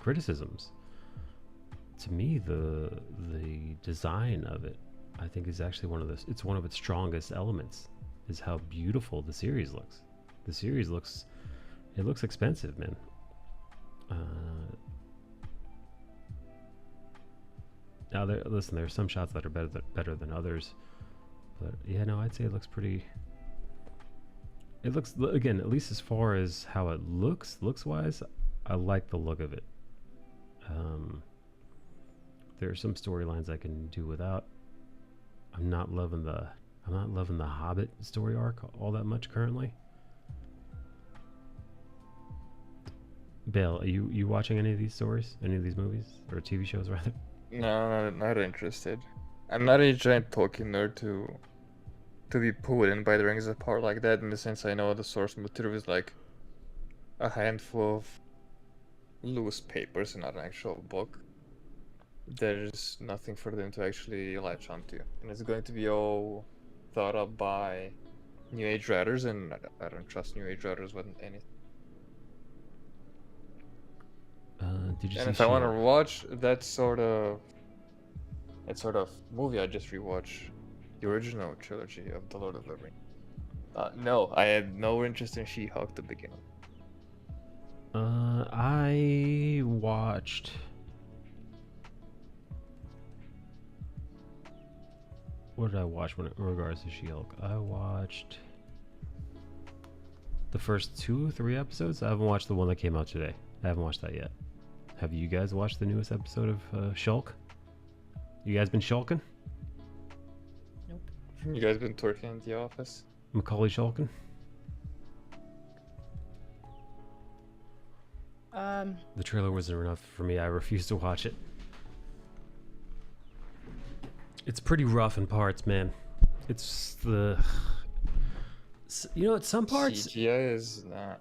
criticisms, to me the design of it, I think, is actually one of its strongest elements, is how beautiful the series looks. The series looks expensive, man. Now listen, there are some shots that are better than others, but yeah, no, I'd say it looks pretty. It looks, again, at least as far as how it looks wise, I like the look of it. There are some storylines I can do without. I'm not loving the Hobbit story arc all that much currently. Bale, are you watching any of these stories, any of these movies or TV shows rather? No, not interested. I'm not a giant Tolkien nerd to be pulled in by the Rings of Power like that, in the sense I know the source material is like a handful of loose papers and not an actual book. There's nothing for them to actually latch onto. And it's going to be all thought up by New Age writers, and I don't trust New Age writers with anything. Did you And see if I want to She-Hulk? watch that sort of movie, I just rewatch the original trilogy of The Lord of the Rings. No, I had no interest in She-Hulk to begin with. I watched. What did I watch in regards to She-Hulk? I watched the first 2-3 episodes. I haven't watched the one that came out today. I haven't watched that yet. Have you guys watched the newest episode of Shulk? You guys been shulking? Nope. You guys been twerking in the office? Macaulay Shulkin? The trailer wasn't enough for me. I refused to watch it. It's pretty rough in parts, man. It's the... You know, at some parts... CGI is not...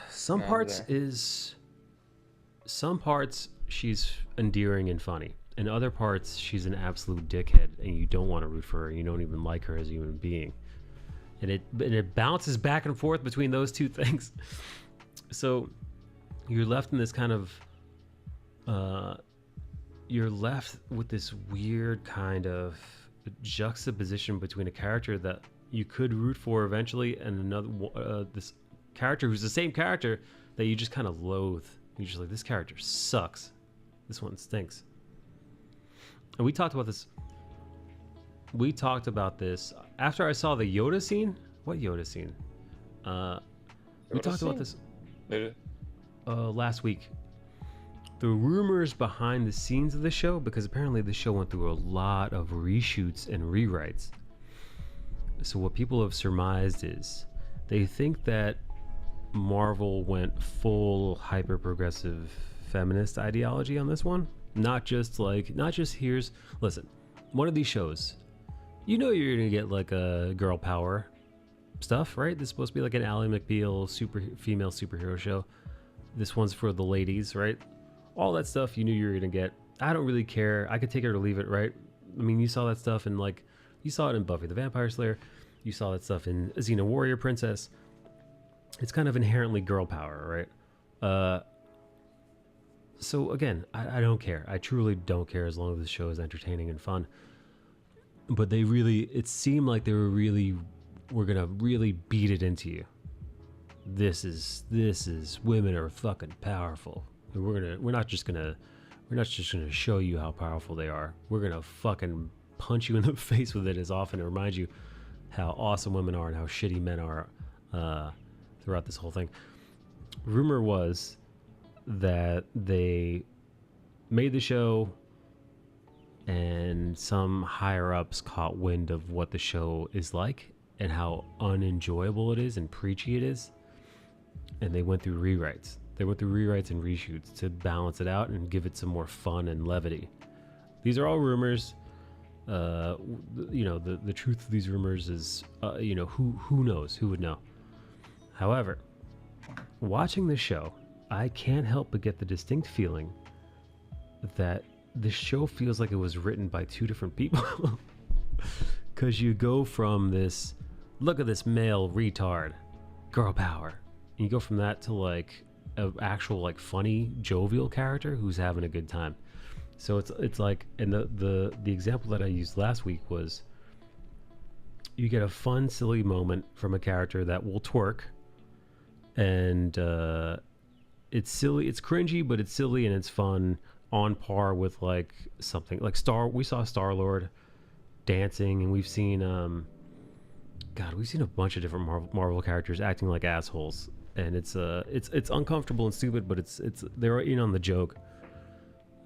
Some not parts there. is... Some parts she's endearing and funny. In other parts, she's an absolute dickhead, and you don't want to root for her. And you don't even like her as a human being. And it bounces back and forth between those two things. So you're left in this kind of... you're left with this weird kind of juxtaposition between a character that you could root for eventually, and another this character who's the same character that you just kind of loathe. You're just like, this character sucks. This one stinks. And we talked about this. We talked about this after I saw the Yoda scene. What Yoda scene? We Yoda talked about scene? this Maybe. last week. The rumors behind the scenes of the show, because apparently the show went through a lot of reshoots and rewrites. So what people have surmised is they think that Marvel went full hyper progressive feminist ideology on this one. Not just here's, listen, one of these shows, you know, you're gonna get like a girl power stuff, right? This is supposed to be like an Ally McBeal female superhero show. This one's for the ladies, right? All that stuff you knew you were gonna get. I don't really care. I could take it or leave it, right? I mean, you saw that stuff in you saw it in Buffy the Vampire Slayer. You saw that stuff in Xena Warrior Princess. It's kind of inherently girl power, right? So again, I don't care. I truly don't care as long as the show is entertaining and fun. But it seemed like they were gonna really beat it into you. This is women are fucking powerful. We're not just gonna show you how powerful they are. We're gonna fucking punch you in the face with it as often to remind you how awesome women are and how shitty men are throughout this whole thing. Rumor was that they made the show and some higher ups caught wind of what the show is like and how unenjoyable it is and preachy it is, and they went through rewrites. They went through rewrites and reshoots to balance it out and give it some more fun and levity. These are all rumors. The truth of these rumors is, who knows? Who would know? However, watching the show, I can't help but get the distinct feeling that the show feels like it was written by two different people. Because you go from this, look at this male retard, girl power. And you go from that to like an actual like funny, jovial character who's having a good time. So it's like, and the example that I used last week was you get a fun, silly moment from a character that will twerk, and it's silly, it's cringy, but it's silly and it's fun, on par with like something like we saw Star-Lord dancing, and we've seen we've seen a bunch of different Marvel characters acting like assholes, and it's uncomfortable and stupid, but it's they're in on the joke.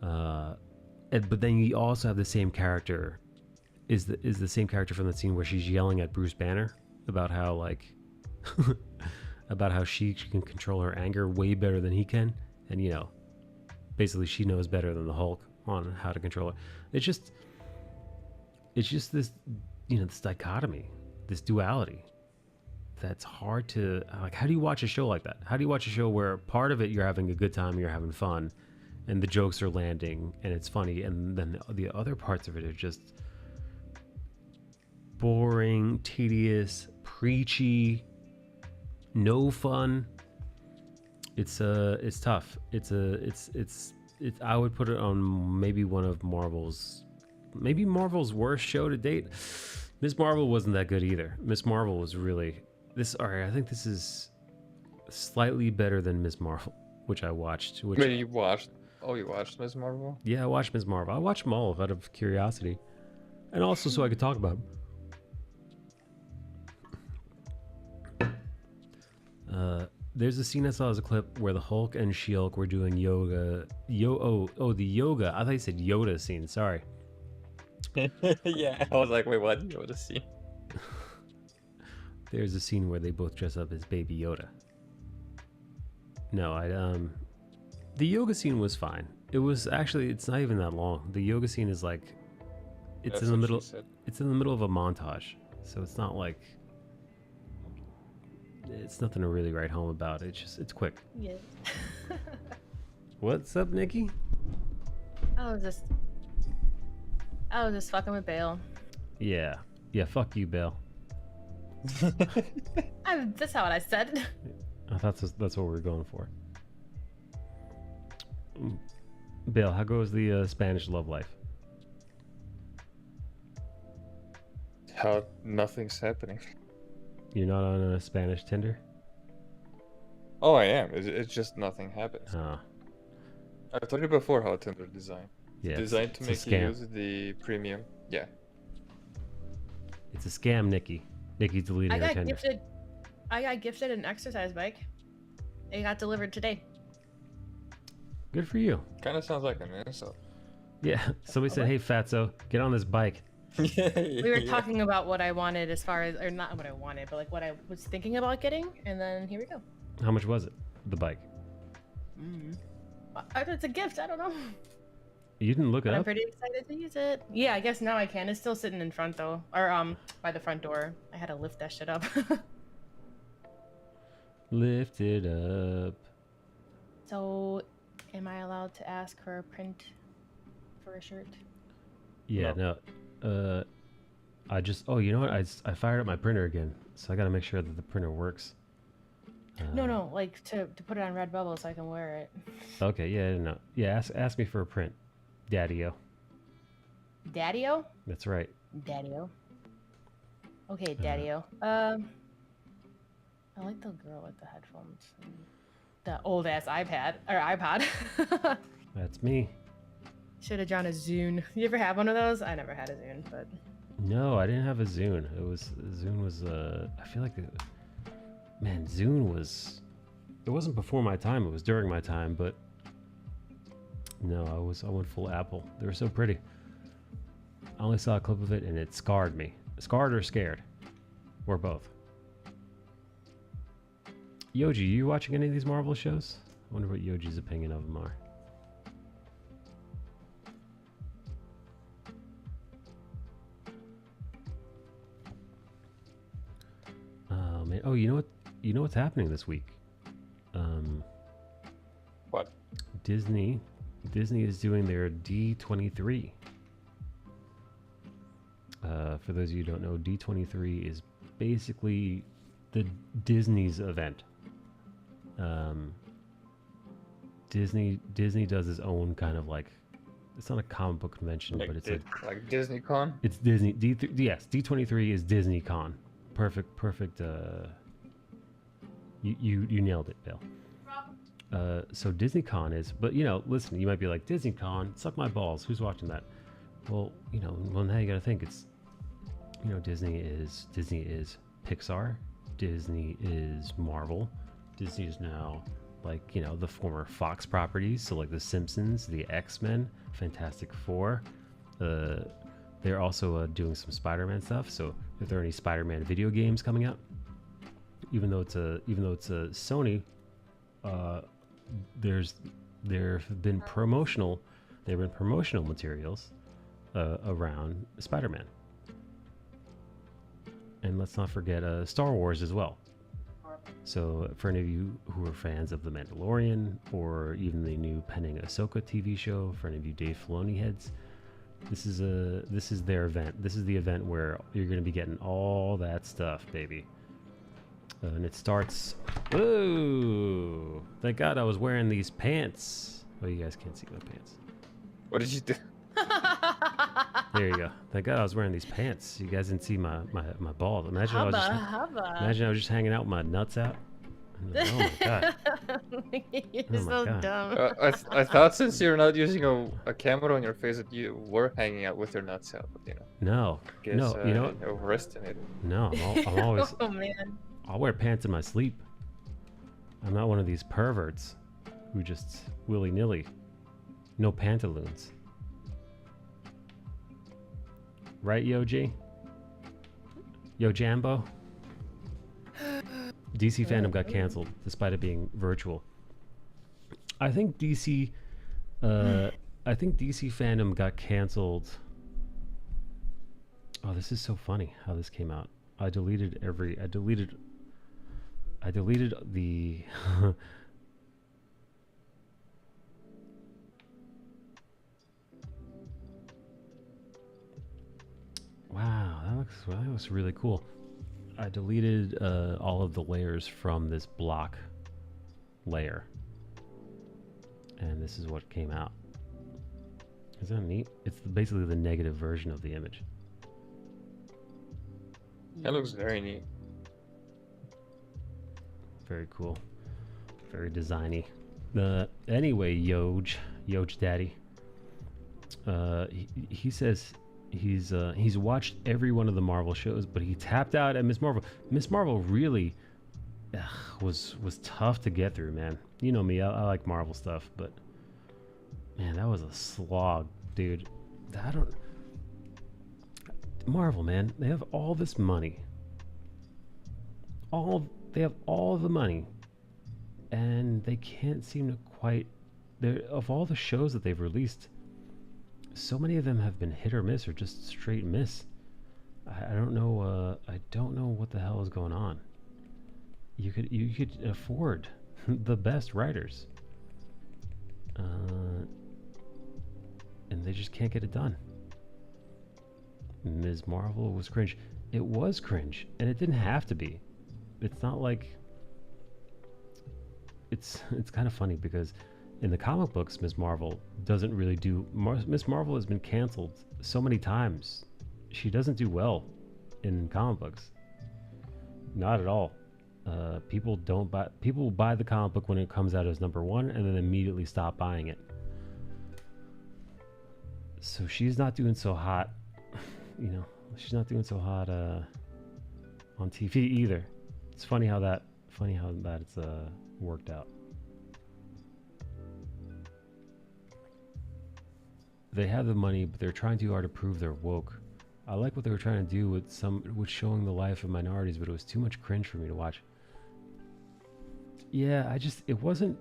But then you also have the same character is the same character from the scene where she's yelling at Bruce Banner about how like about how she can control her anger way better than he can, and you know, basically she knows better than the Hulk on how to control it. It's just this, you know, this dichotomy, this duality that's hard to like. How do you watch a show like that? How do you watch a show where part of it you're having a good time, you're having fun, and the jokes are landing and it's funny, and then the other parts of it are just boring, tedious, preachy, no fun. It's tough. I would put it on maybe Marvel's worst show to date. Miss Marvel wasn't that good either. Miss Marvel was really I think this is slightly better than Miss Marvel, which I watched. Wait, you watched? Oh, you watched Ms. Marvel? Yeah, I watched Ms. Marvel. I watched them all out of curiosity, and also so I could talk about them. There's a scene I saw as a clip where the Hulk and She-Hulk were doing yoga. The yoga. I thought you said Yoda scene. Sorry. Yeah, I was like, wait, what? Yoda scene? There's a scene where they both dress up as Baby Yoda. No, the yoga scene was fine. It was actually, it's not even that long. The yoga scene is like, it's in the middle. It's in the middle of a montage, so it's not like, it's nothing to really write home about. It's quick. Yeah. What's up, Nikki? I was just fucking with Bale. Yeah, fuck you, Bale. That's not what I said. I thought that's what we were going for. Bale, how goes the Spanish love life? How nothing's happening. You're not on a Spanish Tinder? Oh, I am. It's just nothing happens. Oh. I told you before how Tinder designed. Yeah, Designed to it's make a you scam. use the premium. Yeah. It's a scam, Nikki. Nikki's deleting her Tinder. I got gifted an exercise bike. It got delivered today. Good for you. Kind of sounds like an insult. Yeah, somebody said, "Hey, Fatso, get on this bike." We were talking about what I wanted as far as, or not what I wanted, but like what I was thinking about getting, and then here we go. How much was it? The bike? It's a gift. I don't know. You didn't look it But I'm up? pretty excited to use it. Yeah, I guess now I can. It's still sitting in front though, or by the front door. I had to lift that shit up. Lift it up. So, am I allowed to ask for a print for a shirt? Yeah, no. I just. Oh, you know what? I fired up my printer again, so I gotta make sure that the printer works. No, like to put it on Redbubble so I can wear it. Okay, yeah, no, yeah. Ask me for a print, Daddy-o. Daddy-o? That's right. Daddy-o. Okay, Daddy-o. I like the girl with the headphones. The old ass iPod. That's me. Should have drawn a Zune. You ever have one of those? I never had a Zune, but No, I didn't have a Zune. Zune was. I feel like, man, Zune was. It wasn't before my time. It was during my time, but no, I went full Apple. They were so pretty. I only saw a clip of it and it scarred me. Scarred or scared, or both. Yoji, you watching any of these Marvel shows? I wonder what Yoji's opinion of them are. Oh man! Oh, you know what? You know what's happening this week? What? Disney is doing their D23. For those of you who don't know, D23 is basically the Disney's event. Disney does its own kind of like, it's not a comic book convention, but it's like Disney Con. it's Disney. Yes, D23 is Disney Con. Perfect. You nailed it, Bill. So Disney Con is, but listen, you might be like, Disney Con, suck my balls. Who's watching that? Well, now you gotta think it's, Disney is Pixar. Disney is Marvel. Disney is now like, the former Fox properties. So like the Simpsons, the X-Men, Fantastic Four. They're also doing some Spider-Man stuff. So if there are any Spider-Man video games coming out, even though it's a Sony, there have been promotional materials around Spider-Man. And let's not forget Star Wars as well. So for any of you who are fans of The Mandalorian or even the new pending Ahsoka TV show, for any of you Dave Filoni heads, this is their event. This is the event where you're going to be getting all that stuff, baby. And it starts. Whoa! Thank God I was wearing these pants. Oh, you guys can't see my pants. What did you do? There you go. Thank God I was wearing these pants. You guys didn't see my balls. Imagine I was just hanging out with my nuts out. Oh my God. You're so God. dumb. I thought since you're not using a camera on your face that you were hanging out with your nuts out, but No. guess, No. You know what? overestimated. No. I'm always. Oh man. I'll wear pants in my sleep. I'm not one of these perverts who just willy-nilly. No pantaloons. Right, Yo G? Yo Jambo? DC fandom got canceled despite it being virtual. I think DC fandom got canceled. Oh, this is so funny how this came out. I deleted the Wow, that looks really cool. I deleted all of the layers from this block layer. And this is what came out. Isn't that neat? It's basically the negative version of the image. That looks very neat. Very cool. Very designy. Anyway, Yoj Daddy. He says he's watched every one of the Marvel shows, but he tapped out at Miss Marvel. Miss Marvel really was tough to get through, man. You know me, I like Marvel stuff, but man, that was a slog, dude. Marvel, man, they have all this money. They have all the money, and they can't seem to quite. Of all the shows that they've released, so many of them have been hit or miss or just straight miss. I don't know. I don't know what the hell is going on. You could afford the best writers, and they just can't get it done. Ms. Marvel was cringe. It was cringe, and it didn't have to be. It's not like it's kind of funny because in the comic books, Ms. Marvel doesn't really do. Ms. Marvel has been canceled so many times. She doesn't do well in comic books. Not at all. People buy the comic book when it comes out as #1 and then immediately stop buying it. So she's not doing so hot. She's not doing so hot on TV either. It's funny how it's worked out. They have the money, but they're trying too hard to prove they're woke. I like what they were trying to do with showing the life of minorities, but it was too much cringe for me to watch. Yeah, it wasn't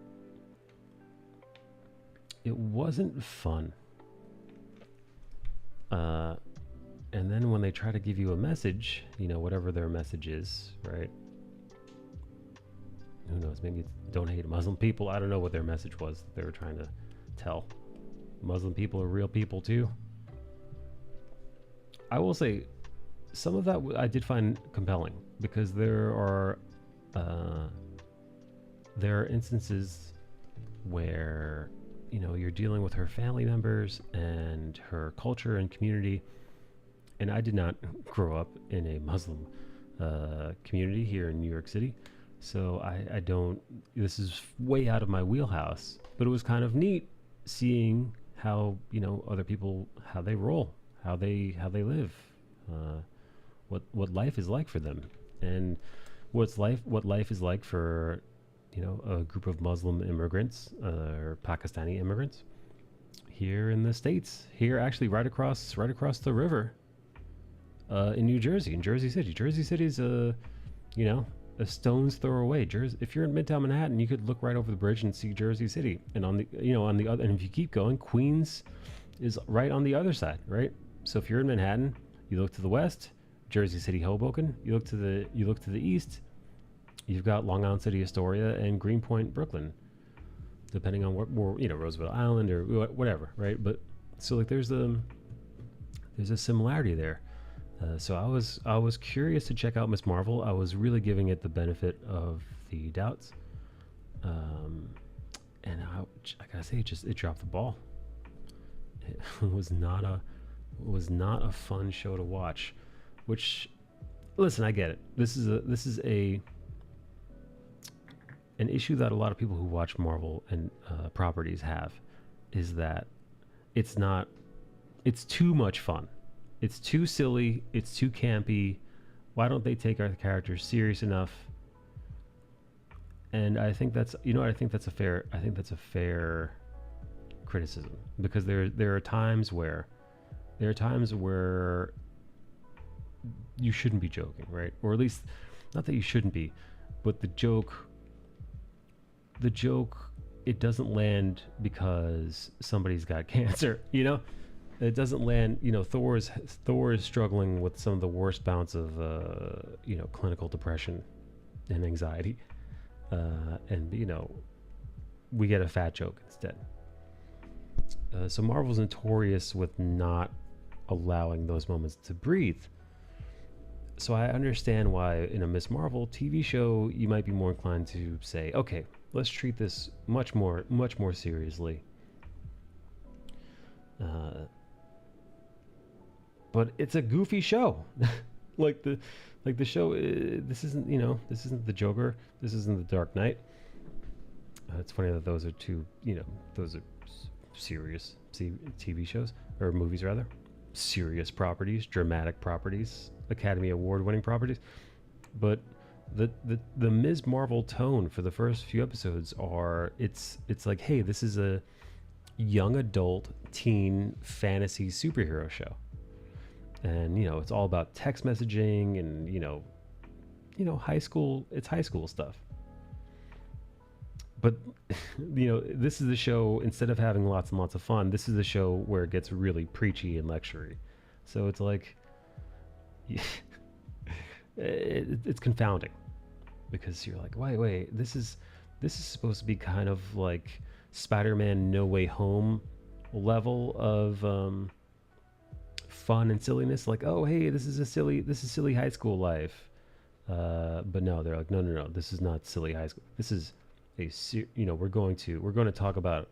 fun. And then when they try to give you a message, whatever their message is, right? Who knows? Maybe it's don't hate Muslim people. I don't know what their message was that they were trying to tell. Muslim people are real people too. I will say some of that I did find compelling, because there are instances where, you know, you're dealing with her family members and her culture and community. And I did not grow up in a Muslim community here in New York City, so I don't, this is way out of my wheelhouse, but it was kind of neat seeing how, you know, other people, how they roll, how they live, what life is like for them, and what life is like for, you know, a group of Muslim immigrants or Pakistani immigrants here in the States, here actually right across the river in New Jersey, in Jersey City. Jersey City's you know, a stone's throw away. If you're in Midtown Manhattan, you could look right over the bridge and see Jersey City. And on the, you know, on the other, and if you keep going, Queens is right on the other side, right? So if you're in Manhattan, you look to the west, Jersey City, Hoboken. You look to the east, you've got Long Island City, Astoria, and Greenpoint, Brooklyn, depending on what, you know, Roosevelt Island or whatever, right? But so like there's a similarity there. So I was curious to check out Miss Marvel. I was really giving it the benefit of the doubts, and I gotta say, it dropped the ball. It was not a fun show to watch. Which, listen, I get it. This is an issue that a lot of people who watch Marvel and properties have, is that it's too much fun. It's too silly. It's too campy. Why don't they take our characters serious enough? And I think that's, you know, I think that's a fair criticism, because there are times where you shouldn't be joking, right? Or at least, not that you shouldn't be, but the joke, it doesn't land because somebody's got cancer, you know? It doesn't land, you know. Thor is struggling with some of the worst bouts of, you know, clinical depression and anxiety, and you know, we get a fat joke instead. So Marvel's notorious with not allowing those moments to breathe. So I understand why in a Miss Marvel TV show you might be more inclined to say, okay, let's treat this much more seriously. But it's a goofy show. like the show, this isn't the Joker, this isn't the Dark Knight. It's funny that those are two, you know, those are serious TV shows, or movies rather, serious properties, dramatic properties, Academy Award winning properties. But the Ms. Marvel tone for the first few episodes it's like, hey, this is a young adult teen fantasy superhero show. And, you know, it's all about text messaging and, you know, high school stuff. But, you know, this is the show, instead of having lots and lots of fun, this is the show where it gets really preachy and lectury. So it's like, it's confounding, because you're like, wait, this is supposed to be kind of like Spider-Man No Way Home level of, fun and silliness, like, oh hey, this is silly high school life, but no, they're like, no, this is not silly high school. This is you know, we're going to talk about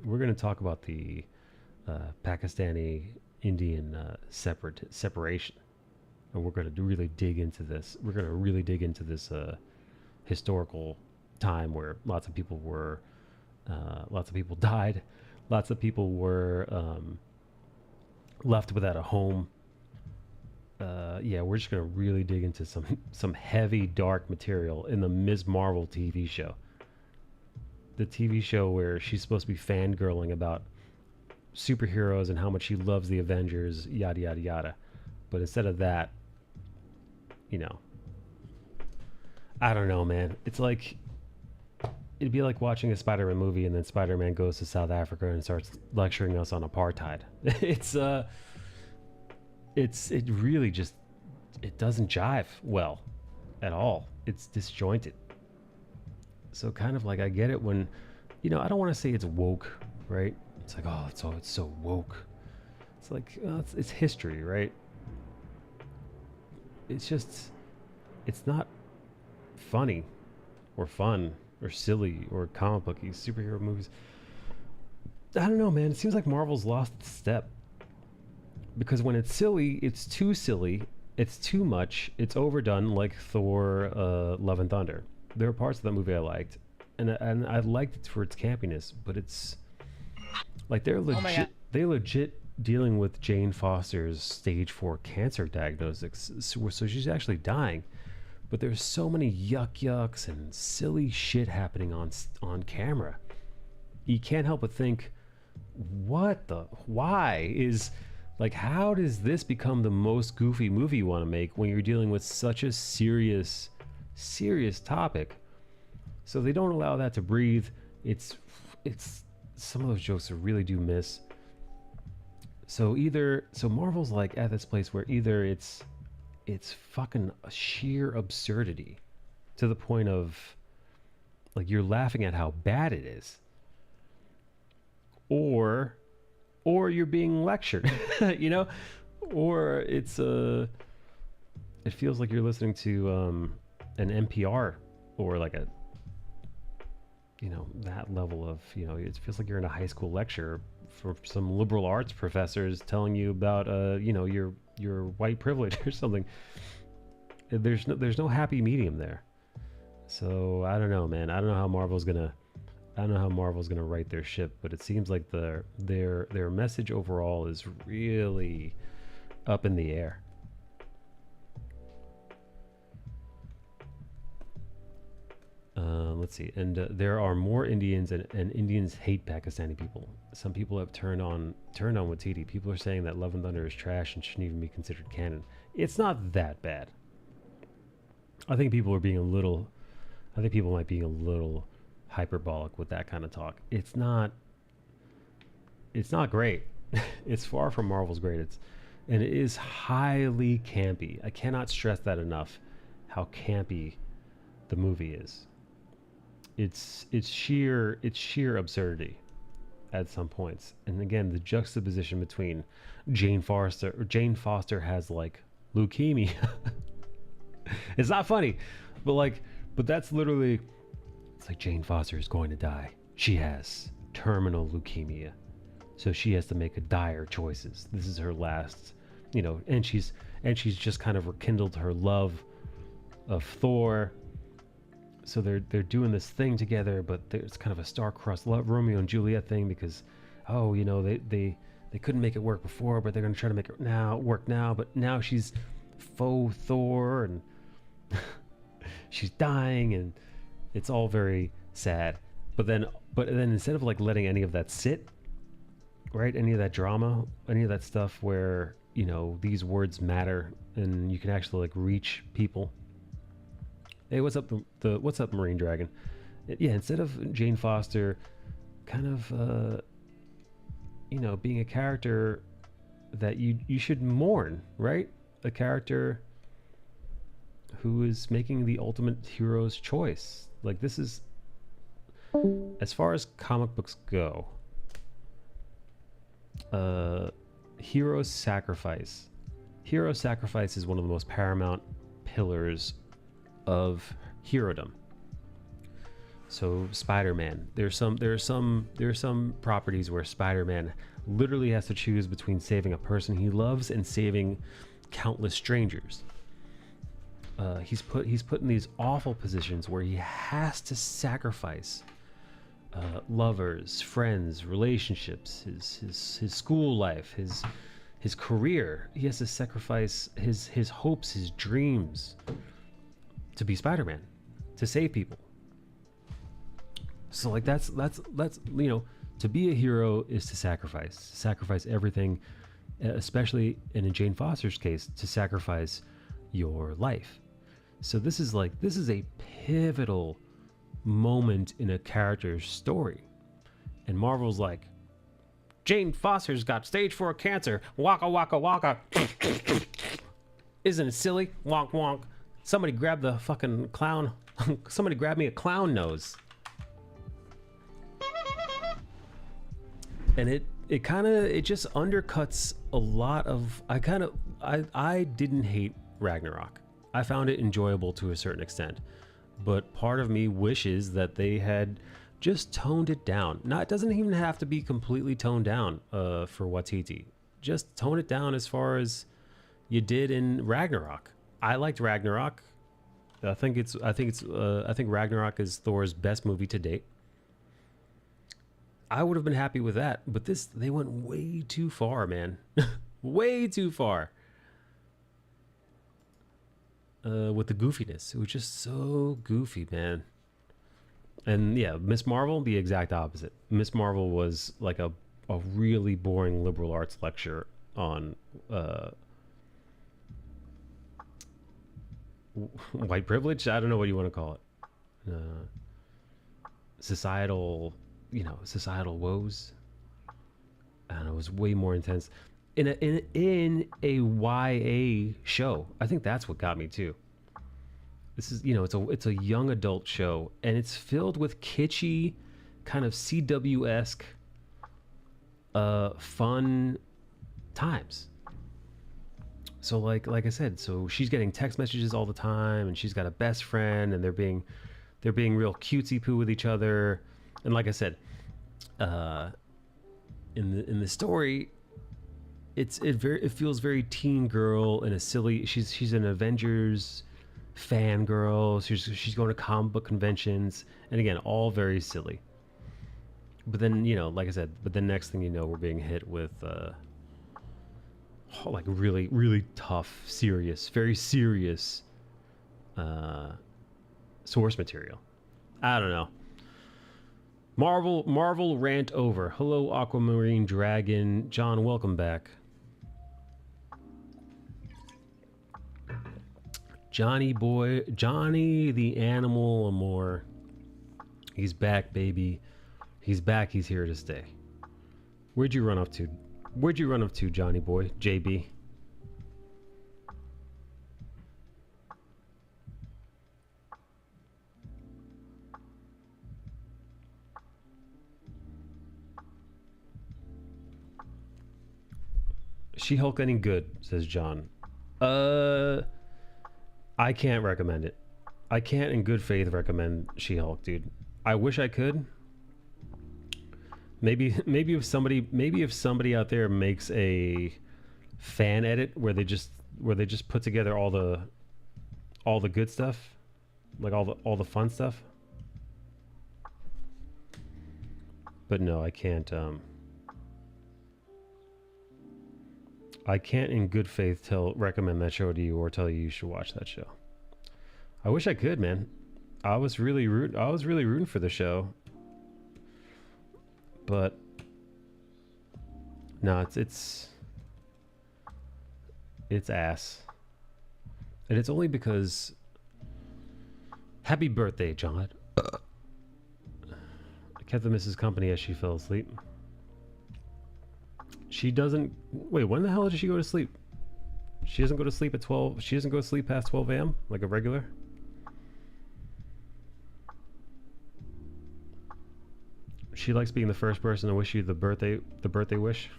we're going to talk about the Pakistani Indian separation, and we're going to really dig into this. We're going to really dig into this historical time where lots of people died, lots of people were left without a home. Yeah, we're just gonna really dig into some heavy, dark material in the Ms. Marvel TV show. The TV show where she's supposed to be fangirling about superheroes and how much she loves the Avengers, yada yada yada. But instead of that, you know, I don't know, man. It's like, it'd be like watching a Spider-Man movie and then Spider-Man goes to South Africa and starts lecturing us on apartheid. It really just, it doesn't jive well at all. It's disjointed. So kind of like, I get it when, you know, I don't want to say it's woke, right? It's like, oh, it's so woke. It's like, it's history, right? it's just, it's not funny or fun or silly or comic booky superhero movies. I don't know, man. It seems like Marvel's lost its step, because when it's silly, it's too silly, it's too much, it's overdone, like Thor Love and Thunder. There are parts of that movie I liked, and I liked it for its campiness, but it's like they're legit dealing with Jane Foster's stage 4 cancer diagnosis, so she's actually dying, but there's so many yucks and silly shit happening on camera. You can't help but think, why is, like, how does this become the most goofy movie you want to make when you're dealing with such a serious topic? So they don't allow that to breathe. It's some of those jokes I really do miss. So Marvel's like at this place where either it's fucking sheer absurdity to the point of, like, you're laughing at how bad it is, or you're being lectured, you know, or it feels like you're listening to an NPR, or like a, you know, that level of, you know, it feels like you're in a high school lecture for some liberal arts professors telling you about you know, your white privilege or something. There's no happy medium there. So I don't know, man. I don't know how Marvel's gonna right their ship, but it seems like their message overall is really up in the air. Let's see. And there are more Indians, and Indians hate Pakistani people. Some people have turned on with TD. People are saying that Love and Thunder is trash and shouldn't even be considered canon. It's not that bad. I think people might be a little hyperbolic with that kind of talk. It's not great. It's far from Marvel's great. And it is highly campy. I cannot stress that enough, how campy the movie is. It's sheer absurdity at some points. And again, the juxtaposition between Jane Foster has like leukemia. It's not funny, but that's literally, it's like Jane Foster is going to die. She has terminal leukemia, so she has to make dire choices. This is her last, you know, and she's just kind of rekindled her love of Thor. So they're doing this thing together, but it's kind of a star-crossed love, Romeo and Juliet thing, because, oh, you know, they couldn't make it work before, but they're going to try to make it work now. But now she's faux Thor, and she's dying, and it's all very sad. But then instead of like letting any of that sit, right, any of that drama, any of that stuff where, you know, these words matter and you can actually like reach people. Hey, what's up, what's up, Marine Dragon? Yeah, instead of Jane Foster kind of, you know, being a character that you should mourn, right? A character who is making the ultimate hero's choice. Like, this is, as far as comic books go, hero sacrifice. Hero sacrifice is one of the most paramount pillars of herodom. So Spider-Man, there are some properties where Spider-Man literally has to choose between saving a person he loves and saving countless strangers. He's put in these awful positions where he has to sacrifice lovers, friends, relationships, his school life, his career. He has to sacrifice his hopes, his dreams, to be Spider-Man, to save people. So like that's you know, to be a hero is to sacrifice everything, especially in Jane Foster's case, to sacrifice your life. So this is a pivotal moment in a character's story, and Marvel's like, Jane Foster's got stage 4 cancer, waka waka waka. Isn't it silly? Wonk wonk. Somebody grab the fucking clown. Somebody grab me a clown nose. And it just undercuts a lot of, I didn't hate Ragnarok. I found it enjoyable to a certain extent, but part of me wishes that they had just toned it down. Now, it doesn't even have to be completely toned down for Watiti. Just tone it down as far as you did in Ragnarok. I liked Ragnarok. I think Ragnarok is Thor's best movie to date. I would have been happy with that, but they went way too far, man. Way too far. With the goofiness. It was just so goofy, man. And yeah, Miss Marvel, the exact opposite. Miss Marvel was like a really boring liberal arts lecture on white privilege. I don't know what you want to call it. Societal woes. I don't know. It was way more intense in a YA show. I think that's what got me too. This is, it's a young adult show, and it's filled with kitschy, kind of CW-esque, fun times. So like I said, so she's getting text messages all the time, and she's got a best friend, and they're being real cutesy poo with each other. And like I said, in the story, it feels very teen girl and a silly. She's an Avengers fangirl. She's going to comic book conventions, and again, all very silly. But then, like I said, next thing you know, we're being hit with like really, really tough, very serious source material. I don't know. Marvel rant over. Hello, Aquamarine Dragon. John, welcome back. Johnny the animal Amore. He's back, baby. He's back. He's here to stay. Where'd you run off to, Johnny boy? JB. She-Hulk any good, says John. I can't recommend it. I can't in good faith recommend She-Hulk, dude. I wish I could. Maybe if somebody out there makes a fan edit where they just put together all the good stuff, like all the fun stuff. But no, I can't in good faith recommend that show to you or tell you should watch that show. I wish I could, man. I was really rooting for the show. But no, it's ass. And it's only because happy birthday, John. I kept the missus company as she fell asleep. She doesn't wait, when the hell did she go to sleep? She doesn't go to sleep at 12. She doesn't go to sleep past 12 a.m. like a regular. She likes being the first person to wish you the birthday wish.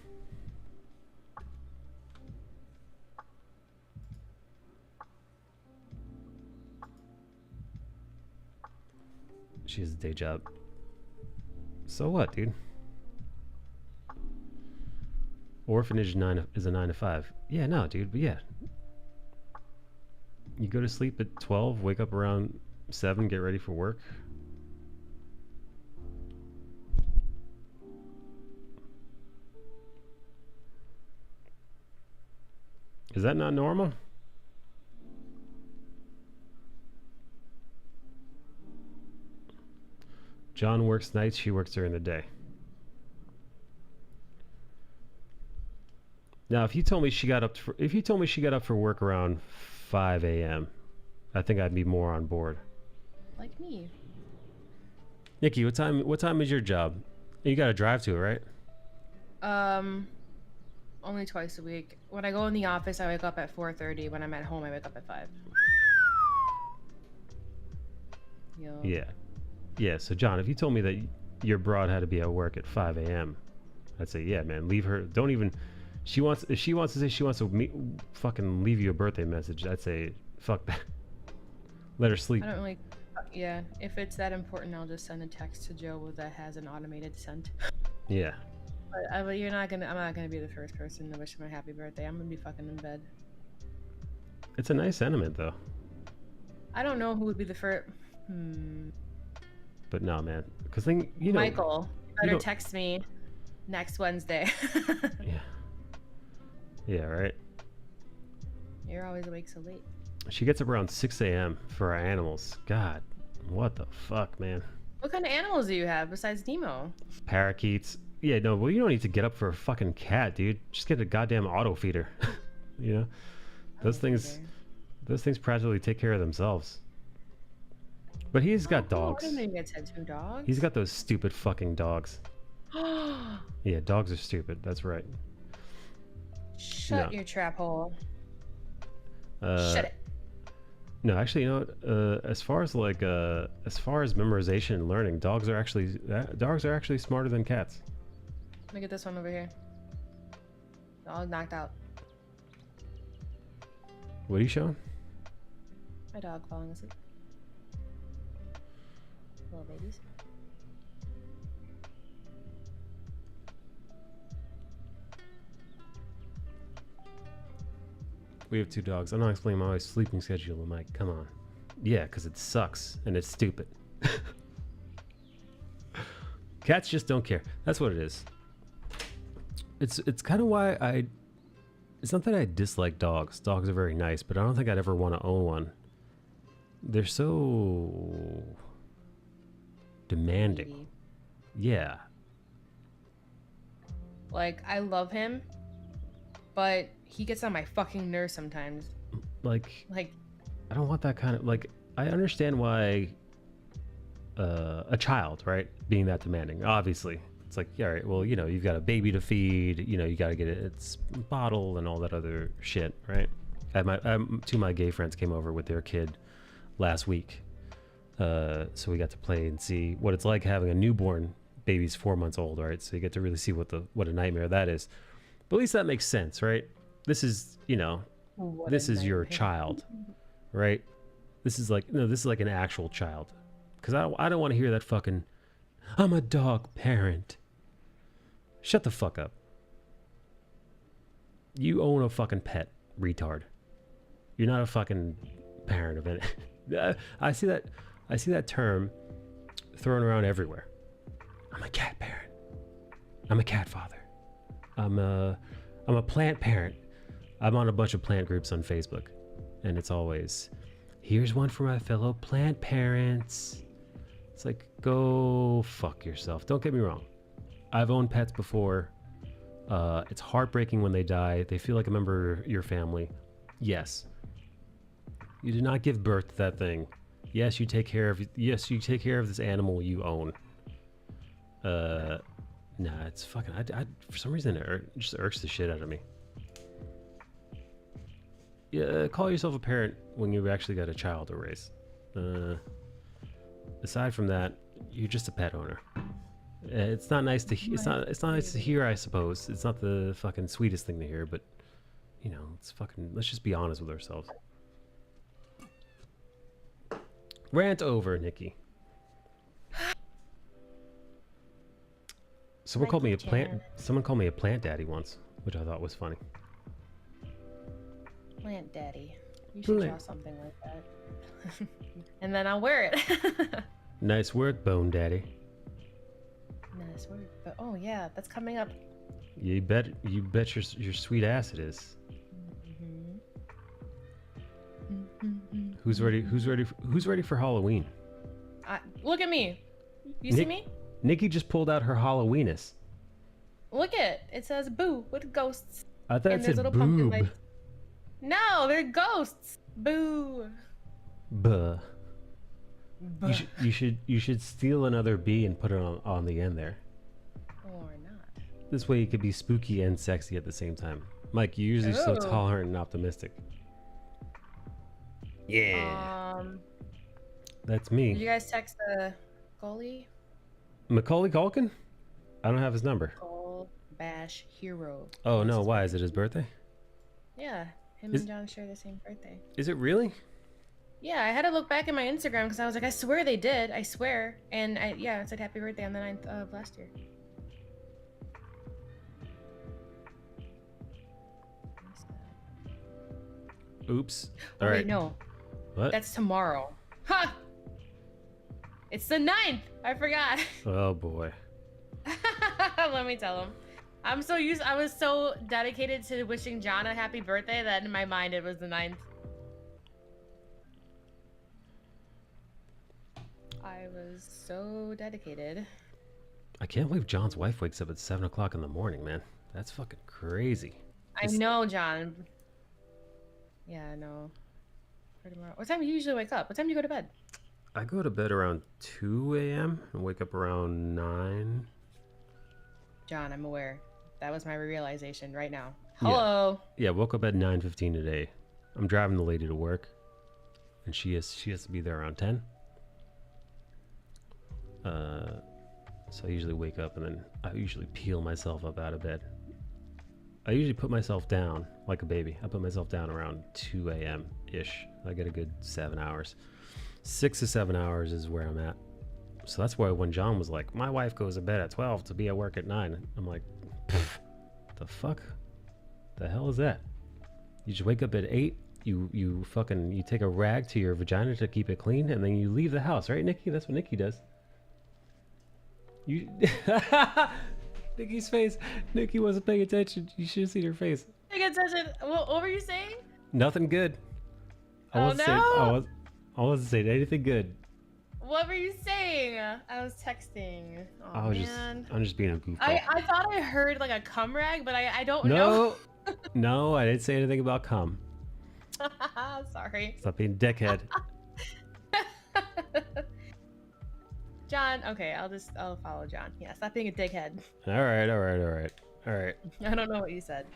She has a day job. So what, dude? Orphanage is a 9 to 5. Yeah, no, dude, but yeah. You go to sleep at 12, wake up around 7, get ready for work. Is that not normal? John works nights, she works during the day. Now, if you told me she got up for work around 5 a.m., I think I'd be more on board. Like me. Nikki, what time is your job? You got to drive to it, right? Only twice a week. When I go in the office, I wake up at 4:30. When I'm at home, I wake up at 5. Yo. Yeah. So John, if you told me that your broad had to be at work at 5 a.m., I'd say, yeah, man, leave her. If she wants to say she wants to fucking leave you a birthday message, I'd say fuck that. Let her sleep. I don't really. Yeah, if it's that important, I'll just send a text to Joe that has an automated send. Yeah. But you're not gonna. I'm not gonna be the first person to wish him a happy birthday. I'm gonna be fucking in bed. It's a nice sentiment though. I don't know who would be the first. But no, man, because then you know. Michael, you better text me next Wednesday. Yeah. Yeah. Right. You're always awake so late. She gets up around 6 a.m. for our animals. God, what the fuck, man? What kind of animals do you have besides Nemo? Parakeets. Yeah, no, well, you don't need to get up for a fucking cat, dude. Just get a goddamn auto feeder. You know, those things practically take care of themselves. But he's got dogs. I didn't know you guys had 2 dogs. He's got those stupid fucking dogs. Yeah, dogs are stupid. That's right. Shut your trap hole. Shut it. No, actually, you know what? As far as memorization and learning, dogs are actually smarter than cats. Look at this one over here. Dog knocked out. What are you showing? My dog falling asleep. Little babies. We have 2 dogs. I'm not explaining my sleeping schedule, Mike. Come on. Yeah, because it sucks and it's stupid. Cats just don't care. That's what it is. It's kind of why it's not that I dislike dogs. Dogs are very nice, but I don't think I'd ever want to own one. They're so demanding. Needy. Yeah. Like, I love him, but he gets on my fucking nerves sometimes. Like, Like, I don't want that kind of, like, I understand why a child, right, being that demanding. Obviously, it's like, yeah, all right, well, you know, you've got a baby to feed, you know, you got to get its bottle and all that other shit, right? Two of my gay friends came over with their kid last week, so we got to play and see what it's like having a newborn. Baby's 4 months old, right? So you get to really see what a nightmare that is. But at least that makes sense, right? This is, you know, this is your child, right? This is like, no, this is like an actual child. Because I don't want to hear that fucking, I'm a dog parent. Shut the fuck up. You own a fucking pet, retard. You're not a fucking parent of it. I see that term thrown around everywhere. I'm a cat parent. I'm a cat father. I'm a plant parent. I'm on a bunch of plant groups on Facebook, and it's always, here's one for my fellow plant parents. It's like, go fuck yourself. Don't get me wrong. I've owned pets before. It's heartbreaking when they die. They feel like a member of your family. Yes. You did not give birth to that thing. Yes, you take care of this animal you own. Nah, it's fucking, I for some reason it just irks the shit out of me. Yeah, call yourself a parent when you've actually got a child to raise. Aside from that, you're just a pet owner. It's not nice to it's not nice to hear, I suppose. It's not the fucking sweetest thing to hear, but you know, let's just be honest with ourselves. Rant over, Nikki. Someone called me a plant daddy once, which I thought was funny. Plant daddy. You should draw something like that. And then I'll wear it. Nice work, Bone Daddy. Nice work. But oh yeah, that's coming up. You bet your sweet ass it is. Mm-hmm. Who's ready for Halloween? Look at me. You see me? Nikki just pulled out her Halloweenus. Look it says boo with ghosts. I thought and it said little pumpkin boob. lights. No, they're ghosts. Boo. Buh. You should steal another B and put it on the end there. Or not. This way you could be spooky and sexy at the same time. Mike, you're usually so tolerant and optimistic. Yeah. That's me. Did you guys text Goalie? Macaulay Culkin? I don't have his number. Cole Bash John_Hero. Oh That's no, his why? birthday. Is it his birthday? Yeah, him Is- and John share the same birthday. Is it really? Yeah, I had to look back at my Instagram because I was like, I swear they did. I swear. And yeah, it said happy birthday on the 9th of last year. Oops. Oh, All wait, right. no. What? That's tomorrow. Ha! It's the 9th. I forgot. Oh boy. Let me tell him. I was so dedicated to wishing John a happy birthday that in my mind it was the 9th. I was so dedicated. I can't believe John's wife wakes up at 7 o'clock in the morning, man. That's fucking crazy. I know, John. Yeah, I know. For tomorrow. What time do you usually wake up? What time do you go to bed? I go to bed around 2 a.m. and wake up around 9. John, I'm aware. That was my realization right now. Yeah. Hello. Yeah, woke up at 9:15 today. I'm driving the lady to work, and she has to be there around 10. So I usually wake up and then I usually peel myself up out of bed. I usually put myself down like a baby. I put myself down around 2 a.m. ish. I get a good 7 hours. 6 to 7 hours is where I'm at. So that's why when John was like, my wife goes to bed at 12 to be at work at 9, I'm like, the fuck? The hell is that? You just wake up at 8, you take a rag to your vagina to keep it clean, and then you leave the house, right, Nikki? That's what Nikki does. You Nikki's face. Nikki wasn't paying attention. You should have seen her face. Pay attention. What were you saying? Nothing good. I wasn't saying anything good. What were you saying? I was texting. Oh, man. I'm just being a goofball. I thought I heard like a cum rag, but I don't know. No, I didn't say anything about cum. Sorry. Stop being dickhead. John, okay, I'll follow John. Yeah, stop being a dickhead. All right. I don't know what you said.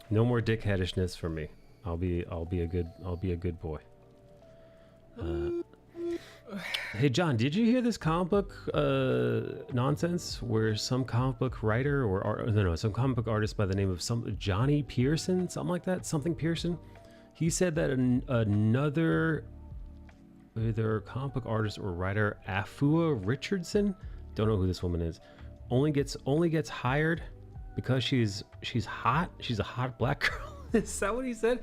No more dickheadishness for me. I'll be a good boy. Hey John, did you hear this comic book nonsense where some comic book writer some comic book artist by the name of Johnny Pearson, something like that, something Pearson, he said that another either comic book artist or writer, Afua Richardson, don't know who this woman is, only gets hired because she's hot. She's a hot black girl. Is that what he said?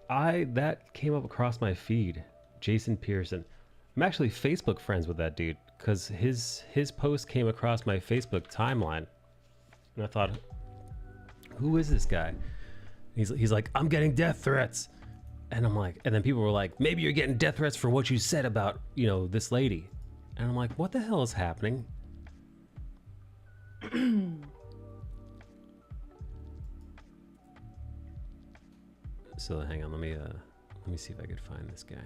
That came up across my feed. Jason Pearson. I'm actually Facebook friends with that dude because his post came across my Facebook timeline, and I thought, who is this guy? He's like, I'm getting death threats. And I'm like, and then people were like, maybe you're getting death threats for what you said about, this lady. And I'm like, what the hell is happening? So hang on, let me see if I could find this guy.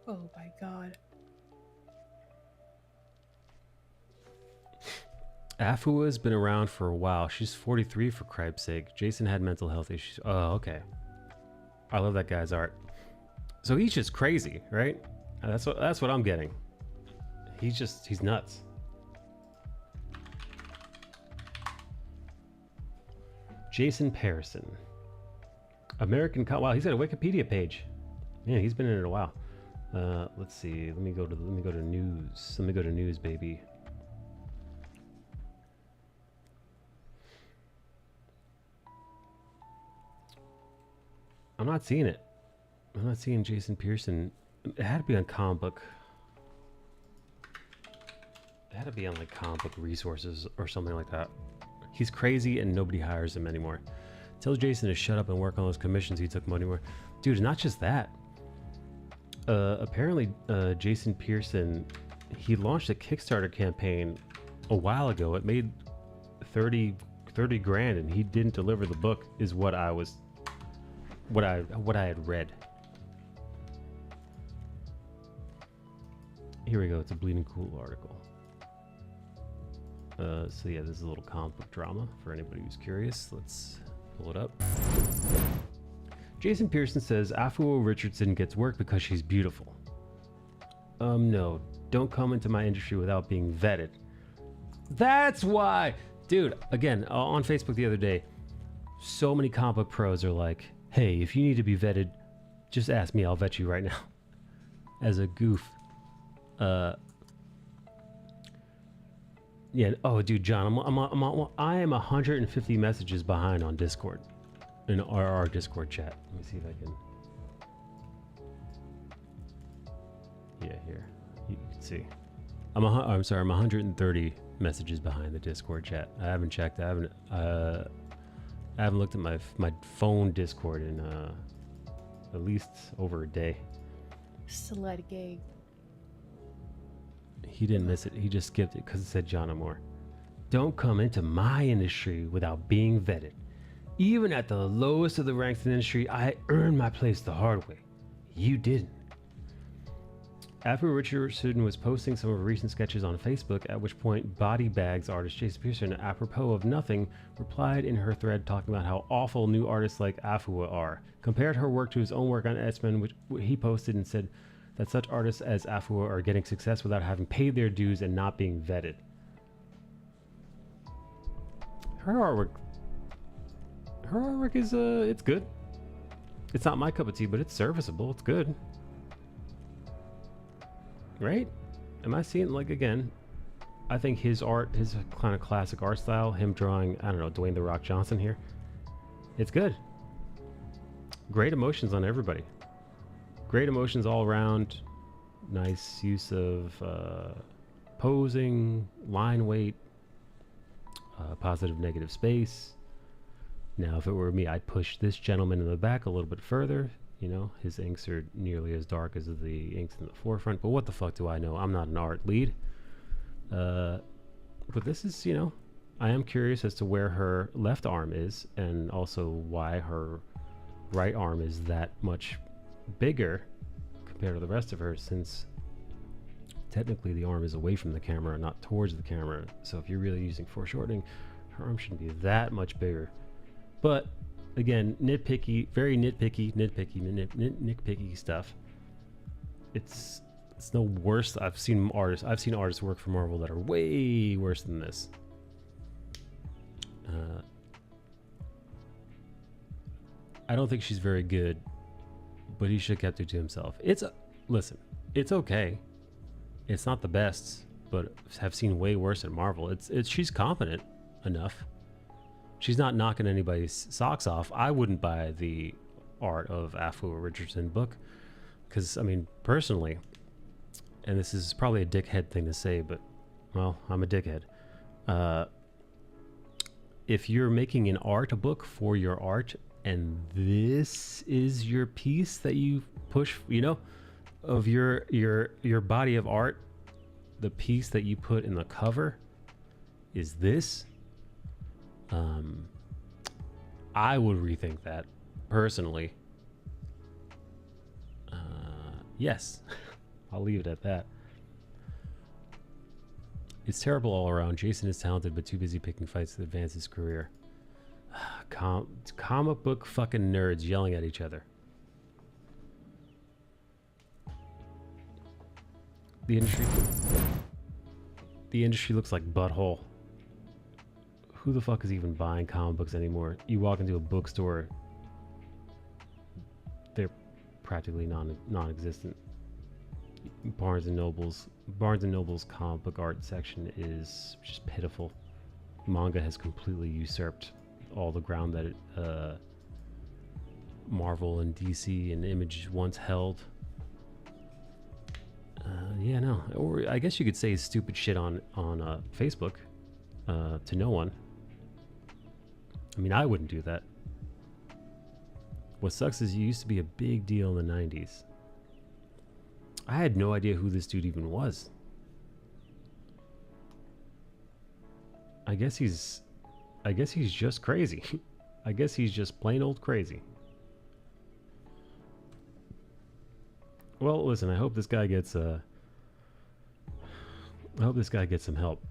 Oh my god. Afua's been around for a while. She's 43 for cripe's sake. Jason had mental health issues. Oh, okay. I love that guy's art. So he's just crazy, right? That's what I'm getting. He's nuts. Jason Pearson. Wow, he's got a Wikipedia page. Man, he's been in it a while. Let's see. Let me go to news. Let me go to news, baby. I'm not seeing it. I'm not seeing Jason Pearson. It had to be on comic book. It had to be on like comic book resources or something like that. He's crazy and nobody hires him anymore. Tells Jason to shut up and work on those commissions he took money for. Dude, not just that. Apparently, Jason Pearson, he launched a Kickstarter campaign a while ago. It made 30 grand and he didn't deliver the book, is what I had read. Here we go. It's a Bleeding Cool article. So yeah, this is a little comic book drama for anybody who's curious. Let's pull it up. Jason Pearson says Afua Richardson gets work because she's beautiful. No, don't come into my industry without being vetted. That's why, dude. Again, on Facebook the other day, so many comic book pros are like, "Hey, if you need to be vetted, just ask me. I'll vet you right now." As a goof. Yeah. Oh, dude, John, I am 150 messages behind on Discord, in our Discord chat. Let me see if I can. Yeah, here you can see. I'm sorry. I'm 130 messages behind the Discord chat. I haven't checked. I haven't looked at my phone Discord in at least over a day. Slut gay. He didn't miss it. He just skipped it because it said John Amore. Don't come into my industry without being vetted. Even at the lowest of the ranks in the industry, I earned my place the hard way. You didn't. Afua Richardson was posting some of her recent sketches on Facebook, at which point Body Bags artist Jason Pearson, apropos of nothing, replied in her thread talking about how awful new artists like Afua are. Compared her work to his own work on X-Men, which he posted, and said that such artists as Afua are getting success without having paid their dues and not being vetted. Her artwork is it's good. It's not my cup of tea, but it's serviceable. It's good. Right? Am I seeing, like, again, I think his art, his kind of classic art style, him drawing, I don't know, Dwayne The Rock Johnson here, it's good. Great emotions on everybody. Great emotions all around. Nice use of posing, line weight, positive negative space. Now, if it were me, I'd push this gentleman in the back a little bit further. You know, his inks are nearly as dark as the inks in the forefront, but what the fuck do I know? I'm not an art lead. But this is, you know, I am curious as to where her left arm is, and also why her right arm is that much bigger compared to the rest of her, since technically the arm is away from the camera, not towards the camera. So if you're really using foreshortening, her arm shouldn't be that much bigger. But again, nitpicky, very nitpicky stuff. It's no worse. I've seen artists work for Marvel that are way worse than this. I don't think she's very good, but he should have kept it to himself. Listen, it's okay. It's not the best, but I've seen way worse at Marvel. She's competent enough. She's not knocking anybody's socks off. I wouldn't buy the art of Afua Richardson book because, I mean, personally, and this is probably a dickhead thing to say, but, well, I'm a dickhead. If you're making a book for your art, and this is your piece that you push, you know, of your body of art, the piece that you put in the cover is this, I would rethink that personally. Yes, I'll leave it at that. It's terrible all around. Jason is talented but too busy picking fights to advance his career. Comic book fucking nerds yelling at each other. The industry looks like butthole. Who the fuck is even buying comic books anymore? You walk into a bookstore, they're practically non-existent. Barnes and Noble's comic book art section is just pitiful. Manga has completely usurped all the ground that Marvel and DC and Image once held. Yeah, no. Or I guess you could say stupid shit on Facebook to no one. I mean, I wouldn't do that. What sucks is you used to be a big deal in the 90s. I had no idea who this dude even was. I guess he's just crazy. I guess he's just plain old crazy. Well, listen, I hope this guy gets some help.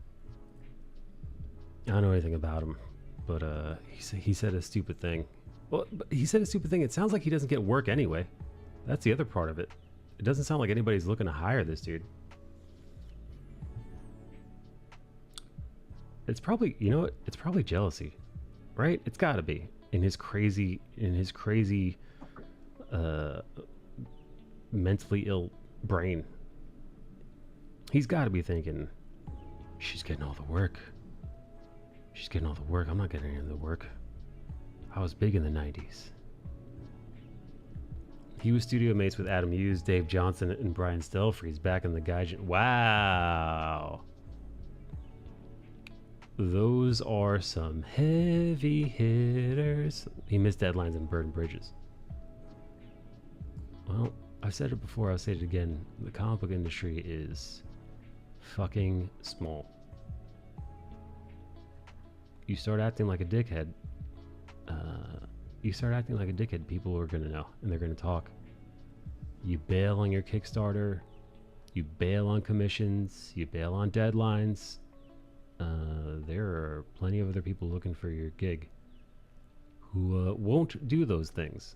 I don't know anything about him, but he said a stupid thing, Well, but he said a stupid thing. It sounds like he doesn't get work anyway. That's the other part of it. It doesn't sound like anybody's looking to hire this dude. It's probably, you know what? It's probably jealousy, right? It's got to be in his crazy, mentally ill brain. He's got to be thinking, she's getting all the work. She's getting all the work. I'm not getting any of the work. I was big in the 90s. He was studio mates with Adam Hughes, Dave Johnson, and Brian Stelfreeze back in the Gaijin. Wow. Those are some heavy hitters. He missed deadlines and burned bridges. Well, I've said it before, I'll say it again. The comic book industry is fucking small. You start acting like a dickhead. People are gonna know, and they're gonna talk. You bail on your Kickstarter, you bail on commissions, you bail on deadlines. There are plenty of other people looking for your gig who won't do those things.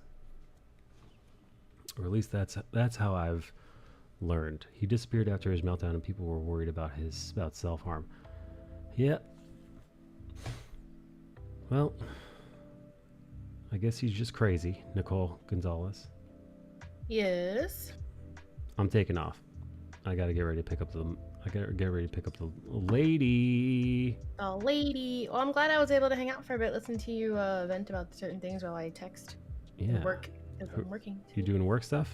Or at least that's how I've learned. He disappeared after his meltdown, and people were worried about self-harm. Yeah. Well, I guess he's just crazy, Nicole Gonzalez. Yes. I'm taking off. I gotta get ready to pick up the lady. The lady. Well, I'm glad I was able to hang out for a bit, listen to you vent about certain things while I text. Yeah. Work. Because I'm working. You doing work stuff?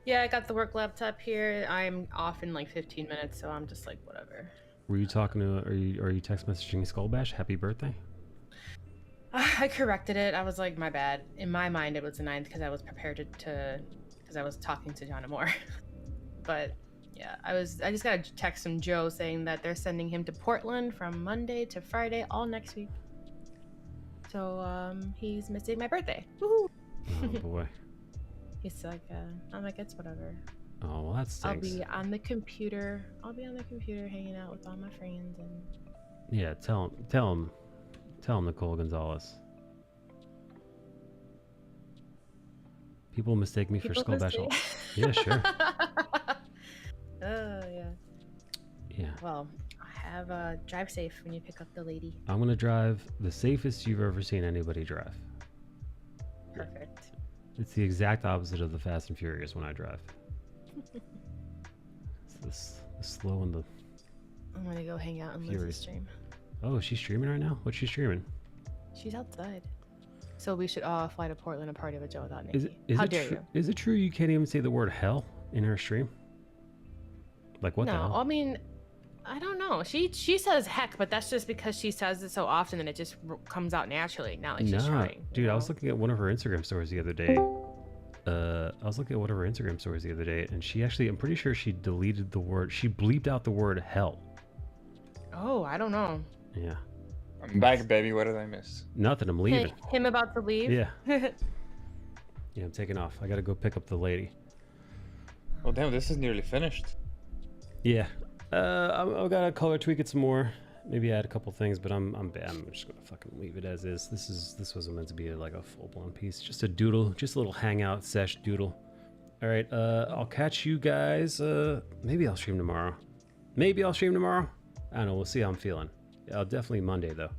Yeah, I got the work laptop here. I'm off in like 15 minutes, so I'm just like, whatever. Were you talking to? Are you text messaging Skullbash? Happy birthday. I corrected it. I was like, my bad. In my mind, it was the 9th because I was prepared to because I was talking to John Moore. But yeah, I just got a text from Joe saying that they're sending him to Portland from Monday to Friday, all next week. So he's missing my birthday. Woohoo! Oh boy. He's like, I'm like, it's whatever. Oh well, that stinks. I'll be on the computer hanging out with all my friends and. Yeah, tell him, Nicole Gonzalez. People mistake me for Skullbash. Yeah, sure. Yeah. Yeah. Well, have drive safe when you pick up the lady. I'm gonna drive the safest you've ever seen anybody drive. Perfect. It's the exact opposite of the Fast and Furious when I drive. It's the slow and the. I'm gonna go hang out and listen to stream. Oh, she's streaming right now? What's she streaming? She's outside. So we should all fly to Portland and party with Joe without Nikki. How dare you? Is it true you can't even say the word hell in her stream? Like what the hell? No, I mean, I don't know. She says heck, but that's just because she says it so often and it just comes out naturally. Not like she's trying. Dude, I was looking at one of her Instagram stories the other day. And she actually, I'm pretty sure she deleted the word. She bleeped out the word hell. Oh, I don't know. Yeah. I'm back, baby. What did I miss? Nothing. I'm leaving. Him about to leave? Yeah. Yeah, I'm taking off. I gotta go pick up the lady. Oh damn, this is nearly finished. Yeah. I've gotta color tweak it some more. Maybe add a couple things, but I'm just gonna fucking leave it as is. This wasn't meant to be like a full-blown piece. Just a doodle, just a little hangout sesh doodle. All right. I'll catch you guys. Maybe I'll stream tomorrow. I don't know. We'll see how I'm feeling. Definitely Monday though.